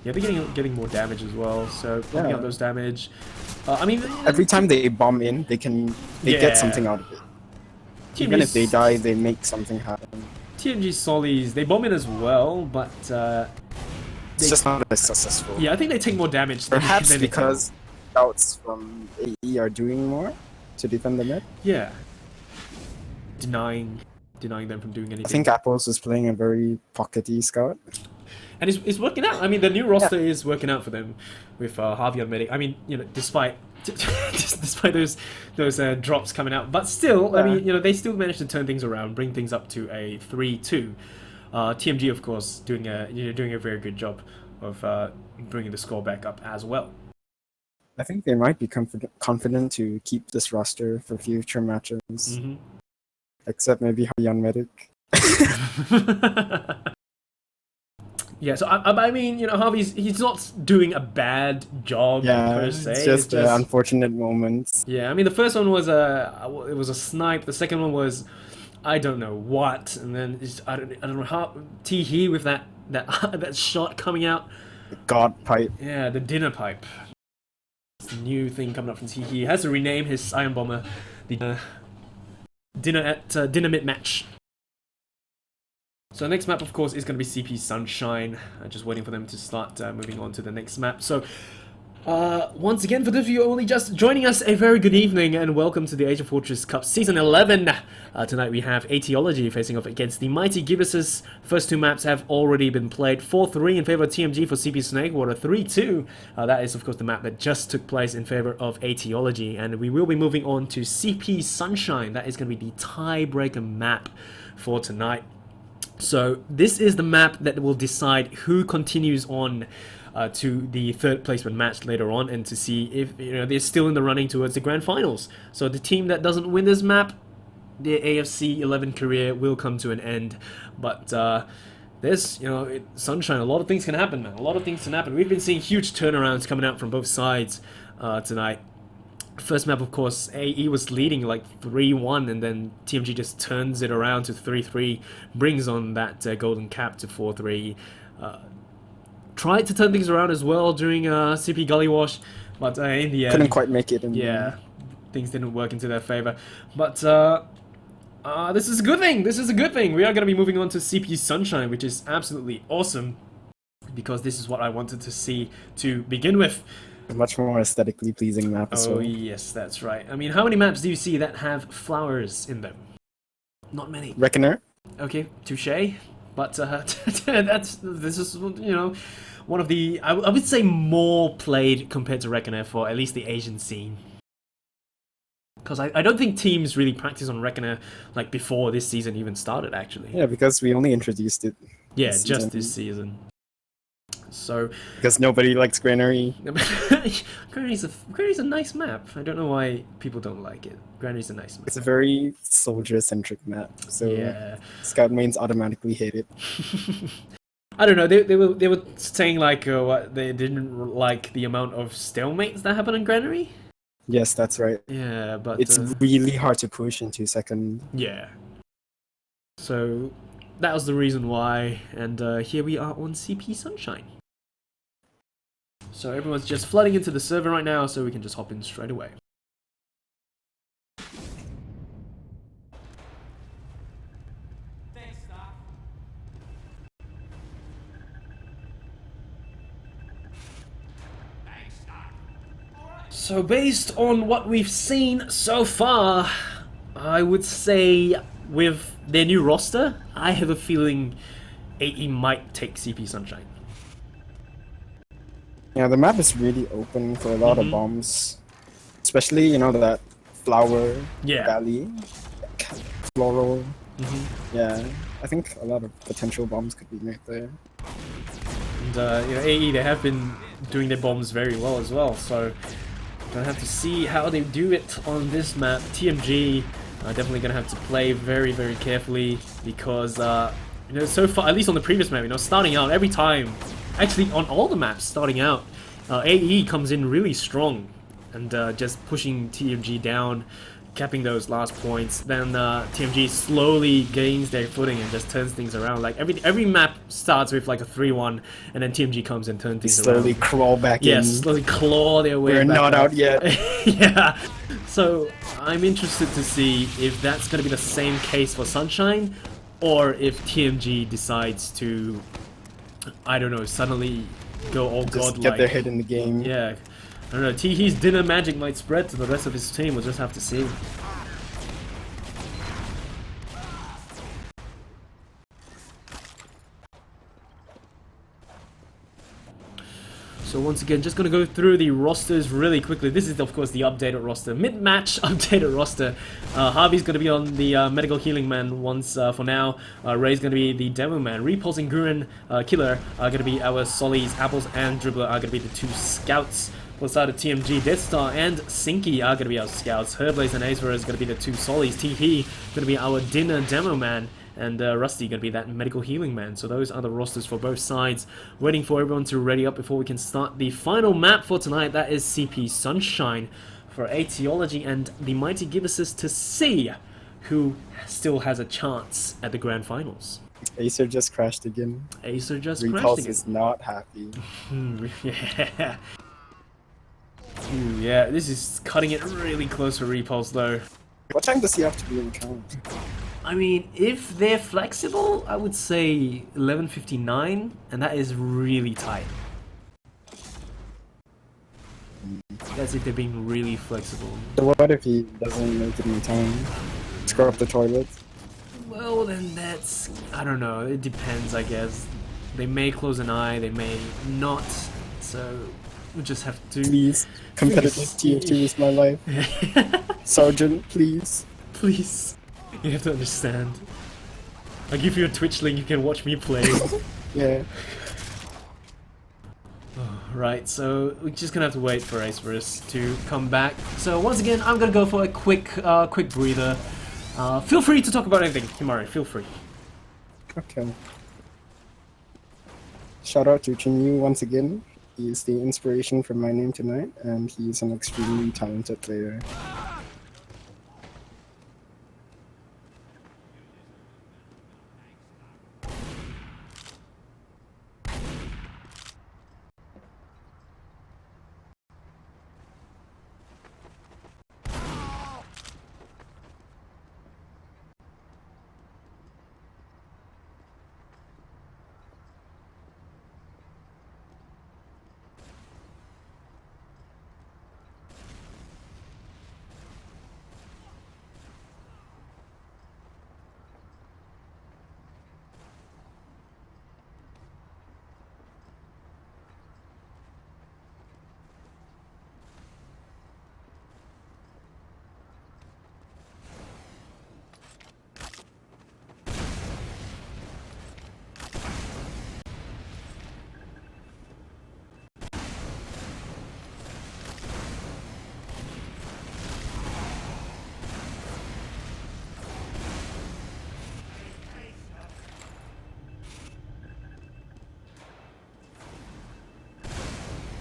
Yeah, they're getting more damage as well, so pumping up those damage. I mean, every time they bomb in, they get something out of it. Even if they die, they make something happen. TMG Solis, they bomb in as well, but It's just not as successful. Yeah, I think they take more damage. Perhaps than they because Shoutouts from AE are doing more to defend the mid. Yeah. Denying them from doing anything. I think Apples is playing a very pockety scout. And it's working out. I mean, the new roster is working out for them with Harvey on medic. I mean, you know, despite those drops coming out, but still, I mean, you know, they still managed to turn things around, bring things up to a 3-2. TMG, of course, doing a very good job of bringing the score back up as well. I think they might be confident to keep this roster for future matches. Mm-hmm. Except maybe Harvey on medic. Yeah, so I mean, you know, he's not doing a bad job per se. It's just unfortunate moments. Yeah, I mean, the first one was a snipe. The second one was I don't know what, and then I don't know how T-He with that that shot coming out. The God pipe. Yeah, the dinner pipe. It's the new thing coming up from T-He. He has to rename his Iron Bomber the dinner mid match. So the next map, of course, is going to be CP Sunshine. Just waiting for them to start moving on to the next map. So, once again, for those of you only just joining us, a very good evening and welcome to the AsiaFortress Cup Season 11. Tonight we have Aetiology facing off against the Mighty Gibuses. First two maps have already been played. 4-3 in favor of TMG for CP Snakewater. 3-2. That is, of course, the map that just took place in favor of Aetiology. And we will be moving on to CP Sunshine. That is going to be the tiebreaker map for tonight. So this is the map that will decide who continues on to the third placement match later on, and to see if they're still in the running towards the grand finals. So the team that doesn't win this map, their AFC 11 career will come to an end. But there's Sunshine. A lot of things can happen, man. A lot of things can happen. We've been seeing huge turnarounds coming out from both sides tonight. First map, of course, AE was leading like 3-1, and then TMG just turns it around to 3-3, brings on that golden cap to 4-3. Tried to turn things around as well during CP Gully Wash, but in the end... Couldn't quite make it. Things didn't work into their favor. But this is a good thing. This is a good thing. We are going to be moving on to CP Sunshine, which is absolutely awesome, because this is what I wanted to see to begin with. A much more aesthetically pleasing map as well. Oh yes, that's right. I mean, how many maps do you see that have flowers in them? Not many. Reckoner? Okay, touche. But this is one of the I would say more played compared to Reckoner for at least the Asian scene. Because I don't think teams really practice on Reckoner like before this season even started, actually. Yeah, because we only introduced it. Yeah, just this season. So because nobody likes Granary. Granary's a nice map. I don't know why people don't like it. Granary's a nice map. It's a very soldier-centric map, so yeah. Scout mains automatically hate it. I don't know. They were saying like what they didn't like the amount of stalemates that happen in Granary. Yes, that's right. Yeah, but it's really hard to push into second. Yeah. So that was the reason why, and here we are on CP Sunshine. So everyone's just flooding into the server right now, so we can just hop in straight away. Thanks, Doc. So based on what we've seen so far, I would say with their new roster, I have a feeling AE might take CP Sunshine. Yeah, the map is really open for a lot of bombs. Especially, that flower valley. Floral. Yeah, I think a lot of potential bombs could be made there. And AE, they have been doing their bombs very well as well, so gonna have to see how they do it on this map. TMG definitely gonna have to play very, very carefully, because so far, at least on the previous map, starting out every time, actually on all the maps starting out, AE comes in really strong and just pushing TMG down, capping those last points. Then TMG slowly gains their footing and just turns things around. Like every map starts with like a 3-1, and then TMG comes and turns things around. Slowly crawl back in. Yes, slowly claw their way back. We're not out yet. Yeah. So I'm interested to see if that's going to be the same case for Sunshine, or if TMG decides to I don't know, suddenly go all Just godlike. get their head in the game. Yeah. I don't know, Teehee's dinner magic might spread to the rest of his team, we'll just have to see. So once again, just gonna go through the rosters really quickly. This is of course the updated roster, mid-match updated roster. Harvey's gonna be on the medical healing man once for now. Ray's gonna be the demo man. Repulse and Gurren Killer are gonna be our Sollies. Apples and Dribbler are gonna be the two scouts. For the side of TMG, Death Star and Sinky are gonna be our scouts. Herblaze and Azra is gonna be the two Sollies. Teehee gonna be our dinner demo man. And Rusty gonna be that medical healing man. So those are the rosters for both sides. Waiting for everyone to ready up before we can start the final map for tonight. That is CP Sunshine for Aetiology and the Mighty Gibuses to see who still has a chance at the grand finals. Acer just crashed again. Acer just Repulse crashed again. is not happy. Yeah. Ooh, yeah, this is cutting it really close for Repulse though. What time does he have to be in count? I mean, if they're flexible, I would say 11:59, and that is really tight. That's if they're being really flexible. So what if he doesn't make it in time? Scrub up the toilet? Well, then that's... I don't know, it depends, I guess. They may close an eye, they may not, so we just have to... Please, competitive TF2 is my life. Sergeant, please. Please. You have to understand. I'll give you a Twitch link, you can watch me play. Yeah. Right, so we're just gonna have to wait for AsiaFortress to come back. So once again, I'm gonna go for a quick breather. Feel free to talk about anything, Himari, feel free. Okay. Shout out to Chinyu once again. He is the inspiration for my name tonight, and he's an extremely talented player.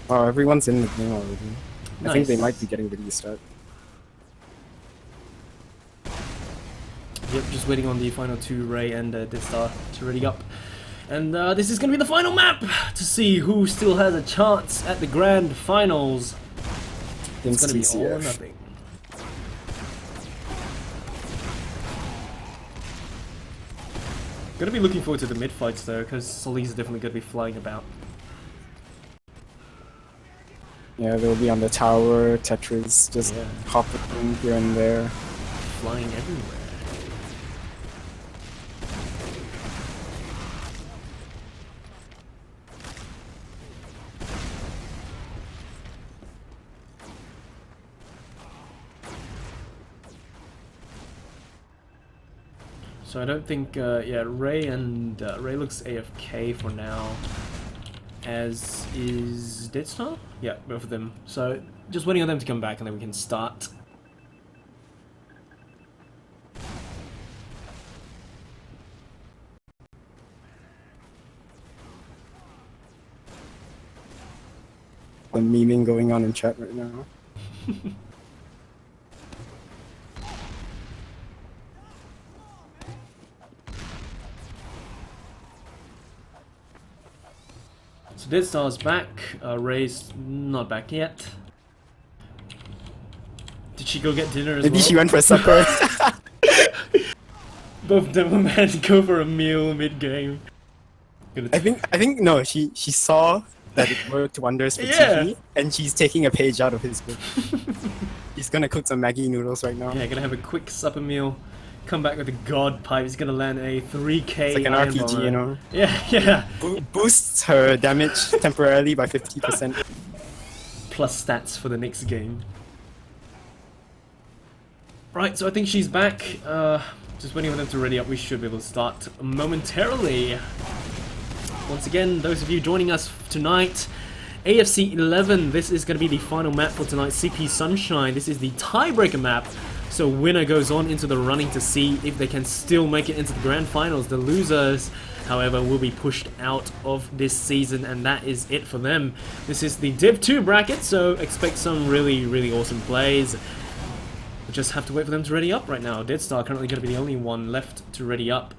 Oh, everyone's in the game already. I think they might be getting the restart. Yep, just waiting on the final two, Ray and Death Star, to ready up. And this is gonna be the final map to see who still has a chance at the grand finals. It's gonna be all or nothing. Gonna be looking forward to the mid fights though, because Solly's definitely gonna be flying about. Yeah, they'll be on the tower, Tetris, just hopping here and there. Flying everywhere. So I don't think, yeah, Ray looks AFK for now. As is Death Star? Yeah, both of them. So just waiting on them to come back and then we can start. The memeing going on in chat right now. So Death Star's back, Ray's not back yet. Did she go get dinner as well? Maybe she went for supper. Both Devilman go for a meal mid-game. I think no, she saw that it worked wonders for Yeah. TV, and she's taking a page out of his book. He's gonna cook some Maggi noodles right now. Yeah, gonna have a quick supper meal. Come back with a god pipe. He's gonna land a 3k. It's like an iron RPG, bomber. you know. Yeah. Boosts her damage temporarily by 50%. Plus stats for the next game. Right, so I think she's back. Just waiting for them to ready up. We should be able to start momentarily. Once again, those of you joining us tonight, AFC 11. This is going to be the final map for tonight. CP Sunshine. This is the tiebreaker map. So winner goes on into the running to see if they can still make it into the grand finals. The losers, however, will be pushed out of this season, and that is it for them. This is the Div 2 bracket, so expect some really awesome plays. We just have to wait for them to ready up right now. Deadstar currently going to be the only one left to ready up.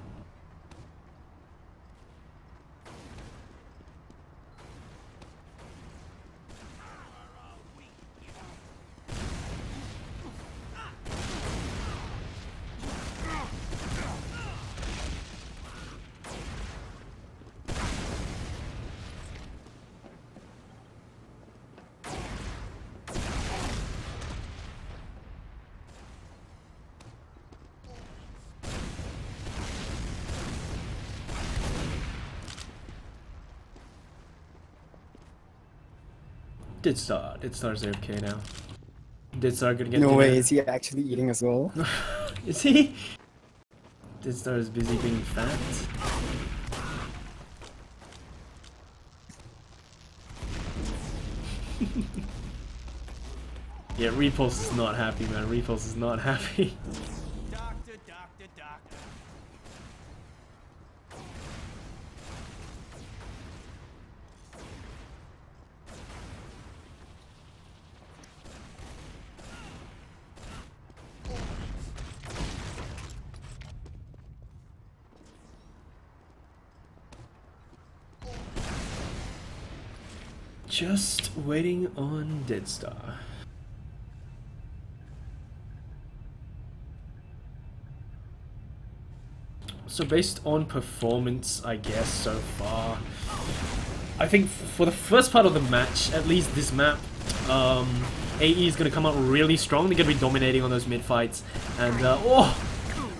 Deadstar's AFK now. Deadstar gonna get No dinner. way, is he actually eating as well? Is he? Deadstar is busy being fat. Yeah, Repulse is not happy, man. Repulse is not happy. Doctor. Just waiting on Deadstar. So based on performance, I guess, so far, I think for the first part of the match, at least this map, AE is going to come out really strong. They're going to be dominating on those mid fights. And, oh,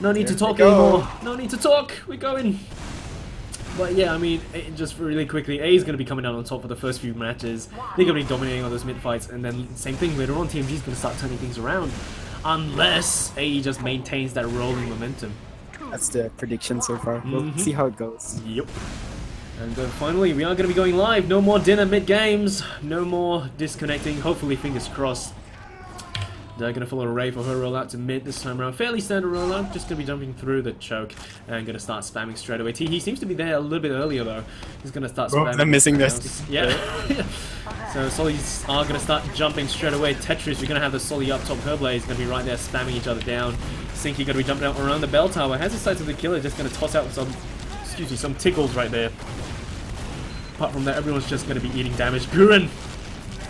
no need to talk anymore. No need to talk. We're going. But yeah, I mean, just really quickly, A is going to be coming out on top for the first few matches. They're going to be dominating on those mid fights, and then same thing later on. TMG is going to start turning things around, unless AE just maintains that rolling momentum. That's the prediction so far. We'll see how it goes. Yep. And finally, we are going to be going live. No more dinner mid games. No more disconnecting. Hopefully, fingers crossed. They're going to follow Ray for her rollout to mid this time around. Fairly standard rollout. Just going to be jumping through the choke and going to start spamming straight away. He seems to be there a little bit earlier though. He's going to start spamming. I'm missing this. Yeah. So Solis are going to start jumping straight away. Tetris, you're going to have the Soli up top. Herblade is going to be right there spamming each other down. Sinky going to be jumping out around the bell tower. Has the sights of the killer. Just going to toss out some tickles right there. Apart from that, everyone's just going to be eating damage. Guren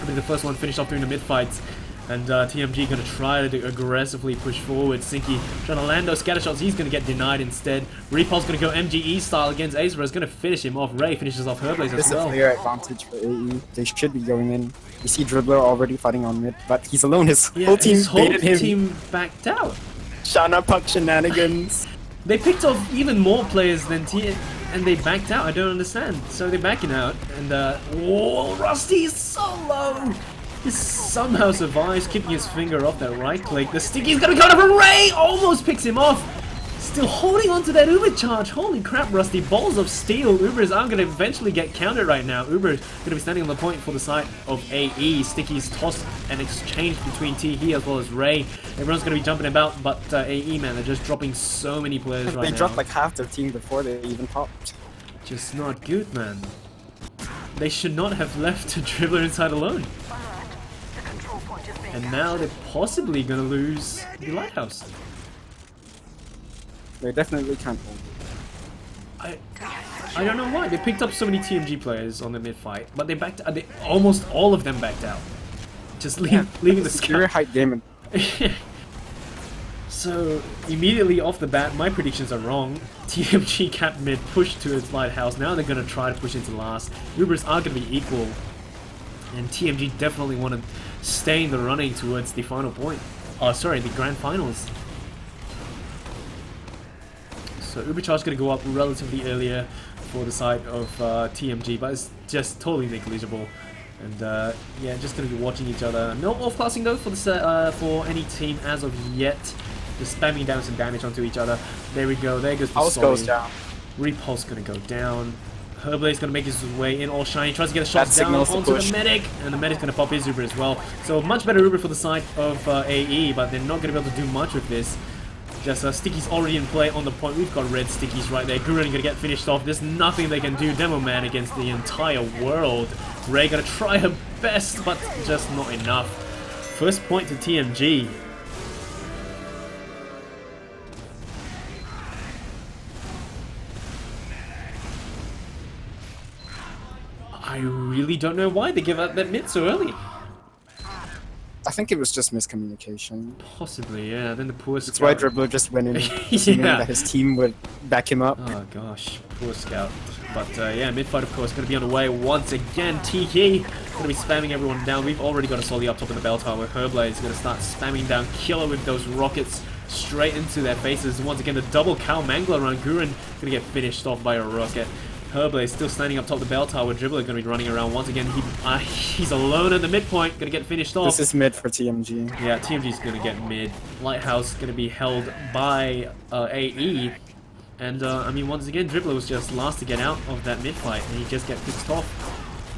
will be the first one finished off during the mid fights. And TMG going to try to aggressively push forward. Sinky trying to land those scatter shots. He's going to get denied instead. Repulse going to go MGE style against Azra. Is going to finish him off. Ray finishes off Herblade This as is a well. clear advantage for AE. They should be going in. You see Dribbler already fighting on mid, but he's alone. His whole team his whole baited him. team backed out. Shana Puck shenanigans. They picked off even more players than and they backed out. I don't understand. So they're backing out. And, whoa, Rusty is so low. He somehow survives, keeping his finger off that right click. The sticky's gonna go to Ray! Almost picks him off! Still holding on to that Uber charge. Holy crap, Rusty. Balls of steel. Ubers are gonna eventually get countered right now. Uber gonna be standing on the point for the side of AE. Sticky's tossed and exchanged between T as well as Ray. Everyone's gonna be jumping about, but AE, man, they're just dropping so many players right now. They dropped like half their team before they even popped. Just not good, man. They should not have left Dribbler inside alone. And now they're possibly gonna lose the Lighthouse. They definitely can't hold it. I don't know why. They picked up so many TMG players on the mid fight, but they backed. Almost all of them backed out. Just leaving the Superior scout. height game. So So immediately off the bat, my predictions are wrong. TMG capped mid, pushed to its lighthouse. Now they're going to try to push into last. Ubers are going to be equal. And TMG definitely want to stay in the running towards the final point. Oh, sorry, the grand finals. So Ubercharge going to go up relatively earlier for the side of TMG, but it's just totally negligible. And yeah, just going to be watching each other. No off-classing though for the for any team as of yet. Just spamming down some damage onto each other. There we go. There goes the Pulse goes down. Repulse going to go down. Herblade's going to make his way in all shiny. Tries to get a shot That down signals onto the medic. And the medic's going to pop his Uber as well. So much better Uber for the side of AE, but they're not going to be able to do much with this. Just Sticky's already in play on the point. We've got red Stickies right there. Gurren going to get finished off. There's nothing they can do. Demo Man against the entire world. Ray going to try her best, but just not enough. First point to TMG. I really don't know why they give out that mid so early. I think it was just miscommunication. Possibly, yeah. Then the poor scout. That's why Dribbler just went in, assuming that his team would back him up. Oh gosh, poor scout. But yeah, mid-fight of course going to be on the way once again. TK going to be spamming everyone down. We've already got a Solly up top in the bell tower. Herblade is going to start spamming down Killer with those rockets straight into their faces. Once again, the double cow mangler around Gurren going to get finished off by a rocket. Herblade still standing up top of the bell tower. Dribbler going to be running around once again. He's alone at the midpoint. Going to get finished off. This is mid for TMG. Yeah, TMG's going to get mid. Lighthouse going to be held by AE. And I mean, once again, Dribbler was just last to get out of that mid fight, and he just get pissed off.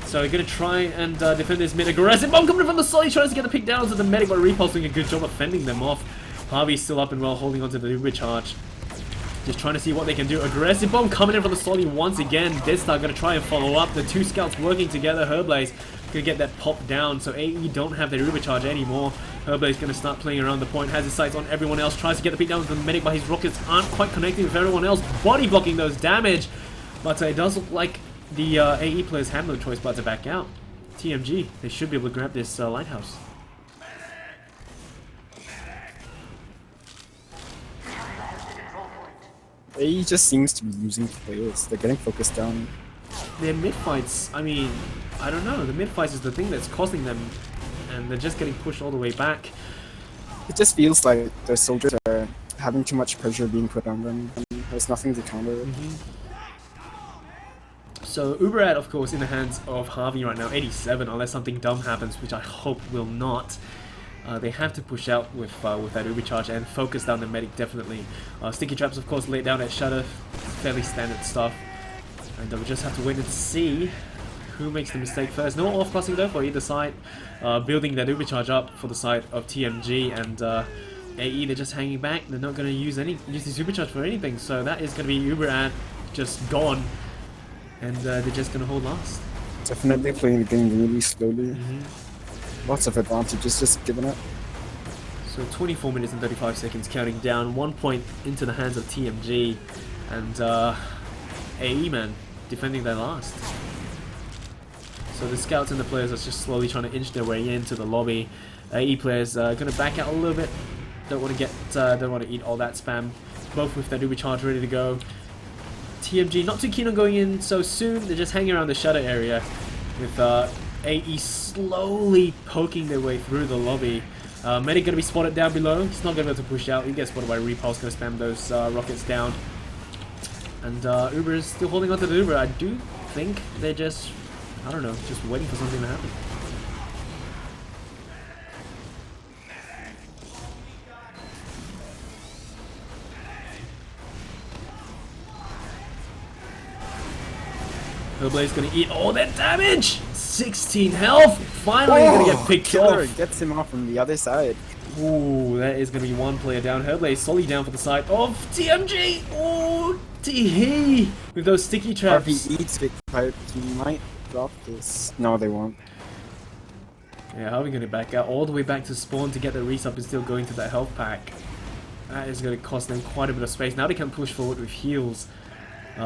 So we're going to try and defend this mid. Aggressive bomb coming from the side. He tries to get the pick down to the medic, but Repulse doing a good job of fending them off. Harvey's still up and well, holding onto the Uber charge. Just trying to see what they can do. Aggressive bomb coming in from the Solly once again. Deadstar going to try and follow up. The two scouts working together. Herblaze going to get that pop down. So AE don't have their Uber charge anymore. Herblaze going to start playing around the point. Has his sights on everyone else. Tries to get the pick down with the medic, but his rockets aren't quite connecting with everyone else. Body blocking those damage. But it does look like the AE players have no choice but to back out. TMG, they should be able to grab this lighthouse. AE just seems to be losing players. They're getting focused down. Their mid-fights, I mean, I don't know. The mid-fights is the thing that's costing them, and they're just getting pushed all the way back. It just feels like their soldiers are having too much pressure being put on them. And there's nothing to counter. So Uberat, of course, in the hands of Harvey right now, 87, unless something dumb happens, which I hope will not. They have to push out with that Uber charge and focus down the medic, definitely. Sticky traps, of course, laid down at Shadow. Fairly standard stuff. And we just have to wait and see who makes the mistake first. No off-crossing though for either side. Building that Uber charge up for the side of TMG and AE, they're just hanging back. They're not going to use this Uber charge for anything. So that is going to be Uberat just gone. And they're just going to hold last. Definitely playing the game really slowly. Lots of advantages just given up. So 24 minutes and 35 seconds counting down. 1 point into the hands of TMG. And AE, man, defending their last. So the scouts and the players are just slowly trying to inch their way into the lobby. AE players are going to back out a little bit. Don't want to eat all that spam. Both with their Uber charge ready to go. TMG not too keen on going in so soon. They're just hanging around the shadow area with AE slowly poking their way through the lobby. Medic going to be spotted down below. He's not going to be able to push out. He gets spotted by Repulse. Going to spam those rockets down. And Uber is still holding on to the Uber. I do think they're just, I don't know, just waiting for something to happen. Herblade's gonna eat all that damage! 16 health! Finally gonna get picked Killer off! gets him off from the other side. Ooh, that is gonna be one player down. Herblade solely down for the side of TMG! Ooh, Tee with those sticky traps. Harvey eats big pipe, he might drop this. No, they won't. Yeah, how are we gonna back out all the way back to spawn to get the resub and still going to that health pack? That is gonna cost them quite a bit of space. Now they can push forward with heals.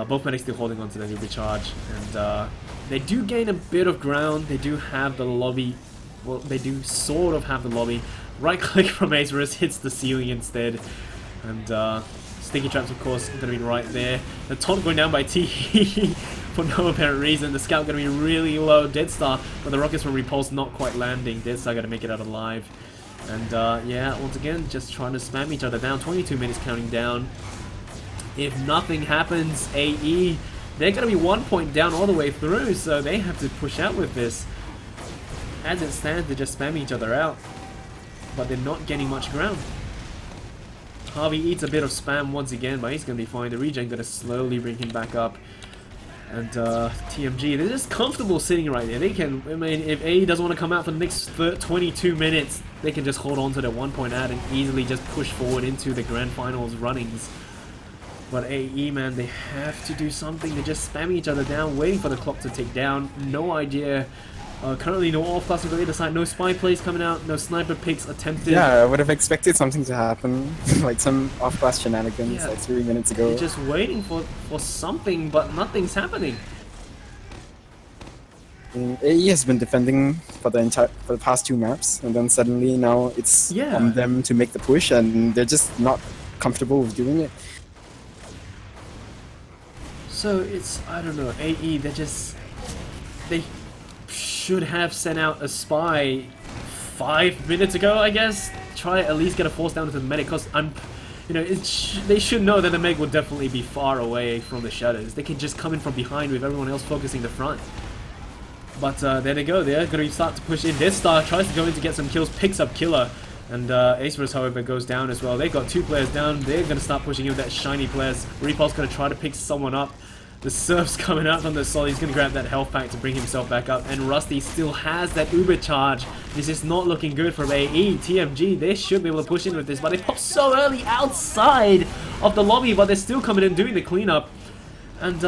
Both medics still holding on to their Uber charge, and they do gain a bit of ground. They do have the lobby, well, they do sort of have the lobby. Right click from Acerus hits the ceiling instead. And Sticky Traps, of course, going to be right there. The taunt going down by T for no apparent reason. The Scout going to be really low. Dead Star, but the rockets from Repulse not quite landing. Dead Star going to make it out alive. And yeah, once again, just trying to spam each other down. 22 minutes counting down. If nothing happens, AE, they're going to be 1 point down all the way through, so they have to push out with this. As it stands, they're just spamming each other out, but they're not getting much ground. Harvey eats a bit of spam once again, but he's going to be fine. The regen going to slowly bring him back up. And TMG, they're just comfortable sitting right there. They can, I mean, if AE doesn't want to come out for the next 22 minutes, they can just hold on to their 1 point ad and easily just push forward into the grand finals runnings. But AE, man, they have to do something. They're just spamming each other down, waiting for the clock to tick down. No idea. Currently, no off-classing on either side. No spy plays coming out. No sniper picks attempted. Yeah, I would have expected something to happen. Like some off-class shenanigans like 3 minutes ago. They're just waiting for something, but nothing's happening. AE has been defending for the past 2 maps, and then suddenly now it's on them to make the push, and they're just not comfortable with doing it. So it's, I don't know, AE, they should have sent out a spy 5 minutes ago, I guess. Try at least get a force down to the medic, because they should know that the medic will definitely be far away from the shadows. They can just come in from behind with everyone else focusing the front. But there they go, they're going to start to push in. Death Star tries to go in to get some kills, picks up Killer. And AsiaFortress, however, goes down as well. They've got 2 players down. They're going to start pushing in with that shiny players. Repulse going to try to pick someone up. The Surf's coming out from the solid. He's going to grab that health pack to bring himself back up. And Rusty still has that Uber charge. This is not looking good for AE. TMG, they should be able to push in with this. But they pop so early outside of the lobby. But they're still coming in doing the cleanup. And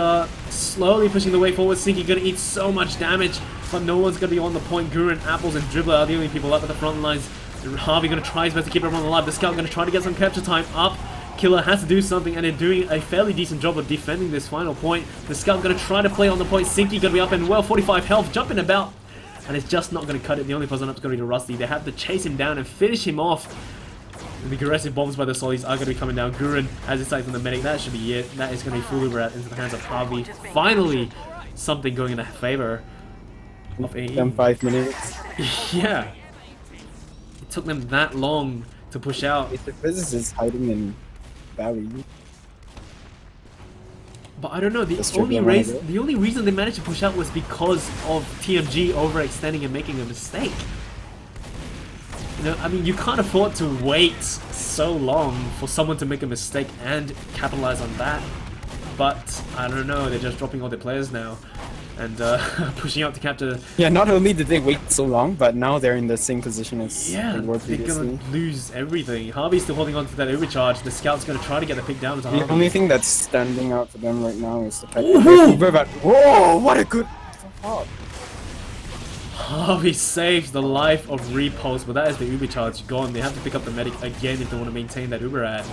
slowly pushing the way forward. Sneaky going to eat so much damage. But no one's going to be on the point. Guru and Apples and Dribbler are the only people up at the front lines. Harvey going to try his best to keep everyone alive. The Scout going to try to get some capture time up. Killer has to do something, and they're doing a fairly decent job of defending this final point. The Scout going to try to play on the point. Sinky going to be up and well, 45 health, jumping about. And it's just not going to cut it. The only person up is going to be Rusty. They have to chase him down and finish him off. And the aggressive bombs by the Solis are going to be coming down. Gurren has his sights on the medic. That should be it. That is going to be full Uber out into the hands of Harvey. Finally, something going in the favor of AE. 5 minutes. Yeah. It took them that long to push out. It's the physicist hiding in Valley. But I don't know, the only reason they managed to push out was because of TMG overextending and making a mistake. You know, I mean, you can't afford to wait so long for someone to make a mistake and capitalize on that. But I don't know, they're just dropping all their players now and pushing out to capture. Yeah, not only did they wait so long, but now they're in the same position as they were previously. They're gonna lose everything. Harvey's still holding on to that overcharge. The Scout's gonna try to get the pick down to Harvey. The only thing that's standing out for them right now is the fact that whoa, what a good thought. Harvey saves the life of Repulse, but that is the Uber charge gone. They have to pick up the medic again if they want to maintain that Uber ad.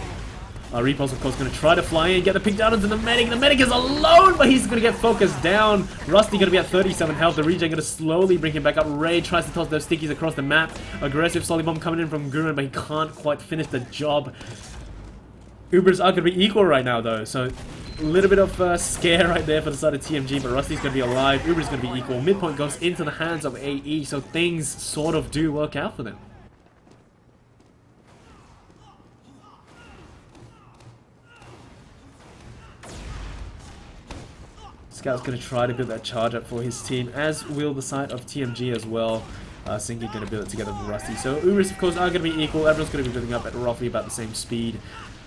Repulse, of course, going to try to fly in, get the pick down into the medic. The medic is alone, but he's going to get focused down. Rusty going to be at 37 health. The regen going to slowly bring him back up. Ray tries to toss those stickies across the map. Aggressive solid bomb coming in from Gurren, but he can't quite finish the job. Ubers are going to be equal right now, though, so a little bit of scare right there for the side of TMG, but Rusty's going to be alive. Uber's going to be equal. Midpoint goes into the hands of AE, so things sort of do work out for them. Scout's going to try to build that charge up for his team, as will the side of TMG as well. Sinky going to build it together with Rusty. So Ubers, of course, are going to be equal. Everyone's going to be building up at roughly about the same speed.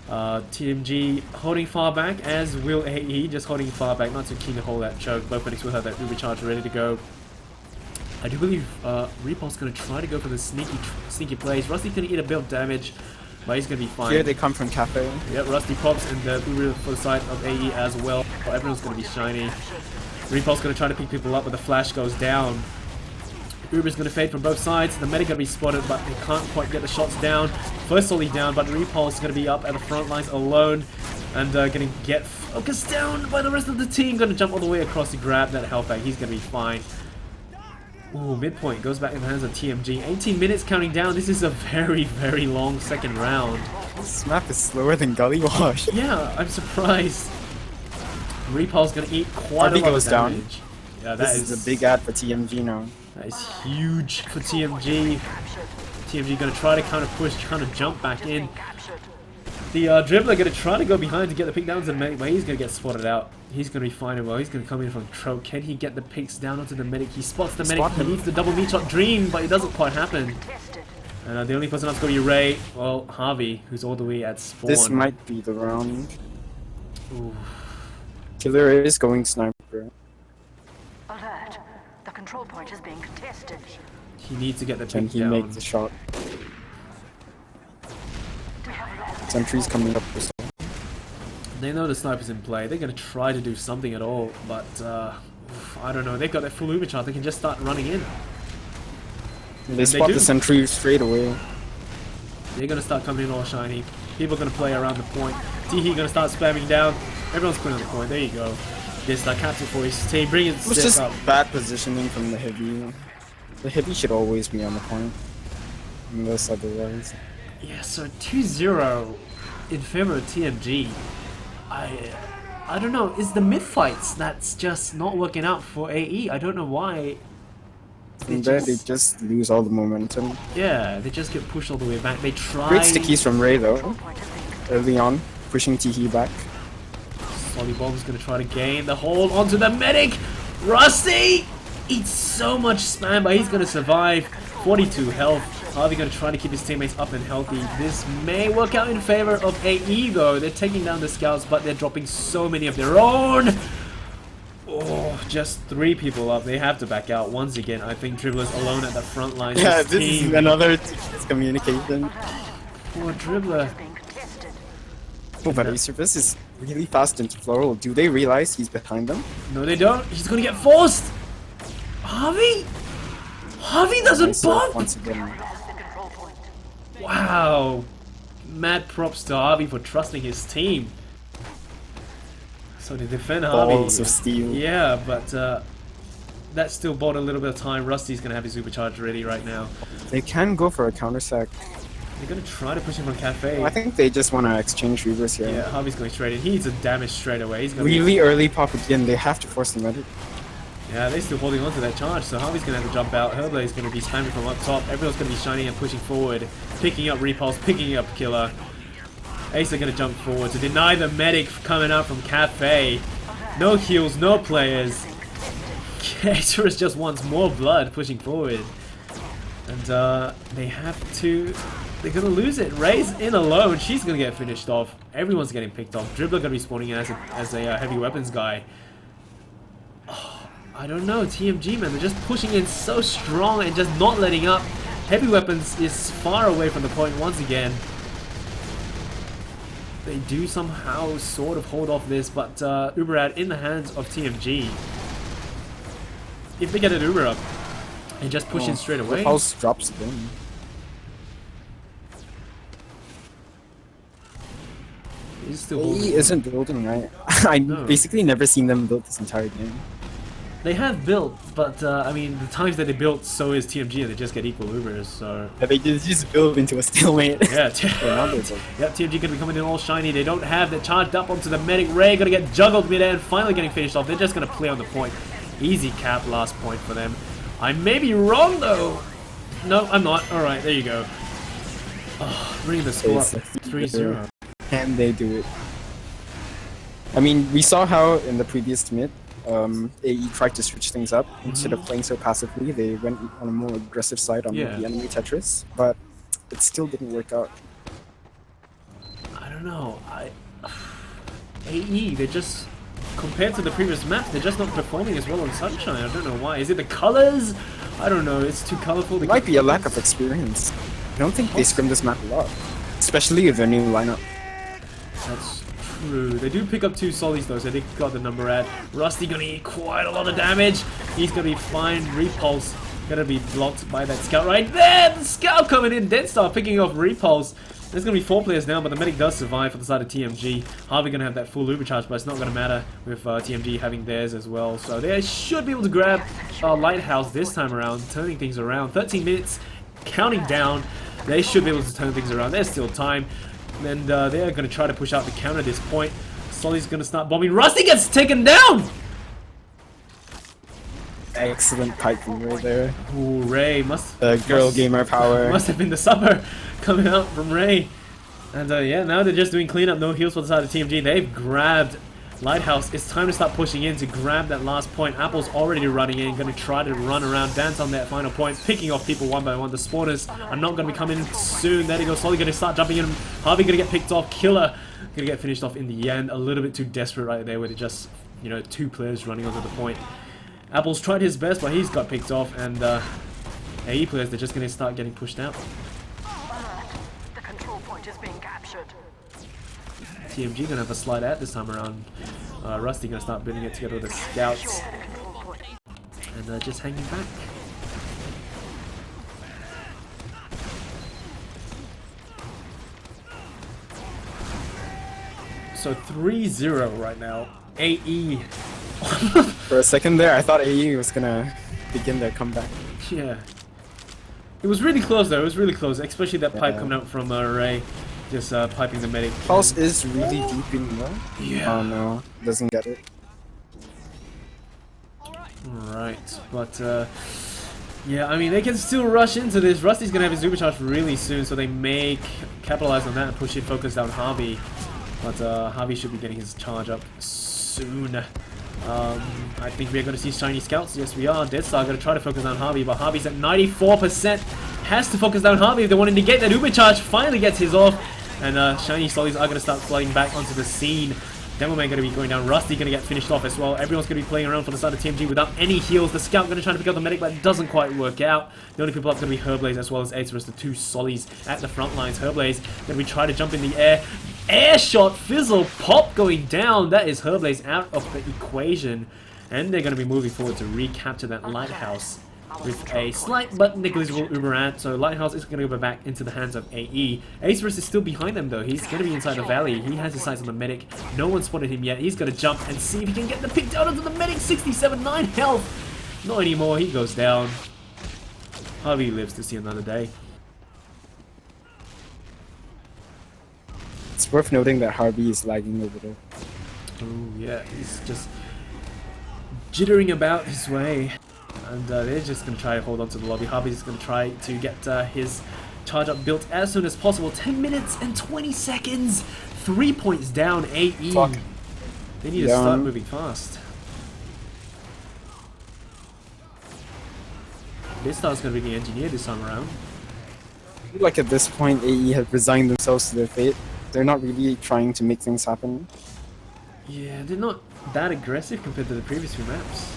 TMG holding far back, as will AE, just holding far back, not too keen to hold that choke. Both medics will have that Uber charge ready to go. I do believe Repulse going to try to go for the sneaky plays. Rusty's going to eat a bit of damage, but he's going to be fine. Here they come from Cafe. Yep, Rusty pops and the Uber for the side of AE as well. But everyone's going to be shiny. Repulse going to try to pick people up, but the flash goes down. Uber's going to fade from both sides. The medic going to be spotted, but they can't quite get the shots down. First solely down, but Repulse is going to be up at the front lines alone. And going to get focused down by the rest of the team. Going to jump all the way across to grab that health back. He's going to be fine. Ooh, midpoint goes back in the hands of TMG. 18 minutes counting down. This is a very, very long second round. This map is slower than Gully Wash. Yeah, I'm surprised. Repulse gonna eat quite Harvey a lot goes of down. damage. Yeah, that This is a big ad for TMG now. That is huge for TMG. TMG gonna try to counter push, trying to jump back in. The dribbler gonna try to go behind to get the pick down to the medic, but he's gonna get spotted out. He's gonna be fine and well. He's gonna come in from Troke. Can he get the picks down onto the medic? He spots the medic. He needs the double meat shot dream, but it doesn't quite happen. And the only person that's gonna be Ray, well, Harvey, who's all the way at spawn. This might be the round. Ooh. Killer is going sniper. Alert. The control point is being contested. He needs to get the Can pick he down. make the shot? Sentry's coming up this time. They know the sniper's in play. They're gonna try to do something at all, but I don't know. They've got their full Uber chart. They can just start running in. They spot do. the sentry straight away. They're gonna start coming in all shiny. People are gonna play around the point. Teehee gonna start spamming down. Everyone's putting on the point. There you go. This captain for his team. Bring it It was just up. bad positioning from the heavy. The heavy should always be on the point. Unless otherwise. Yeah, so 2-0 in favor of TMG. I don't know. It's the mid fights that's just not working out for AE. I don't know why. From there, they just lose all the momentum. Yeah, they just get pushed all the way back. They try. Great stickies from Ray though. Early on, pushing Teehee back. Sollybomb's gonna try to gain the hold onto the medic. Rusty eats so much spam, but he's gonna survive. 42 health. Harvey gonna try to keep his teammates up and healthy. This may work out in favor of AE though. They're taking down the scouts, but they're dropping so many of their own. Oh, just 3 people up. They have to back out once again. I think Dribbler's alone at the front line. Yeah, His this team. is another communication. Poor Dribbler. Oh, but AsiaFortress is really fast into Floral. Do they realize he's behind them? No, they don't. He's gonna get forced. Harvey? Harvey doesn't Nice bump. once again. Wow. Mad props to Harvey for trusting his team. So they defend Harvey. Balls of steel. Yeah, but that still bought a little bit of time. Rusty's gonna have his supercharge ready right now. They can go for a counter sack. They're gonna try to push him on Cafe. I think they just want to exchange reavers here. Yeah, Harvey's going straight in. He needs a damage straight away. He's gonna Really early pop again. They have to force the medic. Yeah, they're still holding on to that charge, so Harvey's gonna have to jump out. Herblade's gonna be spamming from up top. Everyone's gonna be shining and pushing forward, picking up Repulse, picking up Killer. Ace are gonna jump forward to deny the medic coming out from Cafe. No heals, no players. Caterus just wants more blood pushing forward. And they have to... They're gonna lose it. Ray's in alone. She's gonna get finished off. Everyone's getting picked off. Dribbler gonna be spawning in as a heavy weapons guy. Oh, I don't know. TMG, man, they're just pushing in so strong and just not letting up. Heavy weapons is far away from the point once again. They do somehow sort of hold off this, but Uberad in the hands of TMG. If they get an Uber up and just push in straight away. Pulse drops again. He's still He holding. isn't building right. I No. basically never seen them build this entire game. They have built, but I mean, the times that they built, so is TMG, and they just get equal Ubers, so... Yeah, they just build into a stalemate. Yeah, Now they're building. yeah, TMG gonna be coming in all shiny. They don't have that charged up onto the medic. Ray gonna get juggled mid-air and finally getting finished off. They're just gonna play on the point. Easy cap, last point for them. I may be wrong, though. No, I'm not. Alright, there you go. Oh, bringing the score up to 3-0. Can they do it? I mean, we saw how in the previous mid, AE tried to switch things up. Instead of playing so passively, they went on a more aggressive side on Yeah. the enemy Tetris, but it still didn't work out. I don't know. AE, they just... Compared to the previous map, they're just not performing as well on Sunshine. I don't know why. Is it the colors? I don't know. It's too colorful. It might be a lack of experience. I don't think they scrim this map a lot, especially with their new lineup. That's true. They do pick up 2 Sollies though, so they got the number at. Rusty gonna eat quite a lot of damage. He's gonna be fine. Repulse gonna be blocked by that scout right there. The scout coming in. Deadstar picking off Repulse. There's going to be 4 players down, but the medic does survive for the side of TMG. Harvey going to have that full uber charge, but it's not going to matter with TMG having theirs as well. So they should be able to grab Lighthouse this time around, turning things around. 13 minutes, counting down. They should be able to turn things around. There's still time. And they're going to try to push out the counter at this point. Solly's going to start bombing. Rusty gets taken down! Excellent pipe from Ray there. Ooh, Ray must... Girl gamer power. Must have been the supper coming out from Ray. And yeah, now they're just doing cleanup, no heals for the side of TMG. They've grabbed Lighthouse. It's time to start pushing in to grab that last point. Apple's already running in, going to try to run around, dance on that final point, picking off people one by one. The spawners are not going to be coming in soon. There they go, Solly going to start jumping in. Harvey going to get picked off. Killer going to get finished off in the end. A little bit too desperate right there with just, you know, 2 players running onto the point. Apple's tried his best, but he's got picked off, and AE players, they're just going to start getting pushed out. The control point is being captured. TMG going to have a slide out this time around. Rusty going to start building it together with the scouts, and just hanging back. So 3-0 right now. AE. For a second there, I thought AE was gonna begin their comeback. Yeah. It was really close though, it was really close, especially that pipe coming out from Ray, just piping the medic. Pulse is really deep in there. Yeah. Oh no, doesn't get it. Alright, but yeah, I mean, they can still rush into this. Rusty's gonna have his supercharge really soon, so they may capitalize on that and push it, focus down Harvey. But Harvey should be getting his charge up soon. I think we're going to see shiny scouts. Yes, we are. Deadstar going to try to focus down Harvey, but Harvey's at 94%. Has to focus down Harvey if they want to negate that uber charge. Finally gets his off, and shiny sollies are going to start flooding back onto the scene. Demoman going to be going down. Rusty going to get finished off as well. Everyone's going to be playing around for the side of TMG without any heals. The scout going to try to pick up the medic, but it doesn't quite work out. The only people up going to be Herblaze as well as AsiaFortress, the 2 sollies at the front lines. Herblaze going to be trying to jump in the air. Air shot, fizzle, pop going down. That is Herblaze out of the equation. And they're going to be moving forward to recapture that Lighthouse with a slight but negligible uber ant. So Lighthouse is going to go back into the hands of AE. AsiaFortress is still behind them though. He's going to be inside the valley. He has his sights on the medic. No one spotted him yet. He's going to jump and see if he can get the pick down onto the medic. 67, 9 health. Not anymore. He goes down. Harvey lives to see another day. It's worth noting that Harvey is lagging over there. Oh yeah, he's just jittering about his way. And they're just going to try to hold on to the lobby. Harvey's going to try to get his charge up built as soon as possible. 10 minutes and 20 seconds. 3 points down, AE. Fuck. They need to start moving fast. This star's going to be the engineer this time around. I feel like at this point, AE have resigned themselves to their fate. They're not really trying to make things happen. Yeah, they're not that aggressive compared to the previous few maps.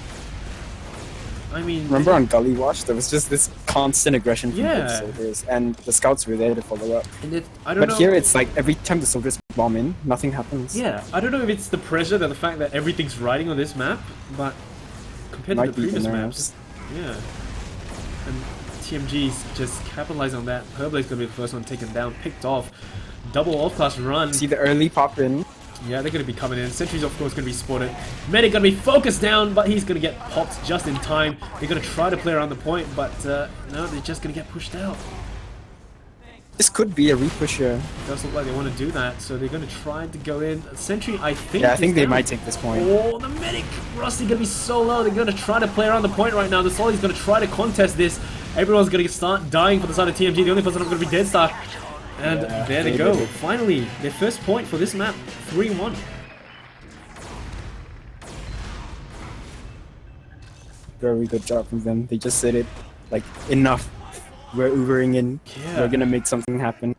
I mean, remember on Gully Watch, there was just this constant aggression from both Yeah. soldiers, and the scouts were there to follow up. and I don't know. But here it's like every time the soldiers bomb in, nothing happens. Yeah, I don't know if it's the pressure that the fact that everything's riding on this map, but compared to Might the be previous the maps, yeah. And TMG's just capitalized on that. Herblaze's gonna be the first one taken down, picked off. Double off-class run. See the early pop in. Yeah, they're gonna be coming in. Sentry's of course gonna be spotted. Medic gonna be focused down, but he's gonna get popped just in time. They're gonna try to play around the point, but no, they're just gonna get pushed out. This could be a repush here. It doesn't look like they want to do that, so they're gonna try to go in. Sentry, I think. Yeah, I think is they down. might take this point. Oh, the medic! Rusty gonna be so low. They're gonna try to play around the point right now. The Solly's gonna try to contest this. Everyone's gonna start dying for the side of TMG. The only person not gonna be Deadstar. And Yeah, there they go. Finally, their first point for this map. 3-1. Very good job from them. They just said it like enough. We're Ubering in. Yeah. We're gonna make something happen.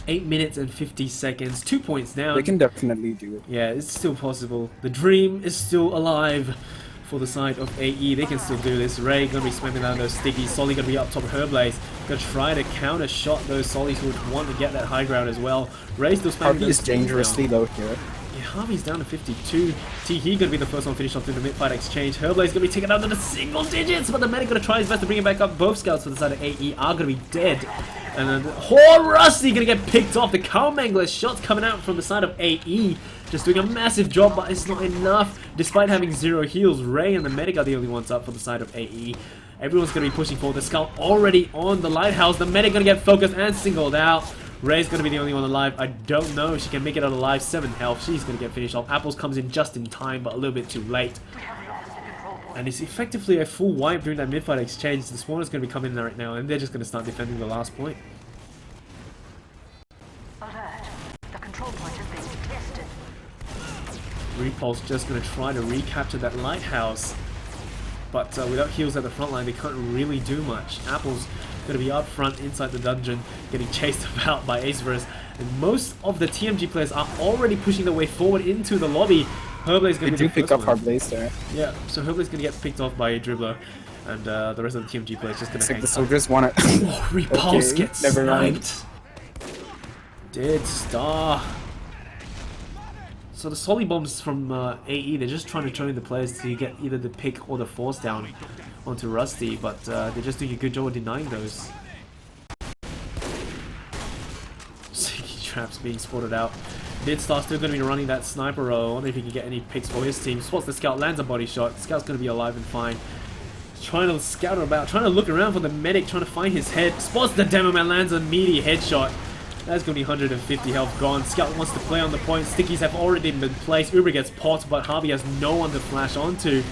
8 minutes and 50 seconds. 2 points down. They can definitely do it. Yeah, it's still possible. The dream is still alive for the side of AE. They can still do this. Ray gonna be spamming down those stickies. Solly gonna be up top of Herblaze. Gonna try to counter shot those Sollies who would want to get that high ground as well. Ray's still spamming Harvey those is stickies dangerously down. low here. Yeah, Harvey's down to 52. He gonna be the first one finished off through the mid-fight exchange. Herblaze gonna be taken down to the single digits, but the medic gonna try his best to bring it back up. Both scouts for the side of AE are gonna be dead. And then, oh, Rusty gonna get picked off. The Cow Mangler shots coming out from the side of AE. Just doing a massive job, but it's not enough. Despite having 0 heals, Ray and the medic are the only ones up for the side of AE. Everyone's gonna be pushing forward. The Scout already on the lighthouse. The medic gonna get focused and singled out. Ray's gonna be the only one alive. I don't know if she can make it out alive. 7 health. She's gonna get finished off. Apples comes in just in time, but a little bit too late. And it's effectively a full wipe during that mid-fight exchange. The spawner's gonna be coming in right now, and they're just gonna start defending the last point. Alert. The control point is being tested. Repulse just gonna try to recapture that lighthouse. But without heals at the front line, they can't really do much. Apple's gonna be up front inside the dungeon, getting chased about by AsiaFortress. And most of the TMG players are already pushing their way forward into the lobby. Herblade's gonna be the pick first up one. our blaze there. Yeah, so Herblade's gonna get picked off by a dribbler. And the rest of the TMG players just gonna It's like hang the tight. soldiers want it. Oh, Repulse Okay, gets never mind. sniped. Dead Star. So the Solly bombs from AE, they're just trying to train the players to get either the pick or the force down onto Rusty, but they're just doing a good job of denying those. Sticky traps being spotted out. Dead Star still going to be running that sniper roll. I wonder if he can get any picks for his team. Spots the Scout, lands a body shot. Scout's going to be alive and fine. Trying to scout about, trying to look around for the medic, trying to find his head. Spots the demo man, lands a meaty headshot. That's going to be 150 health gone. Scout wants to play on the point. Stickies have already been placed. Uber gets popped, but Harvey has no one to flash onto.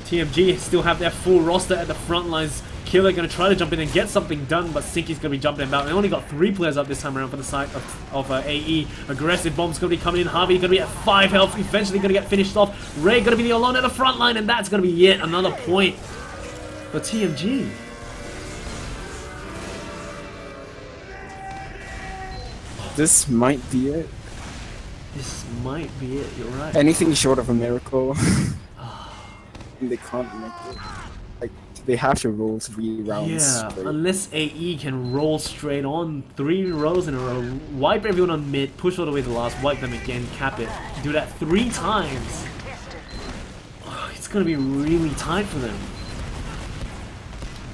TMG still have their full roster at the front lines. Killer going to try to jump in and get something done, but Stinky's going to be jumping about. They only got 3 players up this time around for the side of AE. Aggressive bombs going to be coming in. Harvey going to be at 5 health. Eventually going to get finished off. Ray going to be the alone at the front line, and that's going to be yet another point for TMG. This might be it. This might be it, you're right. Anything short of a miracle. They can't make it. Like, they have to roll 3 rounds Yeah, straight. unless AE can roll straight on 3 rows in a row, wipe everyone on mid, push all the way to the last, wipe them again, cap it. Do that 3 times. Oh, it's gonna be really tight for them.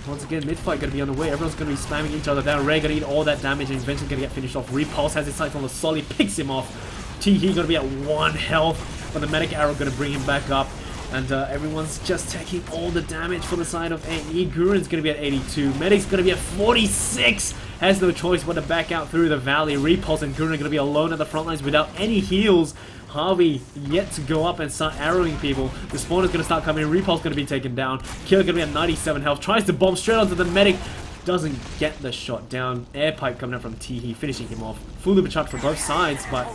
Once again, mid-fight gonna be on the way. Everyone's gonna be spamming each other down. Ray gonna eat all that damage and eventually gonna get finished off. Repulse has his sights on the Solly, picks him off. Teehee gonna be at 1 health, but the medic arrow gonna bring him back up. And everyone's just taking all the damage for the side of AE. Guren's gonna be at 82. Medic's gonna be at 46. Has no choice but to back out through the valley. Repulse and Guren are gonna be alone at the front lines without any heals. Harvey yet to go up and start arrowing people. The spawner's gonna start coming in. Repulse gonna be taken down. Killer gonna be at 97 health. Tries to bomb straight onto the medic. Doesn't get the shot down. Air pipe coming out from Teehee, finishing him off. Full loop charge for both sides, but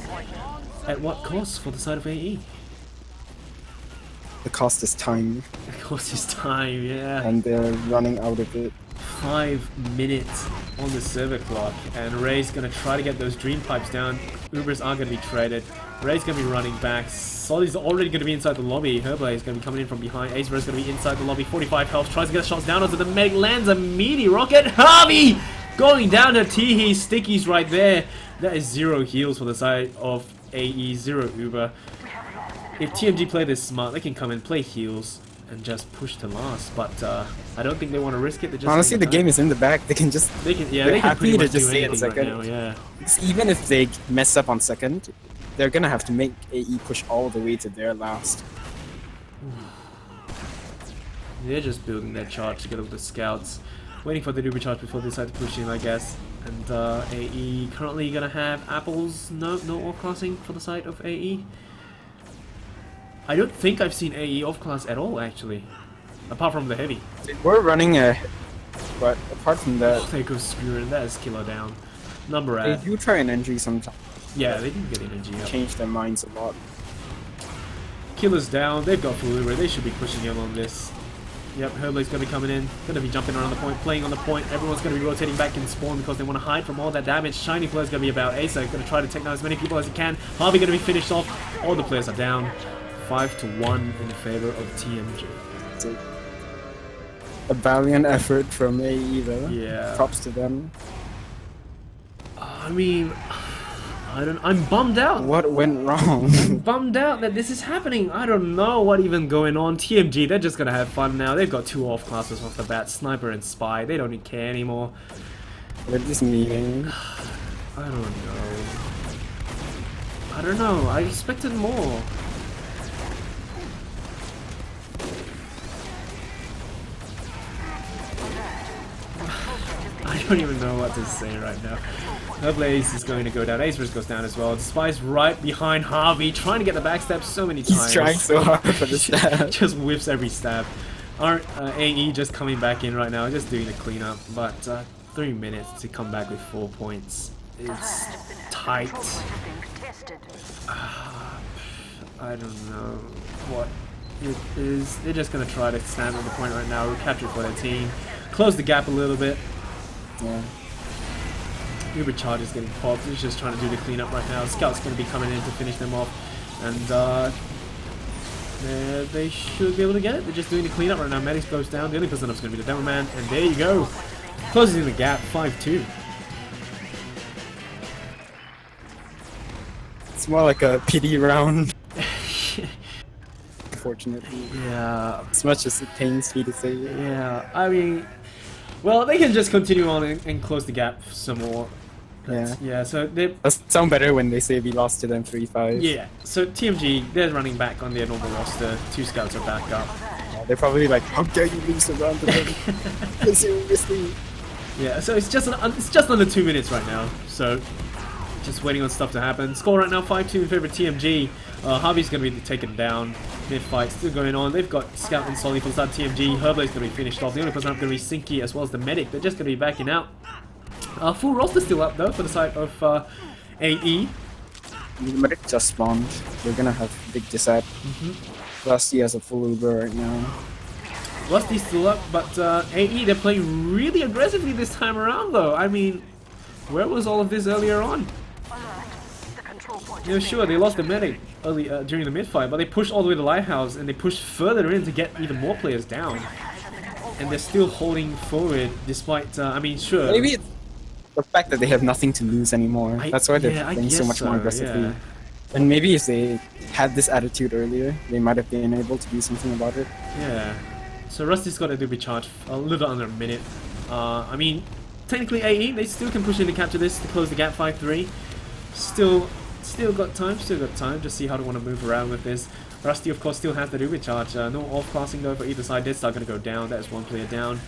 at what cost for the side of AE? The cost is time, Of course, his time, yeah. and they're running out of it. 5 minutes on the server clock, and Ray's gonna try to get those dream pipes down. Ubers are gonna be traded. Ray's gonna be running back. Solly's already gonna be inside the lobby. Herblade is gonna be coming in from behind. Ace is gonna be inside the lobby. 45 health. Tries to get shots down onto the medic. Lands a meaty rocket. Harvey going down to Teehee. Stickies right there. That is 0 heals for the side of AE. 0 Uber. If TMG play this smart, they can come and play heals and just push to last. But I don't think they want to risk it. They're just Honestly, the game is in the back. They can just. They can, yeah, they're they can happy pretty to much just do stay in anything right second. now, yeah. Even if they mess up on second, they're gonna have to make AE push all the way to their last. They're just building their charge together with the scouts. Waiting for the Uber charge before they decide to push in, I guess. And AE currently gonna have apples, no off-classing for the side of AE. I don't think I've seen AE off-class at all, actually. Apart from the heavy. They were running a. But apart from that, Oh, there goes Skurin, that is killer down. Number they at. do try an entry sometimes. Yeah, they didn't get energy up. Change their minds a lot. Killer's down, they've got full Uber, they should be pushing in on this. Yep, Herblade's gonna be coming in, gonna be jumping around the point, playing on the point. Everyone's gonna be rotating back in spawn because they want to hide from all that damage. Shiny player's gonna be about. Asa gonna try to take down as many people as he can. Harvey gonna be finished off. All the players are down. 5-1 in favor of TMG. So, a valiant effort from AE though. Yeah. Props to them. I mean, I'm bummed out. What went wrong? Bummed out that this is happening. I don't know what even going on. TMG, they're just gonna have fun now. They've got 2 off classes off the bat, Sniper and Spy. They don't care anymore. They're just meeting. I don't know. I expected more. I don't even know what to say right now. Herblade is going to go down. AsiaFortress goes down as well. Despise right behind Harvey, trying to get the backstab so many times. He's trying so hard for the stab. Just whiffs every stab. Our AE just coming back in right now, just doing the cleanup. But 3 minutes to come back with 4 points. It's tight. I don't know what it is. They're just going to try to stand on the point right now, capture for their team, close the gap a little bit. Yeah. Uber Charge is getting popped. He's just trying to do the cleanup right now. Scout's going to be coming in to finish them off. And they should be able to get it. They're just doing the cleanup right now. Medics goes down. The only person up's going to be the Demo Man. And there you go. Closing the gap. 5-2. It's more like a pity round. Unfortunately. Yeah. As much as it pains me to say it. Yeah. I mean, well, they can just continue on and close the gap some more. Yeah. Yeah, so they sound better when they say we lost to them 3-5. yeah, so TMG, they're running back on their normal roster. 2 scouts are back up. They're probably like, how dare you lose the round to them? Seriously. Yeah, so it's just under 2 minutes right now. So just waiting on stuff to happen. Score right now 5-2 in favor of TMG. Harvey's going to be taken down. Mid fight still going on. They've got Scout and Solly for the side of TMG. Herblade's going to be finished off. The only person up going to be Sinky as well as the medic. They're just going to be backing out. Full roster still up though for the side of AE. The medic just spawned. They're gonna have big disap. Rusty has a full Uber right now. Rusty's still up, but AE, they're playing really aggressively this time around though. I mean, where was all of this earlier on? Yeah, sure, they lost the medic early during the mid-fight, but they pushed all the way to the Lighthouse and they pushed further in to get even more players down. And they're still holding forward despite, I mean, sure. Maybe it's the fact that they have nothing to lose anymore. That's why they're playing so much more aggressively. Yeah. And maybe if they had this attitude earlier, they might have been able to do something about it. Yeah. So Rusty's got to do be charged a little under a minute. I mean, technically AE, they still can push in to capture this to close the gap 5-3. Still got time, Just see how they want to move around with this. Rusty, of course, still has the Uber charge. No off-classing though for either side. Dead Star going to go down. That is one player down.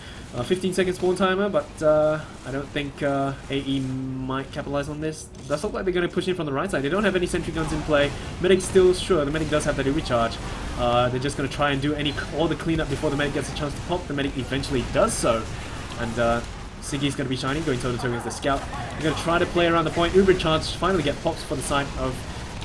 15 second spawn timer, but I don't think AE might capitalize on this. Does look like they're going to push in from the right side. They don't have any sentry guns in play. Medic still, sure, the medic does have that Uber charge. They're just going to try and do all the cleanup before the medic gets a chance to pop. The medic eventually does so. And Siggy's going to be shining, going toe-to-toe against the Scout. They're going to try to play around the point. Uber charge finally get pops for the side of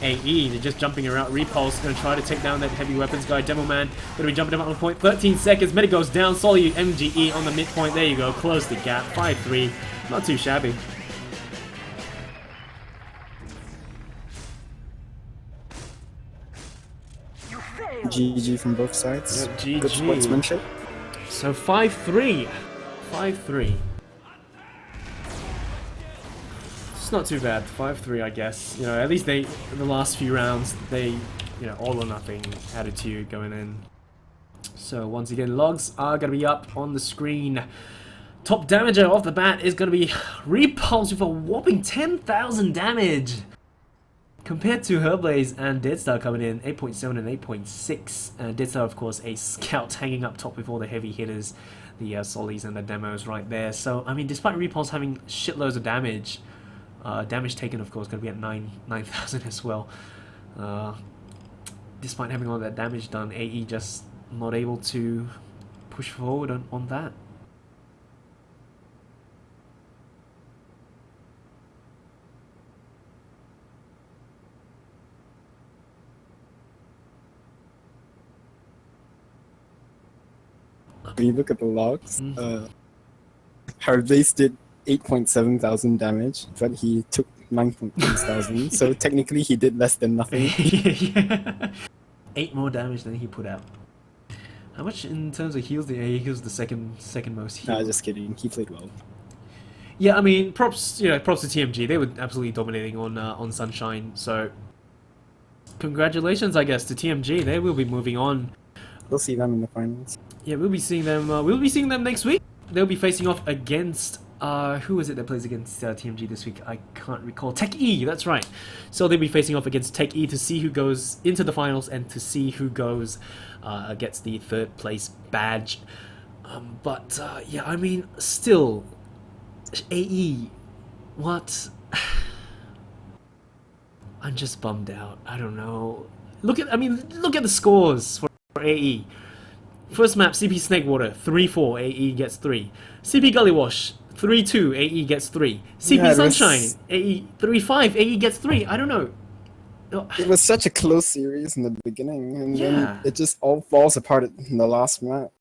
AE. They're just jumping around. Repulse going to try to take down that heavy weapons guy. Demo Man going to be jumping him up on point. 13 seconds. Medic goes down. Solly MGE on the midpoint. There you go. Close the gap. 5-3. Not too shabby. GG from both sides. Yep, GG. Good sportsmanship. So 5-3. 5-3. It's not too bad. 5-3, I guess. You know, at least they, in the last few rounds, they, you know, all or nothing attitude going in. So once again, logs are going to be up on the screen. Top damager off the bat is going to be Repulse with a whopping 10,000 damage. Compared to Herblaze and Deadstar coming in 8.7 and 8.6. Deadstar, of course, a Scout hanging up top with all the heavy hitters. The Solis and the demos right there. So, I mean, despite Repulse having shitloads of damage, damage taken, of course, going to be at 9,000 as well. Despite having all that damage done, AE just not able to push forward on that. When you look at the logs, Herblaze did 8.7 thousand damage, but he took 9.3 thousand, so technically he did less than nothing. Yeah. 8 more damage than he put out. How much in terms of heals? He was the second most heal. Nah, just kidding. He played well. Yeah, I mean, props to TMG. They were absolutely dominating on Sunshine. So, congratulations, I guess, to TMG. They will be moving on. We'll see them in the finals. Yeah, we'll be seeing them. We'll be seeing them next week. They'll be facing off against who was it that plays against TMG this week? I can't recall. Tech E, that's right. So they'll be facing off against Tech E to see who goes into the finals and to see who goes gets the third place badge. But yeah, I mean, still, AE, what? I'm just bummed out. I don't know. Look at the scores for AE. First map, CP Snakewater, 3-4, AE gets 3. CP Gullywash, 3-2, AE gets 3. CP Sunshine, AE 3-5, AE gets 3. I don't know. It was such a close series in the beginning, and then it just all falls apart in the last map.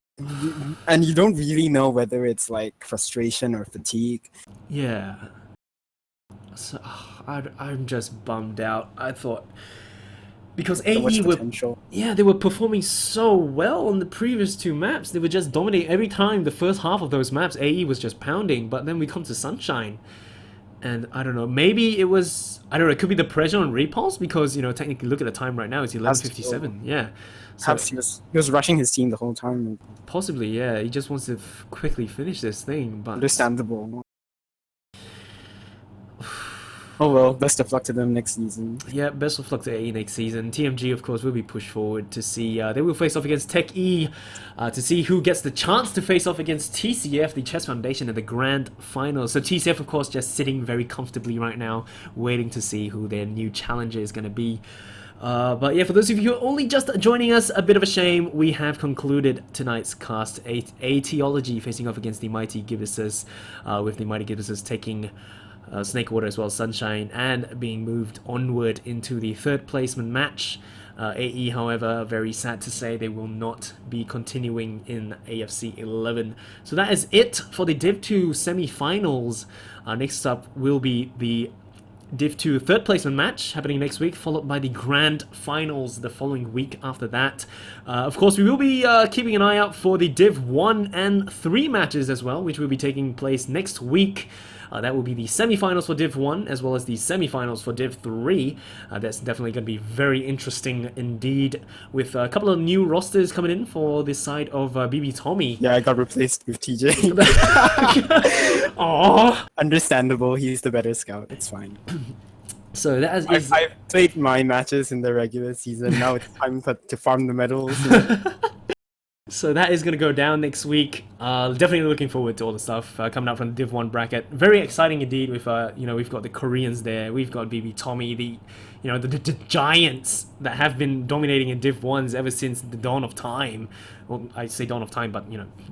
And you don't really know whether it's like frustration or fatigue. Yeah. So I'm just bummed out. I thought because AE were they were performing so well on the previous two maps. They were just dominating every time. The first half of those maps, AE was just pounding. But then we come to Sunshine, and I don't know. Maybe it was it could be the pressure on Repulse because technically look at the time right now. It's 11:57. Yeah. So, he was rushing his team the whole time. Possibly, yeah. He just wants to quickly finish this thing. But understandable. Oh well, best of luck to them next season. Yeah, best of luck to AE next season. TMG, of course, will be pushed forward to see... they will face off against Tech E to see who gets the chance to face off against TCF, the Chess Foundation, in the Grand Finals. So TCF, of course, just sitting very comfortably right now, waiting to see who their new challenger is going to be. But yeah, for those of you who are only just joining us, a bit of a shame. We have concluded tonight's cast. Aetiology facing off against the Mighty Gibuses, with the Mighty Gibuses taking... Snakewater as well as Sunshine, and being moved onward into the third placement match. AE, however, very sad to say they will not be continuing in AFC 11. So that is it for the Div 2 semi-finals. Next up will be the Div 2 third placement match happening next week, followed by the Grand Finals the following week after that. Of course, we will be keeping an eye out for the Div 1 and 3 matches as well, which will be taking place next week. That will be the semi-finals for Div 1 as well as the semi-finals for Div 3. That's definitely going to be very interesting indeed, with a couple of new rosters coming in for this side of BB Tommy. Yeah, I got replaced with TJ. Aww. Understandable, he's the better scout, it's fine. So that is... I've played my matches in the regular season, now it's time to farm the medals. So that is going to go down next week. Definitely looking forward to all the stuff coming out from the Div 1 bracket. Very exciting indeed with, we've got the Koreans there. We've got BB Tommy, the giants that have been dominating in Div 1s ever since the dawn of time. Well, I say dawn of time, but,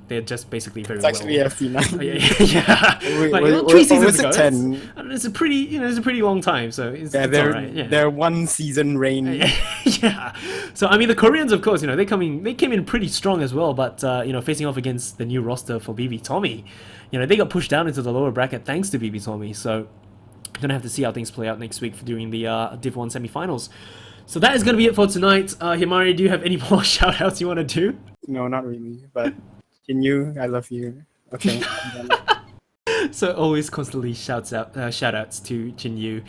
they're just basically very well. It's actually FD9. Yeah. Like, 3 seasons ago. 10? It's a pretty long time, so it's all right. Yeah. They're one season reign. Yeah. So, I mean, the Koreans, of course, they came in pretty strong as well, but, facing off against the new roster for BB Tommy, they got pushed down into the lower bracket thanks to BB Tommy, so gonna have to see how things play out next week during the Div 1 semi-finals. So that is gonna be it for tonight. Himari, do you have any more shout-outs you want to do? No, not really, but Jinyu, I love you. Okay. So always constantly shout-outs to Jinyu.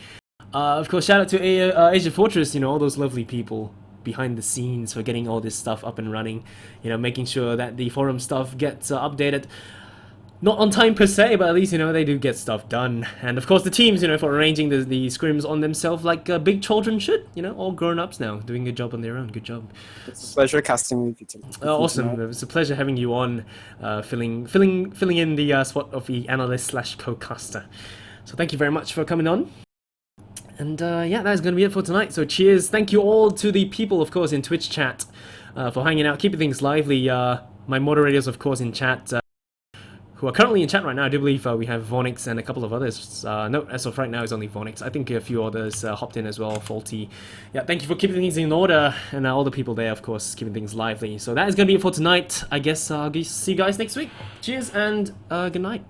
Of course, shout out to AsiaFortress, all those lovely people behind the scenes for getting all this stuff up and running, making sure that the forum stuff gets updated. Not on time per se, but at least, they do get stuff done. And of course the teams, for arranging the scrims on themselves like big children should, all grown-ups now, doing a job on their own. Good job. It's a pleasure casting with you too. Awesome. It's a pleasure having you on, filling in the spot of the analyst/co-caster. So thank you very much for coming on. And yeah, that is going to be it for tonight. So cheers. Thank you all to the people, of course, in Twitch chat for hanging out, keeping things lively. My moderators, of course, in chat, who are currently in chat right now. I do believe we have Vonix and a couple of others. No, as of right now, it's only Vonix. I think a few others hopped in as well, Faulty. Yeah, thank you for keeping things in order. And all the people there, of course, keeping things lively. So that is going to be it for tonight. I guess I'll see you guys next week. Cheers and good night.